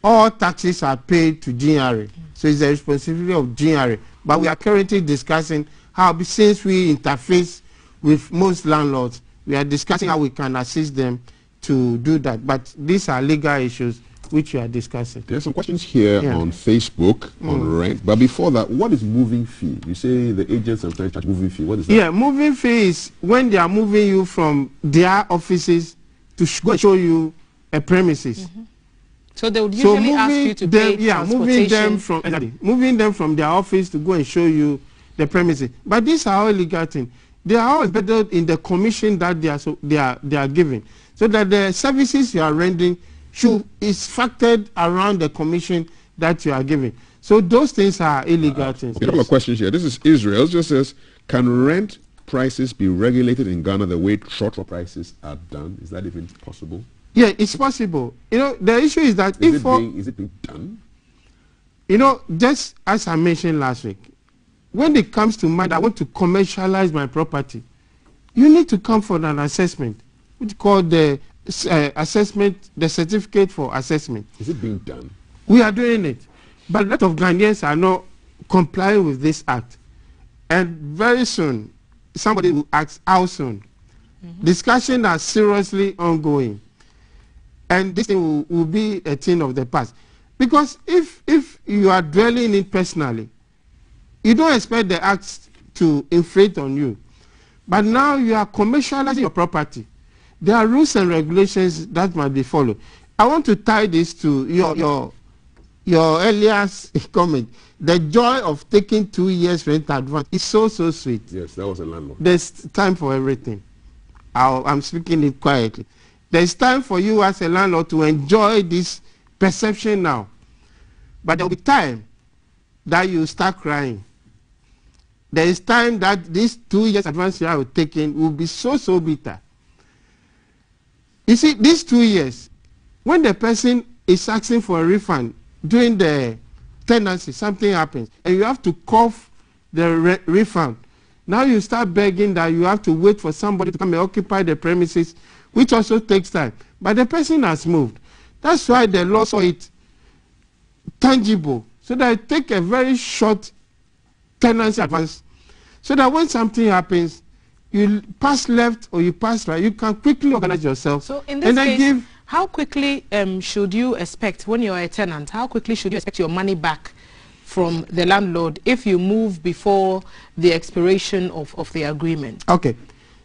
All taxes are paid to GRA. So it's the responsibility of GRA. But we are currently discussing how, since we interface with most landlords, we are discussing how we can assist them to do that. But these are legal issues which we are discussing. There are some questions here on Facebook on rent. But before that, what is moving fee? You say the agents are trying to charge moving fee. What is that? Yeah, moving fee is when they are moving you from their offices to go show you a premises. So they would usually ask you to pay transportation. Moving them from their office to go and show you the premises. But these are all legal things. They are all embedded in the commission that they are giving, so that the services you are rendering is factored around the commission that you are giving. So those things are illegal things. A couple of questions here. This is Israel. It just says, can rent prices be regulated in Ghana the way trotro prices are done? Is that even possible? Yeah, it's possible. You know, the issue is that is it being done? You know, just as I mentioned last week, when it comes to money, I want to commercialize my property, you need to come for an assessment, which is called the assessment, the certificate for assessment. Is it being done? We are doing it, but a lot of Ghanaians are not complying with this act. And very soon, somebody will ask how soon. Discussions are seriously ongoing. And this thing will be a thing of the past. Because if you are dwelling in it personally, you don't expect the acts to inflate on you. But now you are commercializing your property. There are rules and regulations that must be followed. I want to tie this to your earlier comment. The joy of taking 2 years rent advance is so sweet. Yes, that was a landlord. There's time for everything. I'm speaking it quietly. There's time for you as a landlord to enjoy this perception now. But there will be time that you start crying. There is time that this 2 years advance you are taking will be so bitter. You see, these 2 years, when the person is asking for a refund during the tenancy, something happens, and you have to cough the refund. Now you start begging that you have to wait for somebody to come and occupy the premises, which also takes time. But the person has moved. That's why the law saw it tangible, so that it take a very short tenancy advance, so that when something happens, you pass left or you pass right, you can quickly organize yourself. So in this case, How quickly should you expect, when you're a tenant, how quickly should you expect your money back from the landlord if you move before the expiration of the agreement? Okay.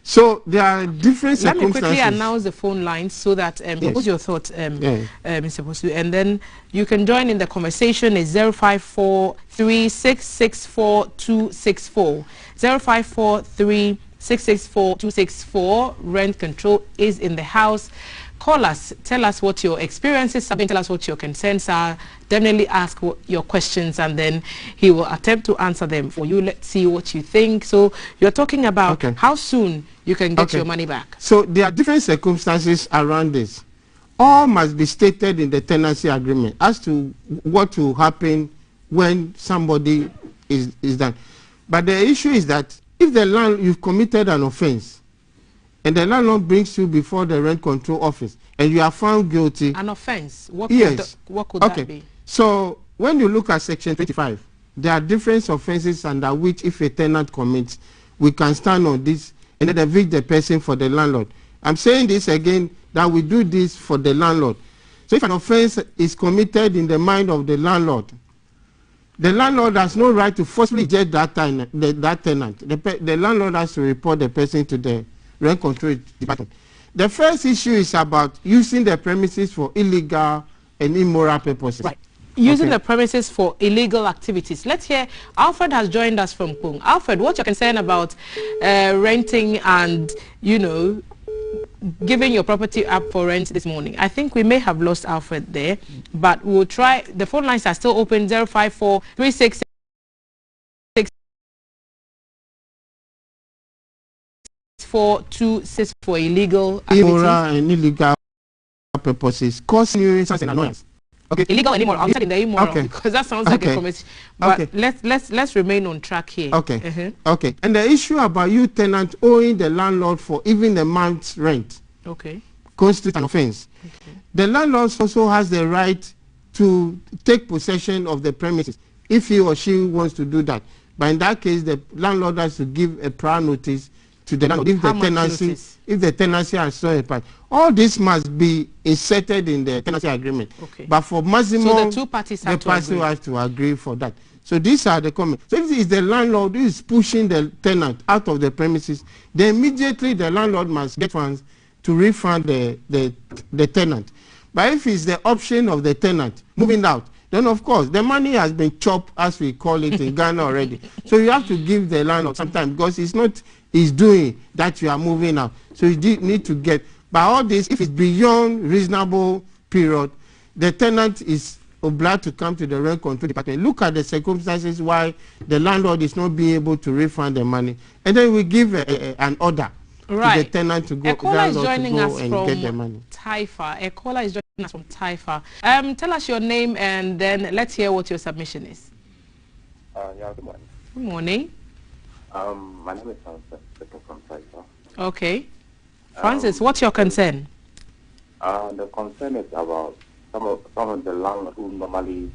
So there are different circumstances. Let me quickly announce the phone lines so that what's your thought, Mr. Bosu? And then you can join in the conversation. It's 05436642264. 05436642264. Rent control is in the house. Call us. Tell us what your experiences have been. Tell us what your concerns are. Definitely ask your questions, and then he will attempt to answer them for you. Let's see what you think. So you're talking about how soon you can get your money back. So there are different circumstances around this. All must be stated in the tenancy agreement as to what will happen when somebody is done. But the issue is that if you've committed an offense, and the landlord brings you before the rent control office, and you are found guilty. An offense? What could that be? So when you look at Section 25, there are different offenses under which if a tenant commits, we can stand on this and then evict the person for the landlord. I'm saying this again, that we do this for the landlord. So if an offense is committed in the mind of the landlord has no right to forcibly eject that tenant. The landlord has to report the person to the rent control department. The first issue is about using the premises for illegal and immoral purposes. Right. Using the premises for illegal activities. Let's hear, Alfred has joined us from Pung. Alfred, what's your concern about renting and, giving your property up for rent this morning? I think we may have lost Alfred there, but we'll try. The phone lines are still open, 05436 426 for illegal immoral and illegal purposes, causing you an annoyance. Okay. Illegal and immoral. I'm saying the immoral because that sounds like a promise. But let's remain on track here. Okay. Okay. And the issue about you tenant owing the landlord for even the month's rent. Constitutes an offense. The landlord also has the right to take possession of the premises if he or she wants to do that. But in that case, the landlord has to give a prior notice to the landlord if the tenancy has so apart. All this must be inserted in the tenancy agreement. But for maximum, so the two parties have to agree for that. So these are the comments. So if it is the landlord who is pushing the tenant out of the premises, then immediately the landlord must get funds to refund the tenant. But if it's the option of the tenant moving out, then of course the money has been chopped, as we call it in Ghana already. So you have to give the landlord some time, because it's not his doing that you are moving out. So you need to get, by all this, if it's beyond reasonable period, the tenant is obliged to come to the rent control department, look at the circumstances why the landlord is not being able to refund the money, and then we give an order to the tenant to go, and get the money. Taifa. A caller is joining us from Taifa. Tell us your name and then let's hear what your submission is. Yeah, good morning. Good morning. My name is Francis from Taifa. Okay. Francis, what's your concern? The concern is about some of the landlords who normally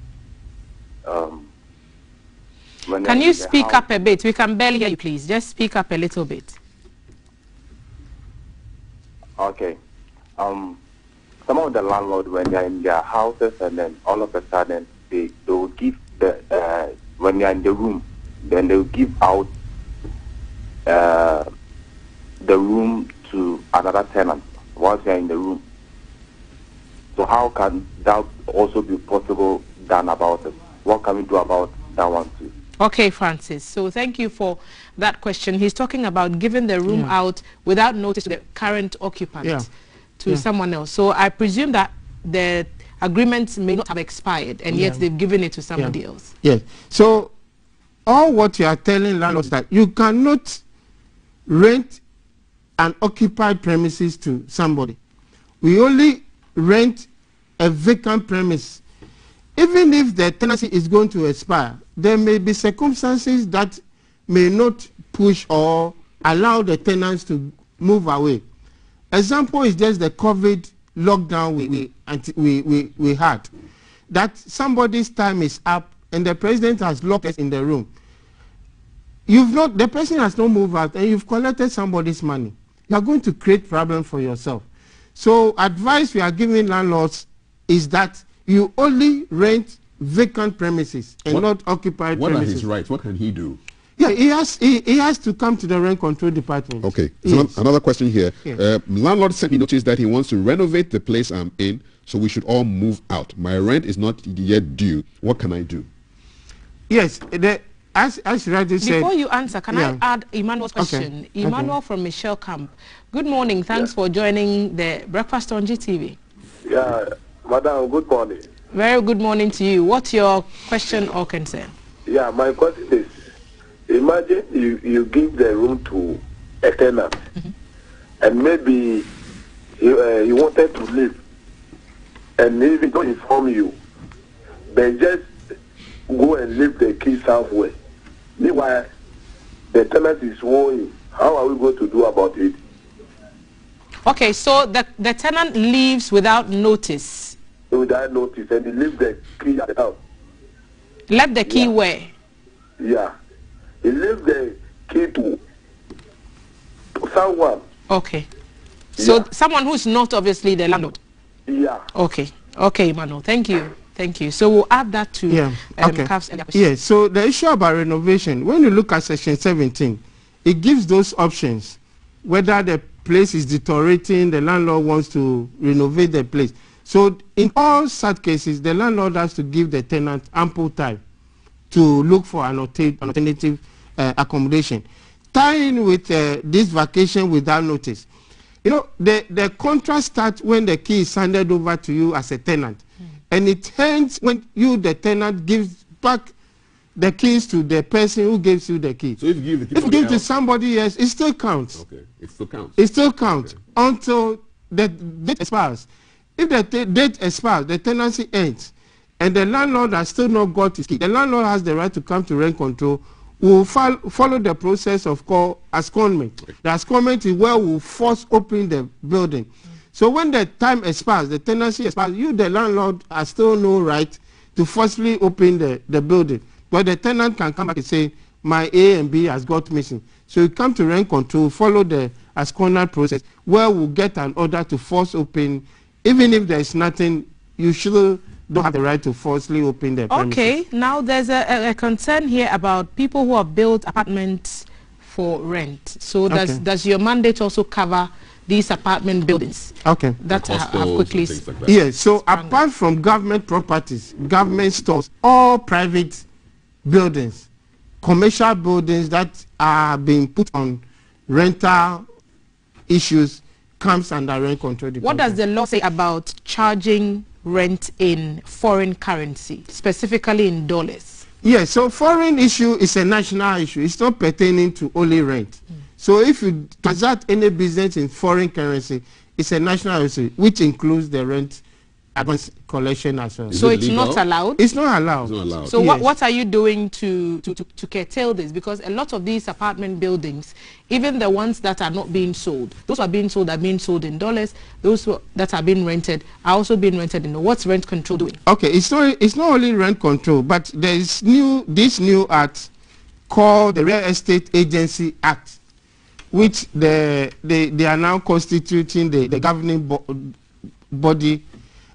can you speak up a bit? We can barely hear you, please. Just speak up a little bit. Okay. Some of the landlords, when they're in their houses and then all of a sudden they will give when they're in the room, then they'll give out the room to another tenant whilst they're in the room. So how can that also be possible done about it? What can we do about that one too? Okay, Francis. So thank you for that question. He's talking about giving the room out without notice to the current occupant to someone else. So I presume that the agreement may not have expired and yet they've given it to somebody else. Yes. So all what you are telling landlords that you cannot rent an occupied premises to somebody. We only rent a vacant premise. Even if the tenancy is going to expire, there may be circumstances that may not push or allow the tenants to move away. Example is just the COVID lockdown we had. That somebody's time is up and the president has locked us in the room. The person has not moved out and you've collected somebody's money. You are going to create problems for yourself. So advice we are giving landlords is that you only rent vacant premises and not occupied what premises. What are his rights? What can he do? Yeah, he has to come to the rent control department. Okay. So another question here. Yeah. Landlord sent me notice that he wants to renovate the place I'm in, so we should all move out. My rent is not yet due. What can I do? Yes, as you rightly said. Before you answer, can I add Emmanuel's question? Okay. Emmanuel from Michelle Camp. Good morning. Thanks for joining the Breakfast on GTV. Yeah, Madam, good morning. Very good morning to you. What's your question or concern? Yeah, my question is, imagine you give the room to a tenant, and maybe he wanted to leave, and maybe don't inform you, but just go and leave the key somewhere. Meanwhile, the tenant is owing. How are we going to do about it? Okay, so the tenant leaves without notice. Without notice, and he leaves the key at the house. Left the key where? Yeah. He leaves the key to someone. Okay. So someone who's not obviously the landlord. Yeah. Okay. Okay, Emmanuel. Thank you. Thank you. So we'll add that to CAF's earlier question. Yes, so the issue about renovation, when you look at section 17, it gives those options. Whether the place is deteriorating, the landlord wants to renovate the place. So in all such cases, the landlord has to give the tenant ample time to look for an alternative accommodation. Tying with this vacation without notice. You know, the contract starts when the key is handed over to you as a tenant. And it ends when you, the tenant, gives back the keys to the person who gives you the key. So if you give the key if you give to somebody else, it still counts. Okay, it still counts. It still counts until the date expires. If the date expires, the tenancy ends, and the landlord has still not got his key. The landlord has the right to come to rent control. Will follow the process of called asconement. The asconement is where we force open the building. So when the time expires, the tenancy expires, you, the landlord, has still no right to forcefully open the building. But the tenant can come back and say, my A and B has got missing. So you come to rent control, follow the asconement process, where we'll get an order to force open. Even if there is nothing, you should don't have the right to forcibly open the premises. Okay, now there's a concern here about people who have built apartments for rent. So does your mandate also cover these apartment buildings? Okay. That have quickly... Like yes, so apart from government properties, government stores, all private buildings, commercial buildings that are being put on rental issues comes under rent control department. What does the law say about charging rent in foreign currency, specifically in dollars? Yes, so foreign issue is a national issue. It's not pertaining to only rent. So if you transact any business in foreign currency, it's a national issue, which includes the rent advance collection as well. So it's not allowed? It's not allowed. It's not allowed. So what are you doing to curtail this? Because a lot of these apartment buildings, even the ones that are not being sold, those are being sold in dollars. Those that are being rented are also being rented in. What's rent control doing? Okay, it's not only rent control, but there is this new act called the Real Estate Agency Act, which they are now constituting the governing body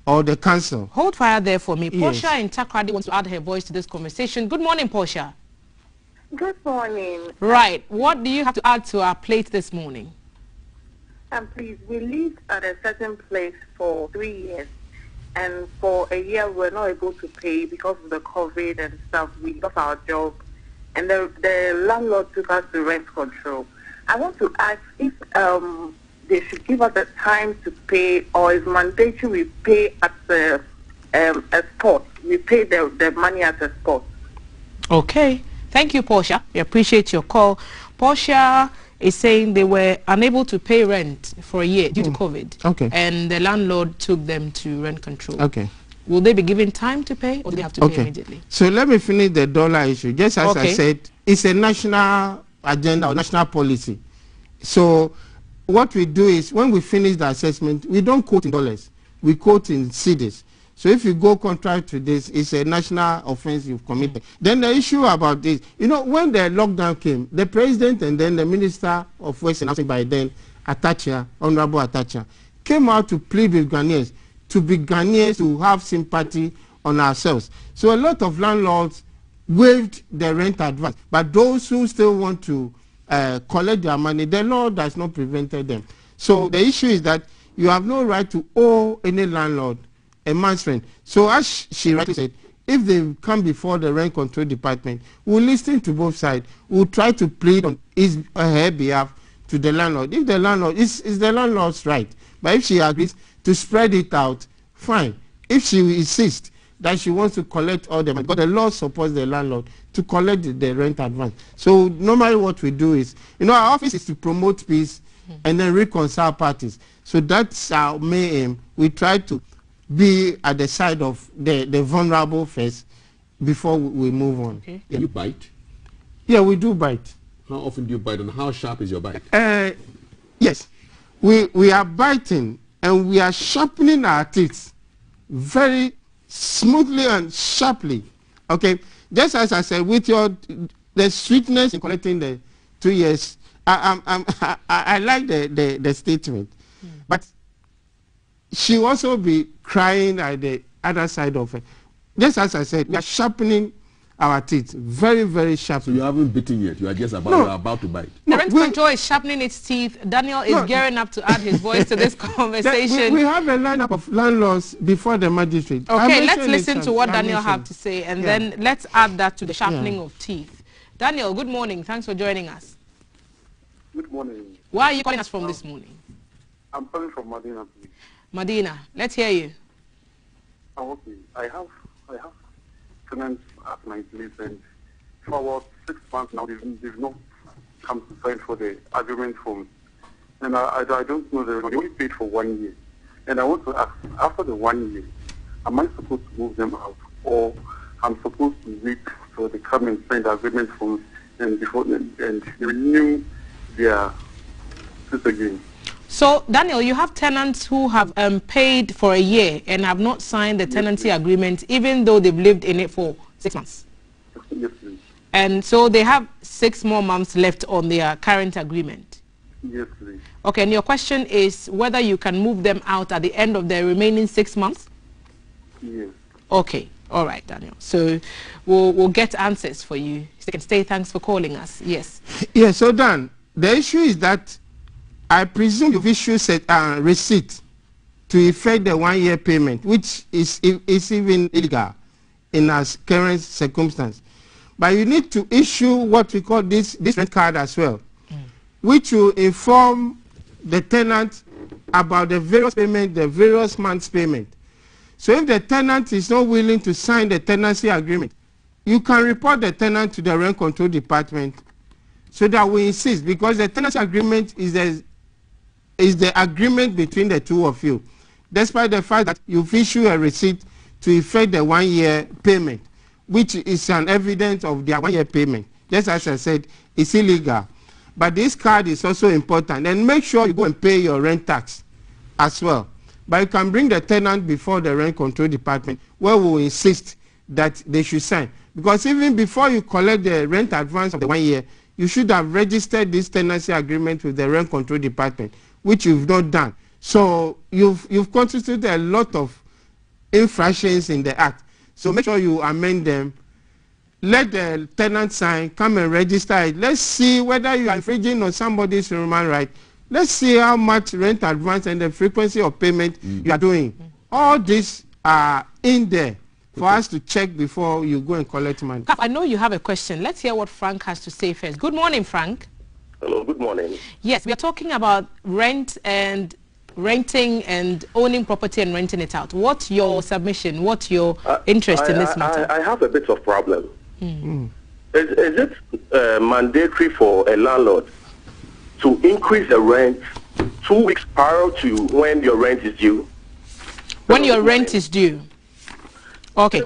or the council. Hold fire there for me. Yes. Portia in Takrady wants to add her voice to this conversation. Good morning, Portia. Good morning. Right. What do you have to add to our plate this morning? Please, we lived at a certain place for 3 years, and for a year we were not able to pay because of the COVID and stuff. We lost our job, and the landlord took us to rent control. I want to ask if they should give us the time to pay, or is mandatory we pay at a spot. We pay the money at a spot. Okay. Thank you, Portia. We appreciate your call. Portia is saying they were unable to pay rent for a year due to COVID. Okay. And the landlord took them to rent control. Okay. Will they be given time to pay, or do they have to pay immediately? So let me finish the dollar issue. Just as I said, it's a national agenda or national policy. So what we do is, when we finish the assessment, we don't quote in dollars. We quote in cedis. So if you go contrary to this, it's a national offense you've committed. Then the issue about this, you know, when the lockdown came, the president and then the Minister of West and Housing by then, Honorable Atacha, came out to plead with Ghanaians to be Ghanaians to have sympathy on ourselves. So a lot of landlords waived the rent advance, but those who still want to collect their money, the law does not prevent them. So the issue is that you have no right to owe any landlord a month's rent. So as she rightly said, if they come before the rent control department, we'll listen to both sides. We'll try to plead on his or her behalf to the landlord. If the landlord is the landlord's right, but if she agrees to spread it out, fine. If she insists that she wants to collect all the money, but the law supports the landlord to collect the rent advance. So normally what we do is, our office is to promote peace and then reconcile parties. So that's our main aim. We try to be at the side of the vulnerable first before we move on. Okay. Yeah. You bite? Yeah, we do bite. How often do you bite, and how sharp is your bite? Yes, we are biting and we are sharpening our teeth very smoothly and sharply. Okay, just as I said, with the sweetness in collecting the 2 years, I like the statement, but she will also be crying at the other side of it. Just as I said, we are sharpening our teeth very, very sharp. So you haven't bitten yet. You are just about to bite. The rent control is sharpening its teeth. Daniel is gearing up to add his voice to this conversation. We have a lineup of landlords before the magistrate. Okay, let's listen to what Daniel have to say, and then let's add that to the sharpening of teeth. Daniel, good morning. Thanks for joining us. Good morning. Where are you calling us from this morning? I'm calling from Medina, please. Medina, let's hear you. Oh, okay. I have tenants at my place, and for about 6 months now, they've not come to sign for the agreement form. And I don't know, they only paid for 1 year. And I want to ask, after the 1 year, am I supposed to move them out, or I'm supposed to wait for they come and sign the agreement form and renew their lease again? So, Daniel, you have tenants who have paid for a year and have not signed the tenancy agreement, even though they've lived in it for 6 months. Yes, please. And so they have 6 more months left on their current agreement. Yes, please. Okay, and your question is whether you can move them out at the end of the remaining 6 months? Yes. Okay, all right, Daniel. So we'll get answers for you. So you can stay. Thanks for calling us. Yes. Yes, so Dan, the issue is that I presume you've issued a receipt to effect the 1 year payment, which is even illegal in our current circumstance. But you need to issue what we call this rent card as well, which will inform the tenant about the various payment, the various months payment. So if the tenant is not willing to sign the tenancy agreement, you can report the tenant to the rent control department so that we insist, because the tenancy agreement is the agreement between the two of you, despite the fact that you've issued a receipt to effect the 1 year payment, which is an evidence of their 1 year payment. Just as I said, it's illegal. But this card is also important. And make sure you go and pay your rent tax as well. But you can bring the tenant before the rent control department, where we will insist that they should sign. Because even before you collect the rent advance of the 1 year, you should have registered this tenancy agreement with the rent control department, which you've not done. So you've constituted a lot of infractions in the act. So make sure you amend them. Let the tenant sign, come and register it. Let's see whether you are infringing on somebody's human right. Let's see how much rent advance and the frequency of payment you are doing. All these are in there for us to check before you go and collect money. I know you have a question. Let's hear what Frank has to say first. Good morning, Frank. Hello, good morning. Yes, we are talking about rent and renting and owning property and renting it out. What's your submission? What's your interest in this matter? I have a bit of problem. Is it mandatory for a landlord to increase the rent 2 weeks prior to when your rent is due? When your rent is due. Okay. Is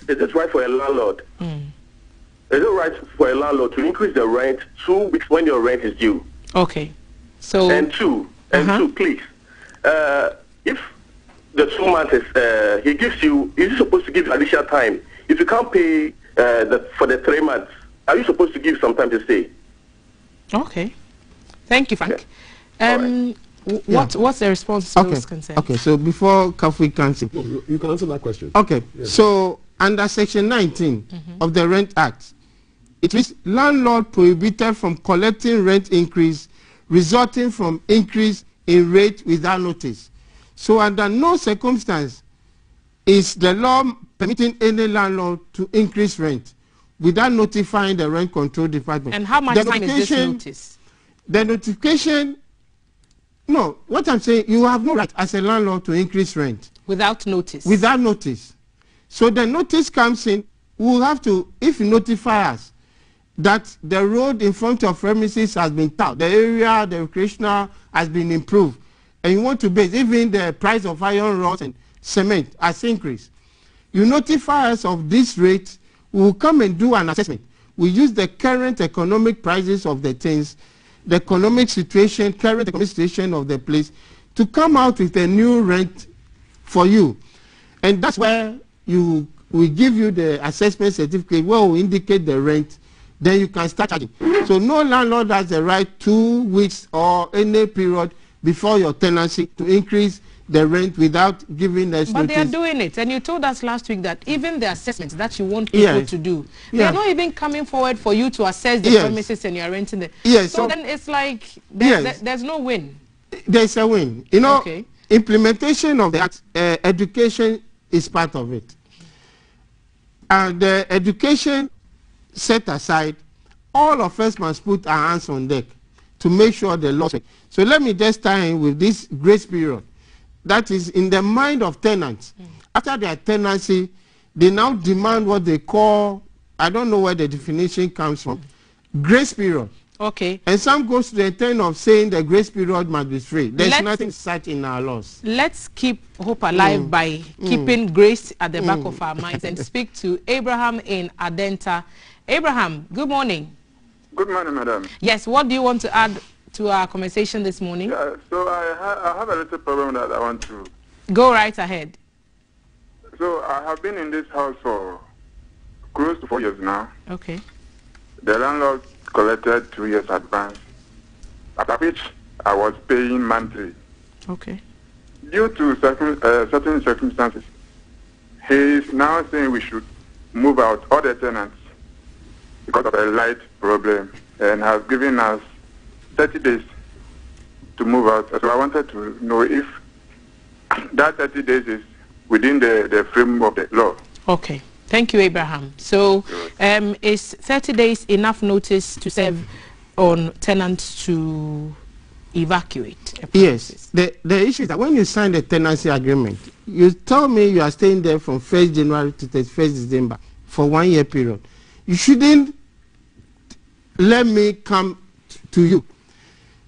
it right for a landlord? Is it right for a landlord to increase the rent 2 weeks when your rent is due? Okay. So and two, please. If the 2 months is he gives you, is he supposed to give you additional time? If you can't pay for the 3 months, are you supposed to give some time to stay? Okay. Thank you, Frank. What's the response to those concerns? Okay, so before Kafui can say. You can answer that question. Okay, so under Section 19 of the Rent Act, it is landlord prohibited from collecting rent increase resulting from increase in rate without notice. So under no circumstance is the law permitting any landlord to increase rent without notifying the rent control department. And how much time is this notice? The notification, no, what I'm saying, you have no right as a landlord to increase rent. Without notice? Without notice. So the notice comes in, we'll have to, if you notify us that the road in front of premises has been tarred, the area, the recreational has been improved, and you want to base, even the price of iron rods and cement has increased. You notify us of this rate, we will come and do an assessment. We use the current economic prices of the things, the economic situation, current economic situation of the place, to come out with a new rent for you. And that's where we give you the assessment certificate where we indicate the rent, then you can start charging. So no landlord has the right 2 weeks or any period before your tenancy to increase the rent without giving us notice. But they are doing it, and you told us last week that even the assessments that you want people to do, they are not even coming forward for you to assess the premises and you are renting them. So then it's like there's no win. There's a win. You know, implementation of the act, education is part of it. And the education set aside, all of us must put our hands on deck to make sure the law. So let me just tie in with this grace period. That is in the mind of tenants. After their tenancy, they now demand what they call, I don't know where the definition comes from, grace period. Okay. And some goes to the intent of saying the grace period must be free. There's nothing such in our laws. Let's keep hope alive by keeping grace at the back of our minds and speak to Abraham in Adenta. Abraham, good morning. Good morning, madam. Yes, what do you want to add to our conversation this morning? Yeah, so I have a little problem that I want to... Go right ahead. So I have been in this house for close to 4 years now. Okay. The landlord collected 2 years advance, after which I was paying monthly. Okay. Due to certain circumstances, he is now saying we should move out all the tenants because of a light problem and has given us 30 days to move out. So I wanted to know if that 30 days is within the frame of the law. Okay. Thank you, Abraham. So is 30 days enough notice to serve on tenants to evacuate? Yes. The issue is that when you sign the tenancy agreement, you tell me you are staying there from 1st January to 31st December for 1 year period. You shouldn't let me come to you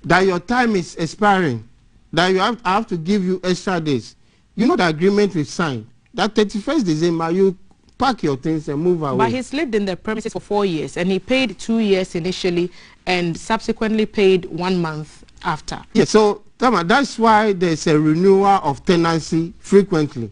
that your time is expiring, that I have to give you extra days. You know the agreement we signed, that 31st December you pack your things and move away. But he's lived in the premises for 4 years, and he paid 2 years initially and subsequently paid 1 month after. Yeah, so that's why there's a renewal of tenancy frequently.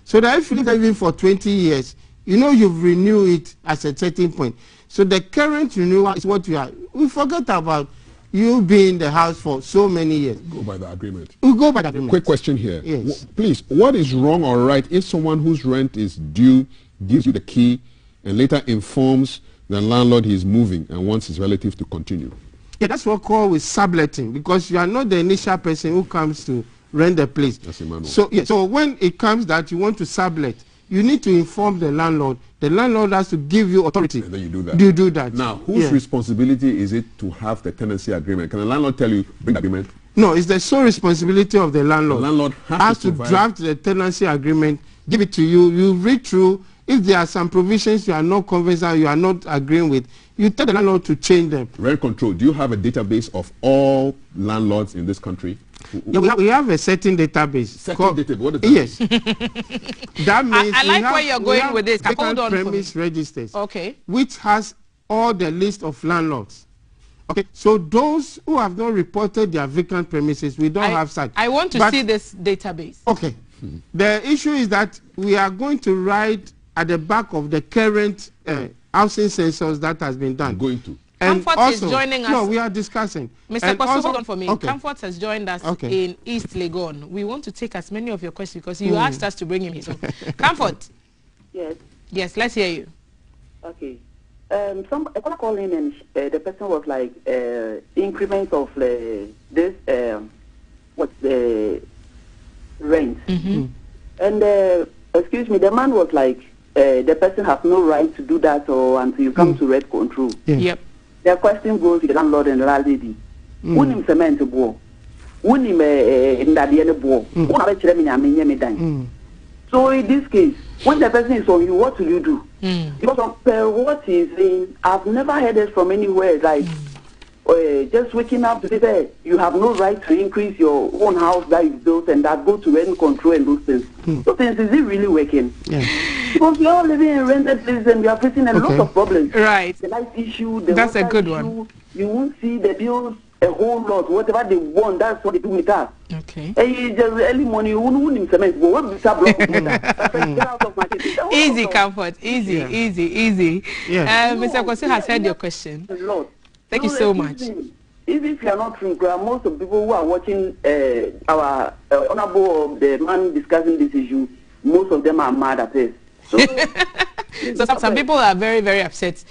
So that if you live even for 20 years, you know you've renewed it at a certain point. So the current renewal is what we forget about you being in the house for so many years. Go by the agreement. We go by the agreement. Quick question here. Yes. Please, what is wrong or right if someone whose rent is due gives you the key and later informs the landlord he is moving and wants his relative to continue? Yeah, that's what we call with subletting, because you are not the initial person who comes to rent the place. That's Emmanuel. So, yeah, so when it comes that you want to sublet, you need to inform the landlord. The landlord has to give you authority. And then you do that. You do that. Now, whose responsibility is it to have the tenancy agreement? Can the landlord tell you, bring the agreement? No, it's the sole responsibility of the landlord. The landlord has to draft the tenancy agreement, give it to you, you read through. If there are some provisions you are not convinced, you are not agreeing with, you tell the landlord to change them. Rent control, do you have a database of all landlords in this country? Yeah, we have a certain database. Certain database? What is that? Yes. That means I like where you're going with this. Hold on premise registers. Okay. Which has all the list of landlords. Okay, so those who have not reported their vacant premises, we don't have such. I want to see this database. Okay. The issue is that we are going to write at the back of the current housing census that has been done. Going to? And Comfort also, is joining us. No, we are discussing. Mr. Kwasu, hold on for me. Okay. Comfort has joined us in East Legon. We want to take as many of your questions because you asked us to bring him here. So, Comfort. Yes. Yes, let's hear you. Okay. I called in and the person was like, increment of this, rent. And, excuse me, the man was like, the person has no right to do that or until you come to rent control. Yep. The question goes to the landlord and the landlady. When him cement bo, when him in that the bo, so in this case, when the person is on you, what will you do? Because of what he's saying, I've never heard it from anywhere. Like just waking up to say you have no right to increase your own house that you built and that go to rent control and those things. Those things, is it really working? Yeah. Because we are living in rented places and we are facing a lot of problems. Right. The light issue, the That's a water good issue, one. You won't see the bills a whole lot. Whatever they want, that's what they do with us. Okay. Just early morning, you won't cement. But when we start blocking Easy, Comfort. Easy. Yeah. Mr. Kwasu has heard your question. Thank you so much. Even if you are not from Gra, most of the people who are watching our honorable, the man discussing this issue, most of them are mad at us. So, some people are very, very upset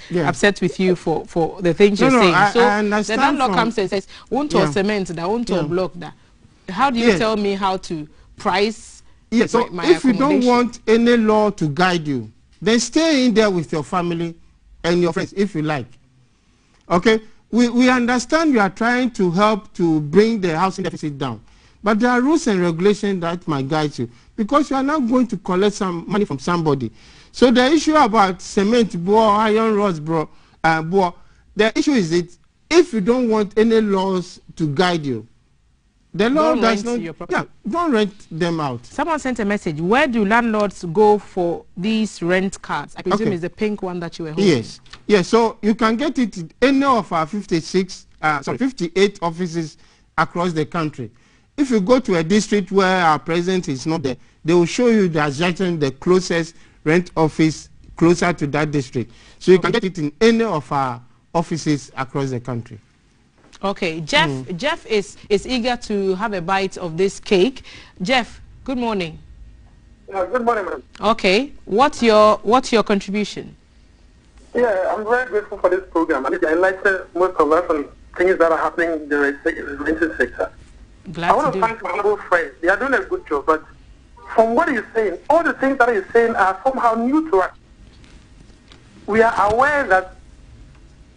with you for the things you're saying. I the understand landlord comes and says, "Won't to cement that, won't to block that." How do you tell me how to price? Yes. So if you don't want any law to guide you, then stay in there with your family and your friends if you like. Okay. We understand you are trying to help to bring the housing deficit down, but there are rules and regulations that might guide you because you are not going to collect some money from somebody. So the issue about cement, iron rods, the issue is that if you don't want any laws to guide you, the law does not. Don't rent them out. Someone sent a message. Where do landlords go for these rent cards? I presume it's the pink one that you were holding. Yes. So you can get it in any of our 58 offices across the country. If you go to a district where our president is not there, they will show you the closest rent office closer to that district. So you can get it in any of our offices across the country. Okay, Jeff is eager to have a bite of this cake. Jeff, good morning. Good morning, ma'am. Okay, what's your contribution? Yeah, I'm very grateful for this program. I enlighten most of us on things that are happening in the renting sector. I want to thank my honorable friends. They are doing a good job, but from what he's saying, all the things that he's saying are somehow new to us. We are aware that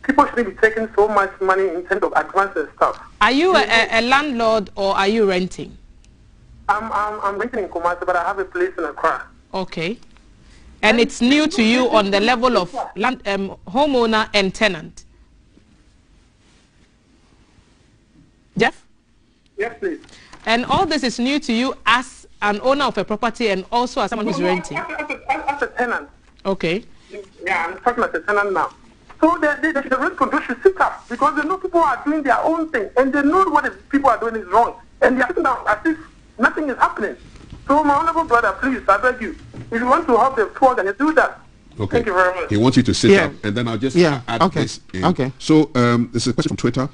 people shouldn't be taking so much money in terms of advance and stuff. Are you a landlord or are you renting? I'm renting in Kumasi, but I have a place in Accra. Okay. And it's new to you on the level of homeowner and tenant. Jeff? Yes, please. And all this is new to you as an owner of a property and also as someone who's renting? As a tenant. Okay. Yeah, I'm talking as a tenant now. So the rent control should sit up because they know people are doing their own thing and they know what people are doing is wrong. And they are sitting down as if nothing is happening. So my honorable brother, please, I beg you, if you want to help the poor, then you do that. Okay. Thank you very much. He wants you to sit up, and then I'll just add this in. Okay. So this is a question from Twitter.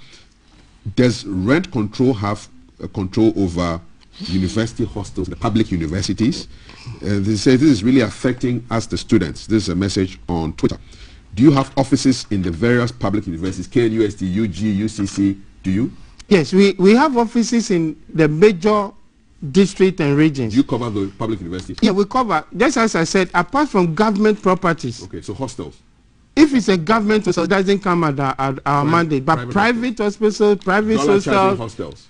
Does rent control have control over university hostels, the public universities? They say this is really affecting us, the students. This is a message on Twitter. Do you have offices in the various public universities, KNUST, UG, UCC? Do you? Yes, we have offices in the major district and regions. Do you cover the public universities? Yeah, we cover. Just as I said, apart from government properties. Okay, so hostels. If it's a government hostel, it doesn't come at our mandate. But private hospitals, private hostels.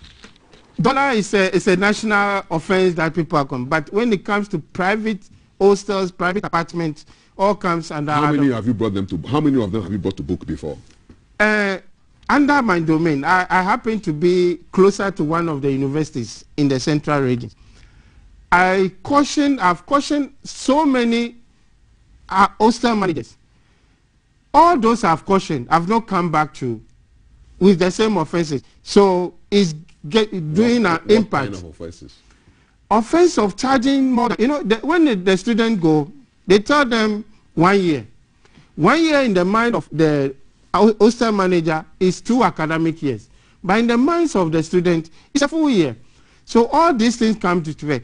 Dollar is a national offense that people are coming. But when it comes to private hostels, private apartments, all comes under. How many have you brought them to? How many of them have you brought to book before? Under my domain, I happen to be closer to one of the universities in the central region. I've cautioned so many hostel managers. All those I've cautioned have not come back to with the same offenses. So it's doing an impact. What kind of offenses? Offense of charging more than, when the students go, they tell them 1 year. 1 year in the mind of the hostel manager is 2 academic years. But in the minds of the student, it's a full year. So all these things come to play.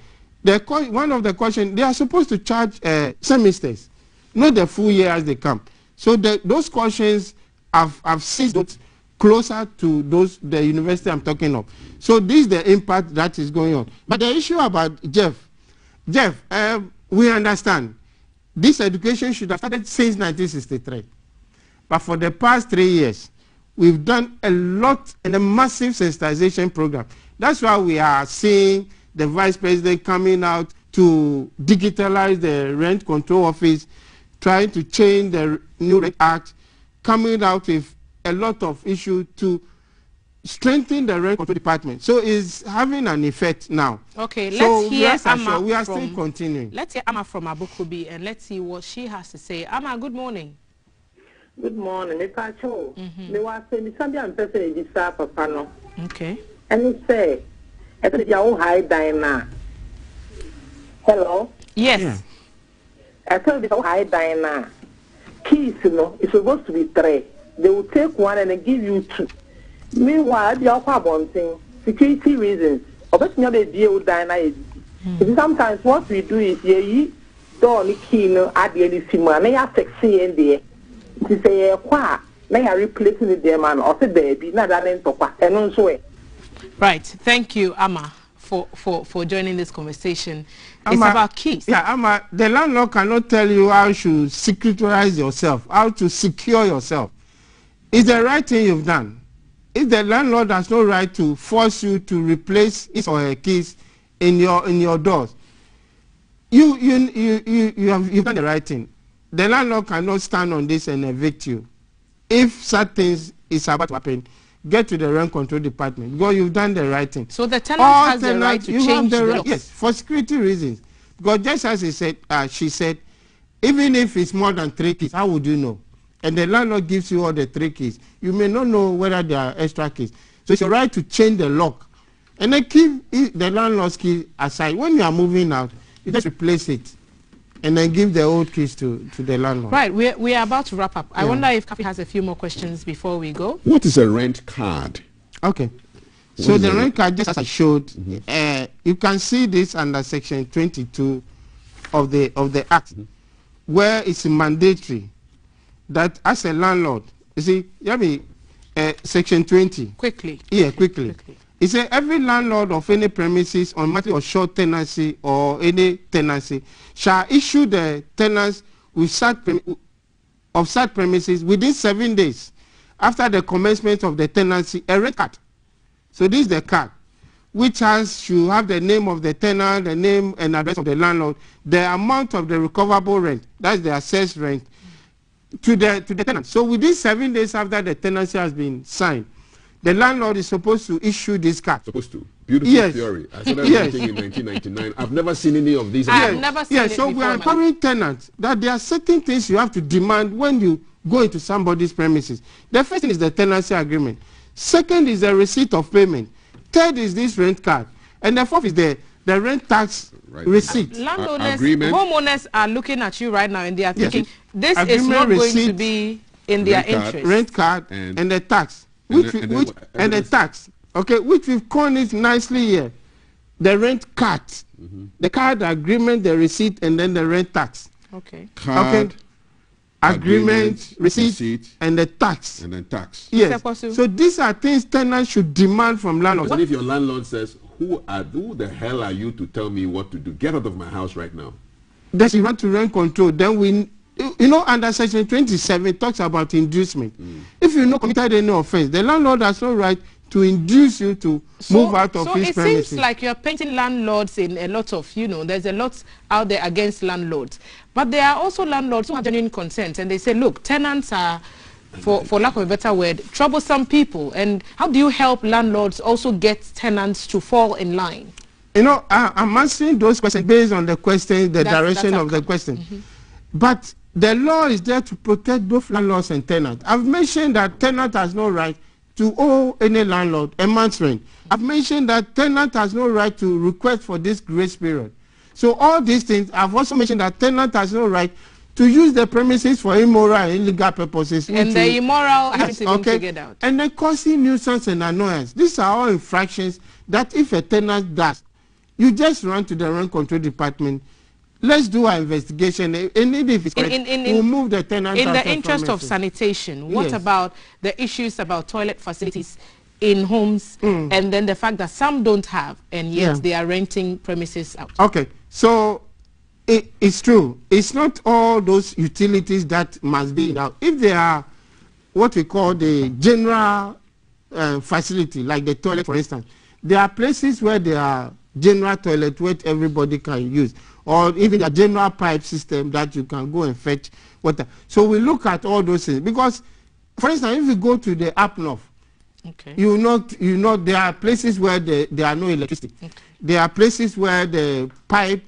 One of the questions, they are supposed to charge semesters, not the full year as they come. So those questions have ceased closer to the university I'm talking of. So this is the impact that is going on. But the issue about Jeff, we understand this education should have started since 1963. But for the past 3 years, we've done a lot in a massive sensitization program. That's why we are seeing the vice president coming out to digitalize the rent control office, trying to change the new rent act, coming out with a lot of issues to strengthen the rent control department. So it's having an effect now. Okay, so let's hear Amma. We are still continuing. Let's hear Amma from Abukubi and let's see what she has to say. Amma, good morning. Good morning. Me was saying something I'm person is papa no. Okay. And he say, "It's your high diner." Hello. Yes. I told you high diner. Keys, it's supposed to be 3. They will take 1 and then give you 2. Meanwhile, the other thing, security reasons. Sometimes what we do is you don't key at the end and they are sexy in there. To say they are replacing the man or the baby, not that and also. Right. Thank you, Amma, for joining this conversation. It's about keys. Yeah, Amma, the landlord cannot tell you how to securitize yourself, how to secure yourself. It's the right thing you've done. If the landlord has no right to force you to replace his or her keys in your doors, you've done the right thing. The landlord cannot stand on this and evict you. If such things is about to happen, get to the rent control department because you've done the right thing. So the tenant has the right to change the locks. Yes, for security reasons. Because just as she said, even if it's more than 3 keys, how would you know? And the landlord gives you all the 3 keys. You may not know whether there are extra keys. So it's your right to change the lock. And then keep the landlord's key aside. When you are moving out, you just replace it. And then give the old keys to the landlord. Right, we are about to wrap up. I wonder if Kafi has a few more questions before we go. What is a rent card? Okay. So the rent card, just as I showed, you can see this under section 22 of the Act, where it's mandatory that as a landlord, you see, section 20. Quickly. Yeah, quickly. It says every landlord of any premises on monthly or short tenancy or any tenancy shall issue the tenants with of such premises within 7 days after the commencement of the tenancy a rent card. So this is the card, which should have the name of the tenant, the name and address of the landlord, the amount of the recoverable rent, that's the assessed rent, to the tenant. So within 7 days after the tenancy has been signed, the landlord is supposed to issue this card. Supposed to. Beautiful theory. I started writing in 1999. I've never seen any of these. I've never seen it so we are encouraging tenants that there are certain things you have to demand when you go into somebody's premises. The first thing is the tenancy agreement. Second is the receipt of payment. Third is this rent card. And the fourth is the rent tax receipt. Landowners, homeowners are looking at you right now and they are thinking, this is not going to be in their interest. Rent card and the tax. And the tax, okay, which we've called it nicely here, the rent card, the card agreement, the receipt, and then the rent tax. Okay. Card, agreement, receipt, and the tax. And then tax. Yes. So these are things tenants should demand from landlords. What if your landlord says, who the hell are you to tell me what to do? Get out of my house right now. That's you want to rent control. Then under section 27 talks about inducement. If you committed any offense, the landlord has no right to induce you to move out of his premises. So it seems like you're painting landlords in a lot of, there's a lot out there against landlords. But there are also landlords who have genuine consent and they say, look, tenants are, for lack of a better word, troublesome people. And how do you help landlords also get tenants to fall in line? I'm answering those questions based on the question, the direction of the question. But the law is there to protect both landlords and tenants. I've mentioned that tenant has no right to owe any landlord a month's rent. I've mentioned that tenant has no right to request for this grace period. So all these things, I've also mentioned that tenant has no right to use the premises for immoral and illegal purposes. And the immoral hasn't even figured out. And then causing nuisance and annoyance. These are all infractions that if a tenant does, you just run to the rent control department. Let's do our investigation, and if it's correct, we'll move the tenant. In the interest of sanitation, what about the issues about toilet facilities in homes, and then the fact that some don't have, and yet they are renting premises out? Okay, so it's true. It's not all those utilities that must be now. If they are what we call the general facility, like the toilet, for instance, there are places where there are general toilet where everybody can use, or even a general pipe system that you can go and fetch water. So we look at all those things, because, for instance, if you go to the up north, you know there are places where there are no electricity. There are places where the pipe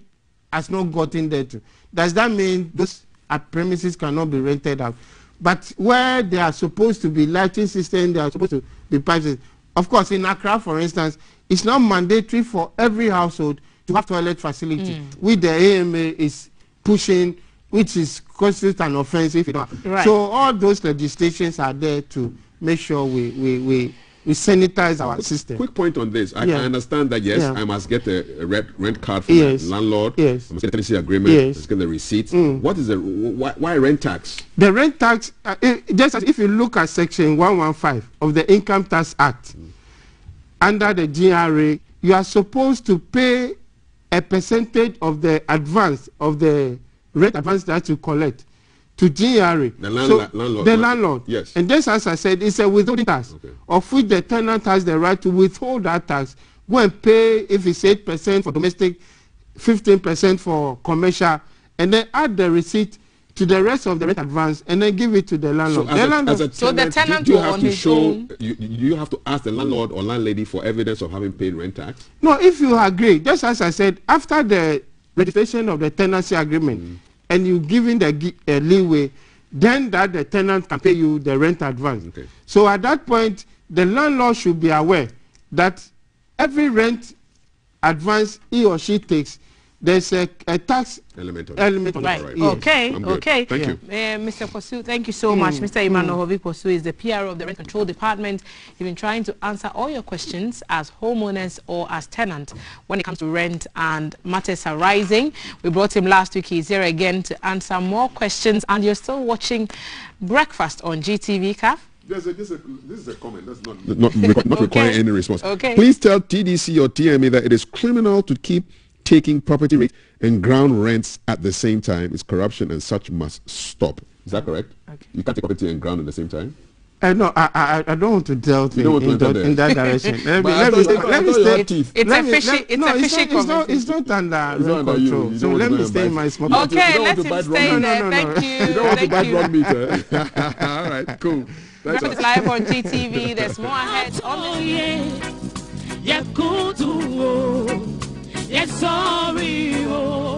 has not gotten there too. Does that mean those premises cannot be rented out? But where they are supposed to be lighting system, they are supposed to be pipes. Of course, in Accra, for instance, it's not mandatory for every household to have toilet facility, which the AMA is pushing, which is constitutes an offense if you don't. So all those legislations are there to make sure we sanitize our system. Quick point on this. I understand that, yes, I must get a rent card from the landlord. I must get a tenancy agreement. I must get the receipts. What is the why rent tax? The rent tax, just as if you look at Section 115 of the Income Tax Act, under the GRA, you are supposed to pay a percentage of the advance of the rent advance that you collect to GRA. The landlord. The landlord. Yes. And just as I said, it's a withholding tax, of which the tenant has the right to withhold that tax. Go and pay, if it's 8% for domestic, 15% for commercial, and then add the receipt to the rest of the rent advance, and then give it to the landlord. So the tenant do you will have on to his show? own. You have to ask the landlord or landlady for evidence of having paid rent tax. No, if you agree, just as I said, after the registration of the tenancy agreement, and you giving the leeway, then that the tenant can pay you the rent advance. So at that point, the landlord should be aware that every rent advance he or she takes, there's a tax element on it. Right. Yes. Okay. I'm good. Okay. Thank you. Mr. Posu, thank you so much. Mr. Emmanuel Hovi Posu is the PRO of the Rent Control Department. He's been trying to answer all your questions as homeowners or as tenants when it comes to rent and matters arising. We brought him last week. He's here again to answer more questions. And you're still watching Breakfast on GTV, CAF. This is a comment. That's not requiring any response. Please tell TDC or TMA that it is criminal to keep taking property rates and ground rents at the same time. It's corruption and such must stop. Is that correct? You can't take property and ground at the same time? No, I don't want to delve in that direction. Let me stay. It's not under rent control. So let me stay in my small. Okay, let him stay there. Thank you. You don't want to buy wrong meter. All right, cool. It's live on GTV. There's more ahead on this. Yes, sorry, oh,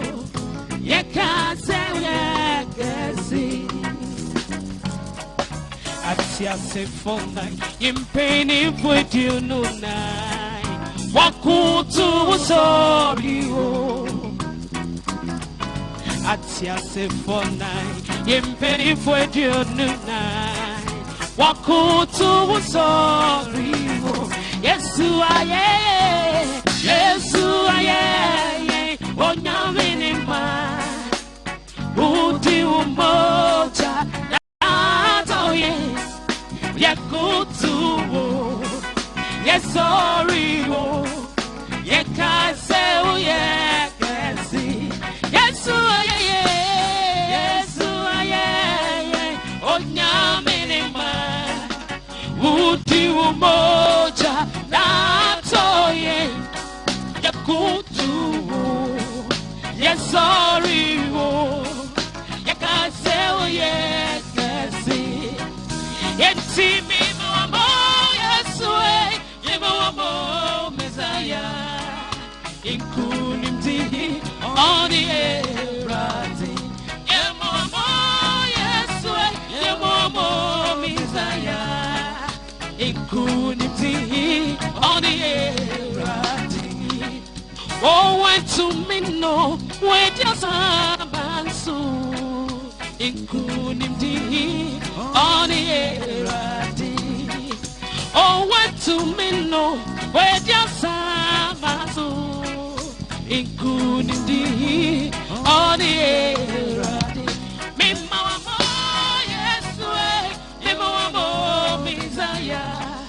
you can't say, yeah, can see. At your phone night, in pain, if with you no night, what could to sorry, oh. At your phone night, in pain, if with you no night, what could to sorry, oh. Yes, you are, yeah. Yes, I am. Oh, now minima. Who do mocha? Oh, yes. Yeah, go to. Yes, sorry. Oh, yeah, can't say. Oh, yeah, can see. Yes, I am. Yes, I am. Oh, now minima. Who do mocha? Oh, yeah. Yes, sorry, oh, you can't say, oh, yeah, can see. Yet see me, mama, yes, way, you know, Messiah, including tea on the air, yeah, mama, yes, way, you know, Messiah, including tea on the air. Oh, went to me no, wait just and so. Inkunimdi on the eradi. Oh, what to me no, where just samazo. Inkunimdi on the eradi. Me mama, yes, me mama, Messiah.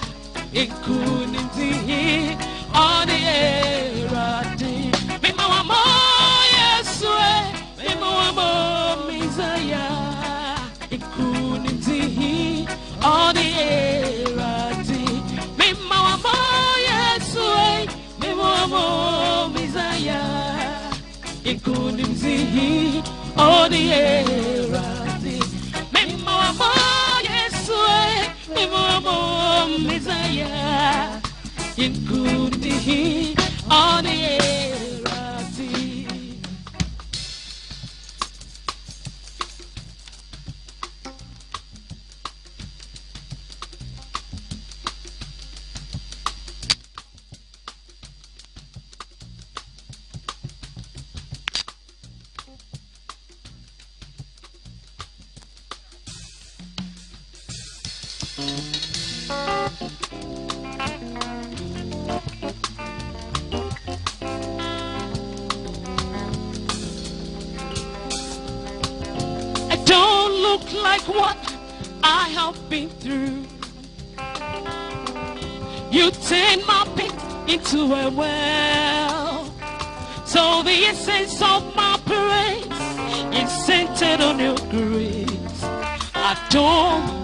Inkunimdi on the eradi. Me mama, yes, me mama, Messiah. Inkunimdi on the eradi. Me mama, yes, me mama, Messiah. Inkunimdi on the eradi. Me mama, yes, me mama, Messiah. Inkunimdi on the eradi. I don't look like what I have been through. You turn my pit into a well. So the essence of my praise is centered on your grace. I don't.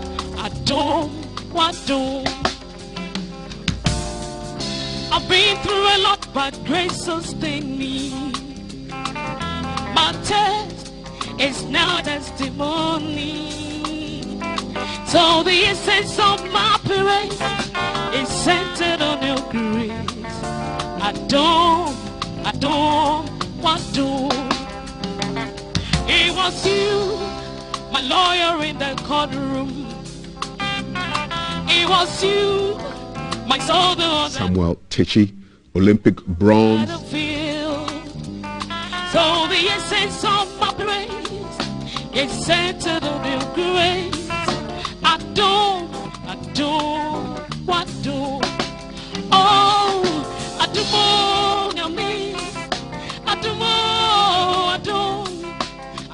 I've been through a lot, but grace sustained me. My test is now testimony. So the essence of my praise is centered on your grace. I don't. It was you, my lawyer in the courtroom. It was you, my soldier. Samuel Techi, Olympic bronze. So the essence of my praise is centered on your grace. I don't. Oh, I do more than me.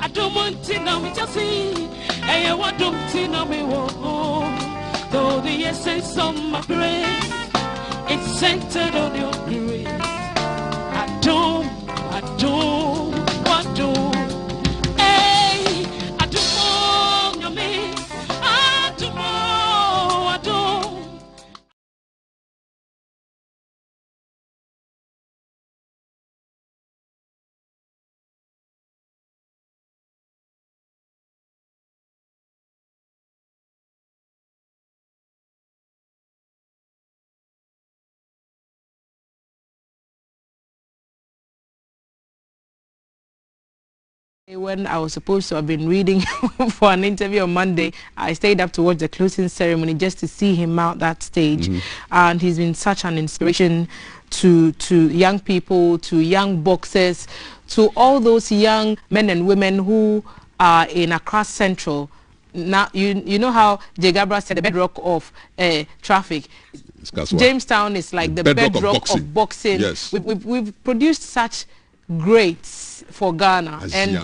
I don't want to know me just see. Hey, what don't you know me? Though the essence of my praise is centered on your grace. I don't. Hey, I do more than me. I don't. When I was supposed to have been reading for an interview on Monday, I stayed up to watch the closing ceremony just to see him mount that stage. And he's been such an inspiration to young people, to young boxers, to all those young men and women who are in Accra Central. Now, you know how J. Gabra said the bedrock of traffic. Jamestown is like the bedrock of boxing. Yes. We've produced such greats for Ghana, and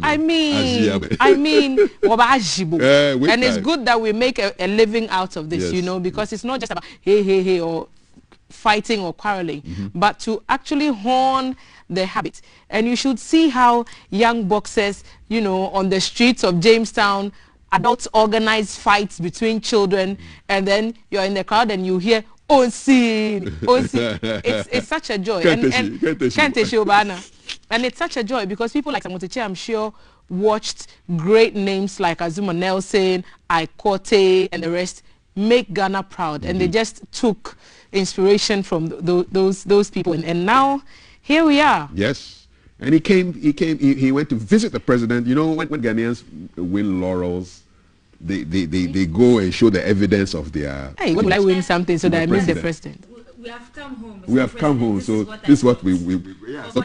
I mean, and it's good that we make a living out of this, you know, because it's not just about hey or fighting or quarreling, but to actually hone the habit. And you should see how young boxers, you know, on the streets of Jamestown, adults organize fights between children, and then you're in the crowd and you hear it's such a joy. And it's such a joy because people like Samoteche, I'm sure, watched great names like Azuma Nelson, Ikote, and the rest make Ghana proud. And they just took inspiration from those people. And now, here we are. Yes. And he went to visit the president. You know, when Ghanaians win laurels, they go and show the evidence of their... Hey, when will I win something so that I miss the president? We have come home. We have come home, so this is what we yeah. So,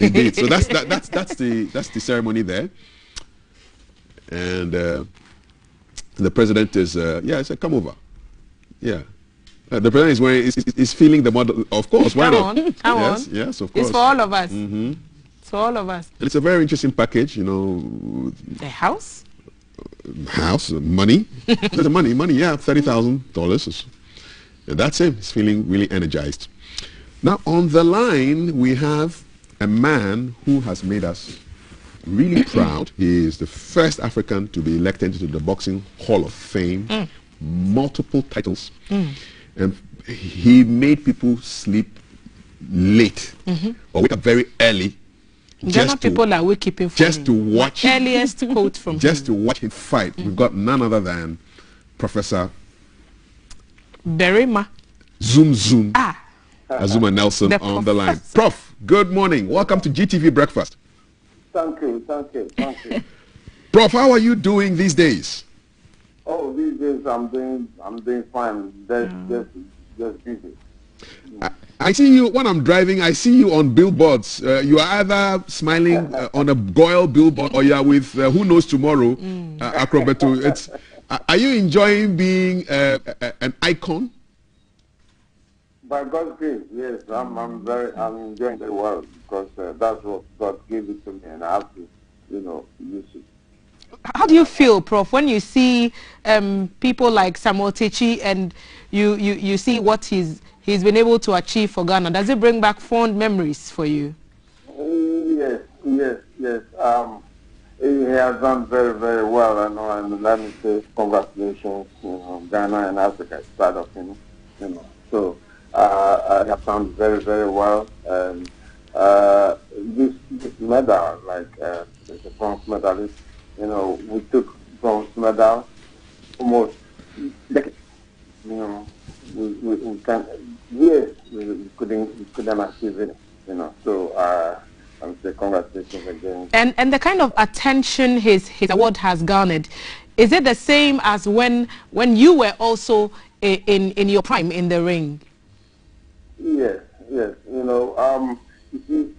indeed. So that's the ceremony there. And the president is, I said, come over. Yeah. The president is wearing, is feeling the model. Of course, why not? Come on. Yes, of course. It's for all of us. Mm-hmm. It's for all of us. And it's a very interesting package, you know. A house? Money. There's money, yeah, $30,000. That's him. He's feeling really energized. Now, on the line, we have a man who has made us really proud. He is the first African to be elected into the Boxing Hall of Fame. Multiple titles. And he made people sleep late or wake up very early. People are waking up just to watch. Earliest quote from just to watch him fight. We've got none other than Professor Berima Zoom Azuma Nelson on the line. Prof, good morning. Welcome to GTV Breakfast. Thank you. Prof, how are you doing these days? Oh, these days I'm doing fine. Just busy. I see you when I'm driving. I see you on billboards. You are either smiling on a Goyle billboard, or you are with who knows tomorrow, Acrobato. It's. Are you enjoying being an icon? By God's grace, yes. I'm enjoying it well because that's what God gave it to me, and I have to, use it. How do you feel, Prof, when you see people like Samuel Techi and you see what he's been able to achieve for Ghana? Does it bring back fond memories for you? Yes. He has done very, very well, and let me say congratulations, Ghana and Africa is part of him, So I have done very, very well, and this medal, like the bronze medalist, we took bronze medal almost decades. We can't. Yes, we couldn't achieve it. So I'm saying congratulations again. And the kind of attention his award has garnered, is it the same as when you were also in your prime in the ring? Yes. You see,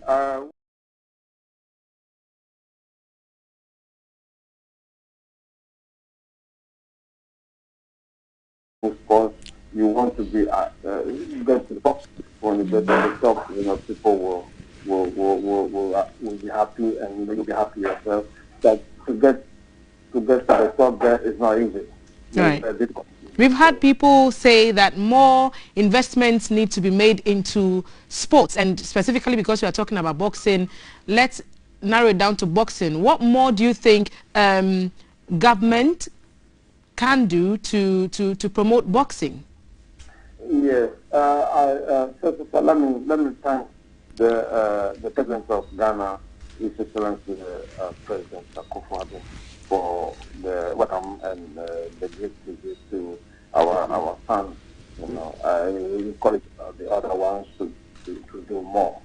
of course, you want to be you get to the box. When you get to the top, people will be happy, and you'll be happy yourself. But to get to the top, there is not easy. Right. We've had people say that more investments need to be made into sports, and specifically because we are talking about boxing, let's narrow it down to boxing. What more do you think government can do to promote boxing? Yes, first of all, let me thank the president of Ghana, His Excellency President Akufo-Addo, for the welcome and the great visit to our fans. I encourage the other ones to do more.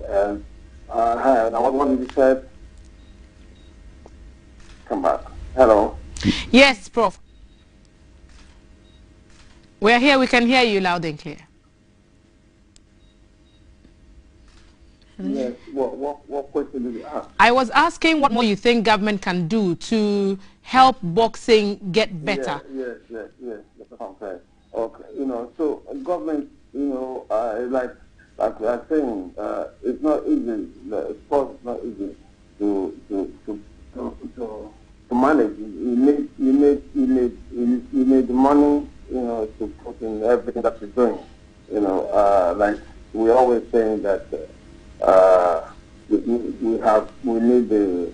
And what did you say? Come back. Hello. Yes, Prof. We're here. We can hear you loud and clear. Yes. What question did you ask? I was asking what more you think government can do to help boxing get better. Yes. That's what I'm saying. Okay. So government, like we are saying, it's not easy. The sport is not easy to manage. You need money, to put in everything that you're doing. Like we always saying that we need the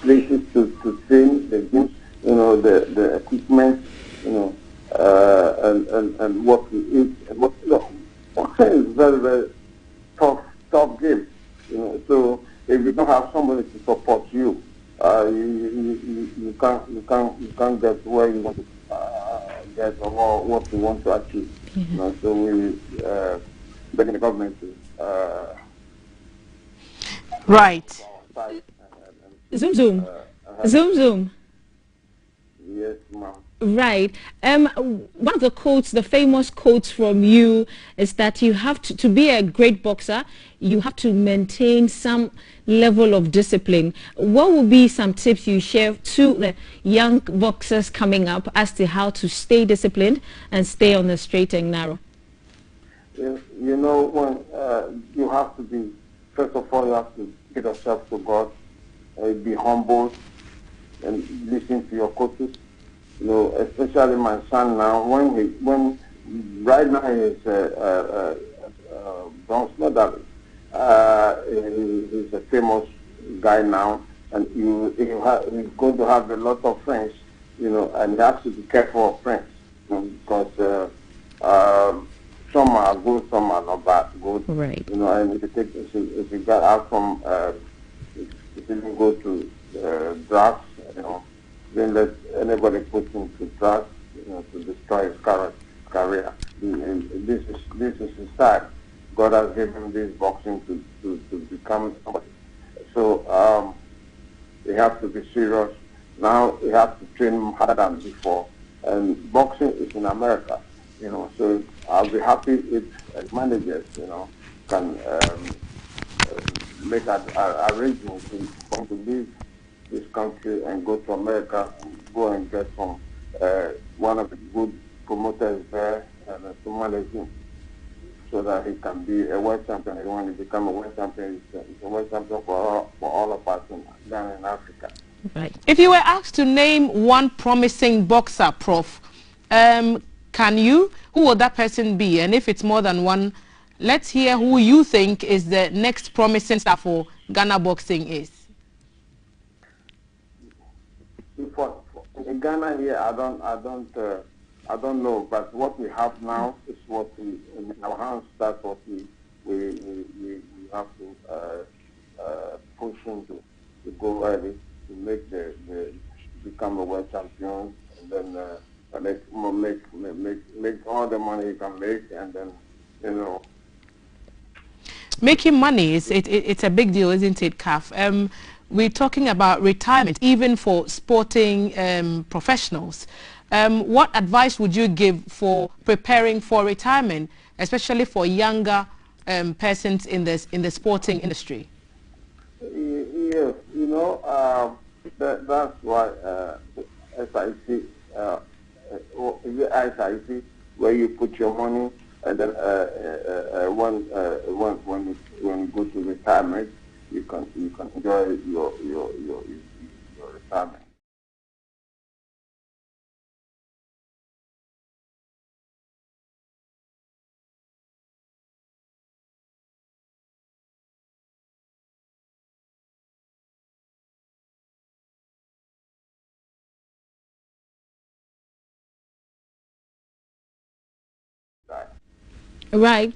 places to train, the gyms, the equipment, and what we eat. Boxing is very, very tough game. So if you don't have somebody to support you, you can't get where you want to get or what you want to achieve. So we begging the government to right. Zoom. Yes, ma'am. Right. One of the quotes, the famous quotes from you, is that you have to be a great boxer, you have to maintain some level of discipline. What would be some tips you share to the young boxers coming up as to how to stay disciplined and stay on the straight and narrow? You know, when you have to be, first of all, you have to get yourself to God, be humble, and listen to your coaches. You know, especially my son now. When right now he's bronze medalist. He's a famous guy now, and he's going to have a lot of friends. You know, and he has to be careful of friends, you know, because some are good, some are not bad good. Right. You know, and if you got out from if you didn't go to drugs, you know. Then let anybody put him to drugs, you know, to destroy his career. This is his time. God has given him this boxing to become somebody. So he has to be serious. Now he has to train harder than before. And boxing is in America, you know. So I'll be happy if as managers, you know, can make arrangements for him to leave this country and go to America, go and get from one of the good promoters there and to manage him so that he can be a world champion. He wants to become a world champion. He's a world champion for all of us down in Africa. Right. If you were asked to name one promising boxer, Prof, can you? Who would that person be? And if it's more than one, let's hear who you think is the next promising star for Ghana boxing is. In Ghana here, I don't know. But what we have now is what we in our hands. That's what we have to push into to go early to make become a world champion, and then make all the money you can make, and then you know. Making money it's a big deal, isn't it, Kaf? We're talking about retirement, even for sporting professionals. What advice would you give for preparing for retirement, especially for younger persons in the sporting industry? Yes, you know, that's why SIC, SIC, where you put your money, and then when you go to retirement, you can enjoy your retirement. Right.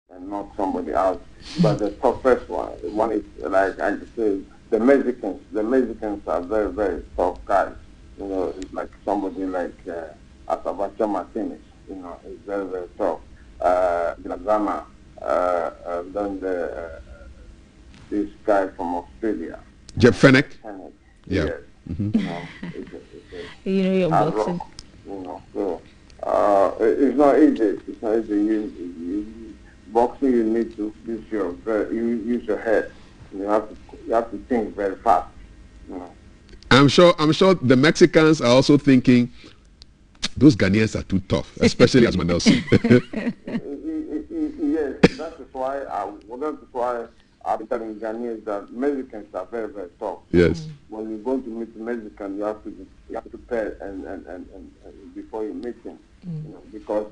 And not somebody else, but the toughest one is, like I say, the Mexicans. The Mexicans are very, very tough guys. You know, it's like somebody like Atabacha Martinez. You know, it's very, very tough. Ghana, then this guy from Australia. Jeb Fenech. Yeah. Yes. Mm-hmm. You know, you're boxing. You know, so it's not easy. It's not easy. Boxing, you need to use your head. You have to think very fast. You know. I'm sure the Mexicans are also thinking those Ghanaians are too tough, especially as Manelson. Yes, that is why I've been telling Ghanaians that Mexicans are very, very tough. Yes. When you go to meet a Mexican, you have to prepare and before you meet him, you know, because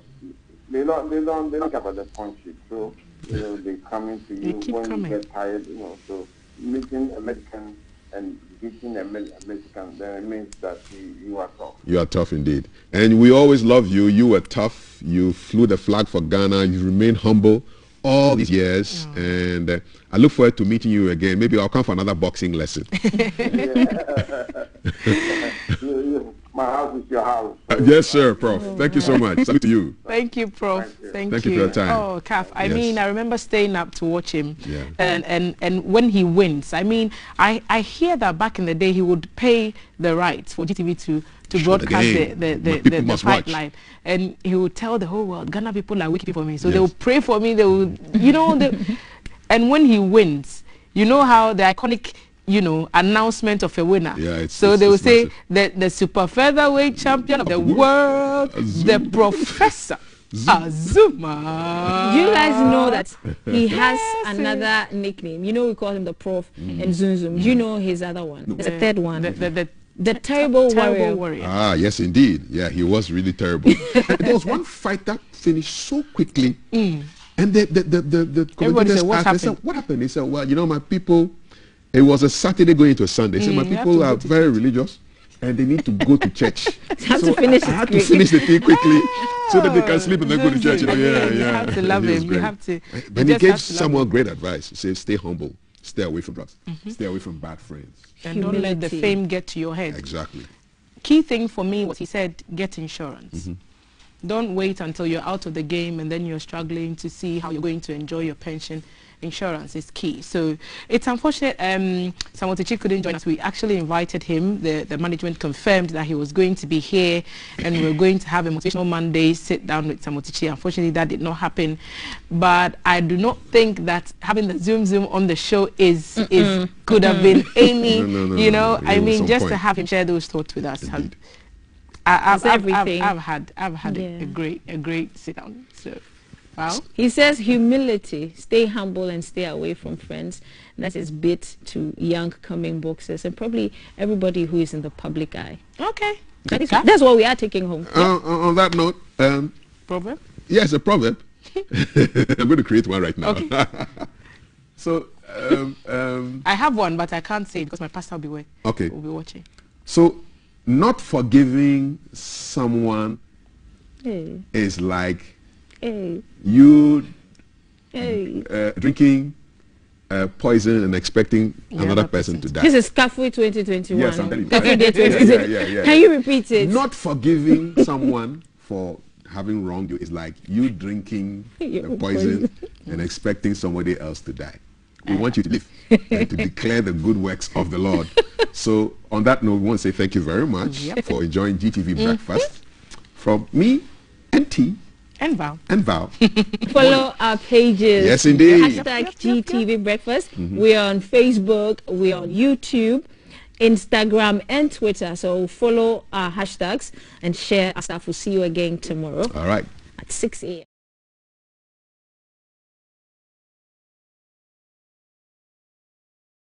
they don't care about the punches. So you know, they come into you when you get tired. You know, so meeting a Mexican and beating a Mexican, then it means that you are tough. You are tough indeed, and we always love you. You were tough. You flew the flag for Ghana. You remained humble all these years, and I look forward to meeting you again. Maybe I'll come for another boxing lesson. my house is your house. Yes, sir, Prof. Thank you so much. Salute to you. Thank you, Prof. Thank you. Thank you for your time. Oh, Kaf, I Yes. mean, I remember staying up to watch him. Yeah. And when he wins, I mean, I hear that back in the day he would pay the rights for GTV to broadcast the fight live. And he would tell the whole world, Ghana people are wicked for me. So they will pray for me. They will, you know, and when he wins, you know how the iconic, you know, announcement of a winner. Yeah, they will say that the super featherweight champion of the world, the Professor Azuma. Do you guys know that he has another nickname? You know, we call him the Prof and Zoom Zoom. Do you know his other one? There's a third one. The terrible warrior. Ah, yes, indeed. Yeah, he was really terrible. There was one fight that finished so quickly, and the commentators asked, what happened? He said, well, you know, my people, it was a Saturday going into a Sunday. He said, my people are very religious, and they need to go to church. I had to finish the thing quickly so that they can sleep and then go to church. You know? You have to love him. You have to. And he gave someone great advice. He said, stay humble, stay away from drugs, stay away from bad friends. And don't let the fame get to your head. Exactly. Key thing for me was he said, get insurance. Don't wait until you're out of the game and then you're struggling to see how you're going to enjoy your pension. Insurance is key. So it's unfortunate Samotichi couldn't join us. We actually invited him. The management confirmed that he was going to be here and we were going to have a Motivational Monday sit down with Samotichi. Unfortunately, that did not happen. But I do not think that having the Zoom on the show could have been any, you know, I mean, just to have him share those thoughts with us. I've had a great sit down. So. Wow. He says humility, stay humble and stay away from friends. That is bit to young coming boxers and probably everybody who is in the public eye. Okay. That's what we are taking home. On that note, proverb? Yes, a proverb. I'm going to create one right now. Okay. So I have one, but I can't say it because my pastor will be will be watching. So not forgiving someone is like you drinking poison and expecting another person to die. This is Kafui 2021. Yes, I'm telling you. Kafui Day 2021. Can you repeat it? Not forgiving someone for having wronged you is like you drinking the poison and expecting somebody else to die. We want you to live and to declare the good works of the Lord. So on that note, we want to say thank you very much for enjoying GTV Breakfast from me and T. And Val. Follow our pages. Yes, indeed. Hashtag GTV Breakfast. We are on Facebook. We are on YouTube, Instagram, and Twitter. So follow our hashtags and share our stuff. We'll see you again tomorrow. All right. At 6 a.m.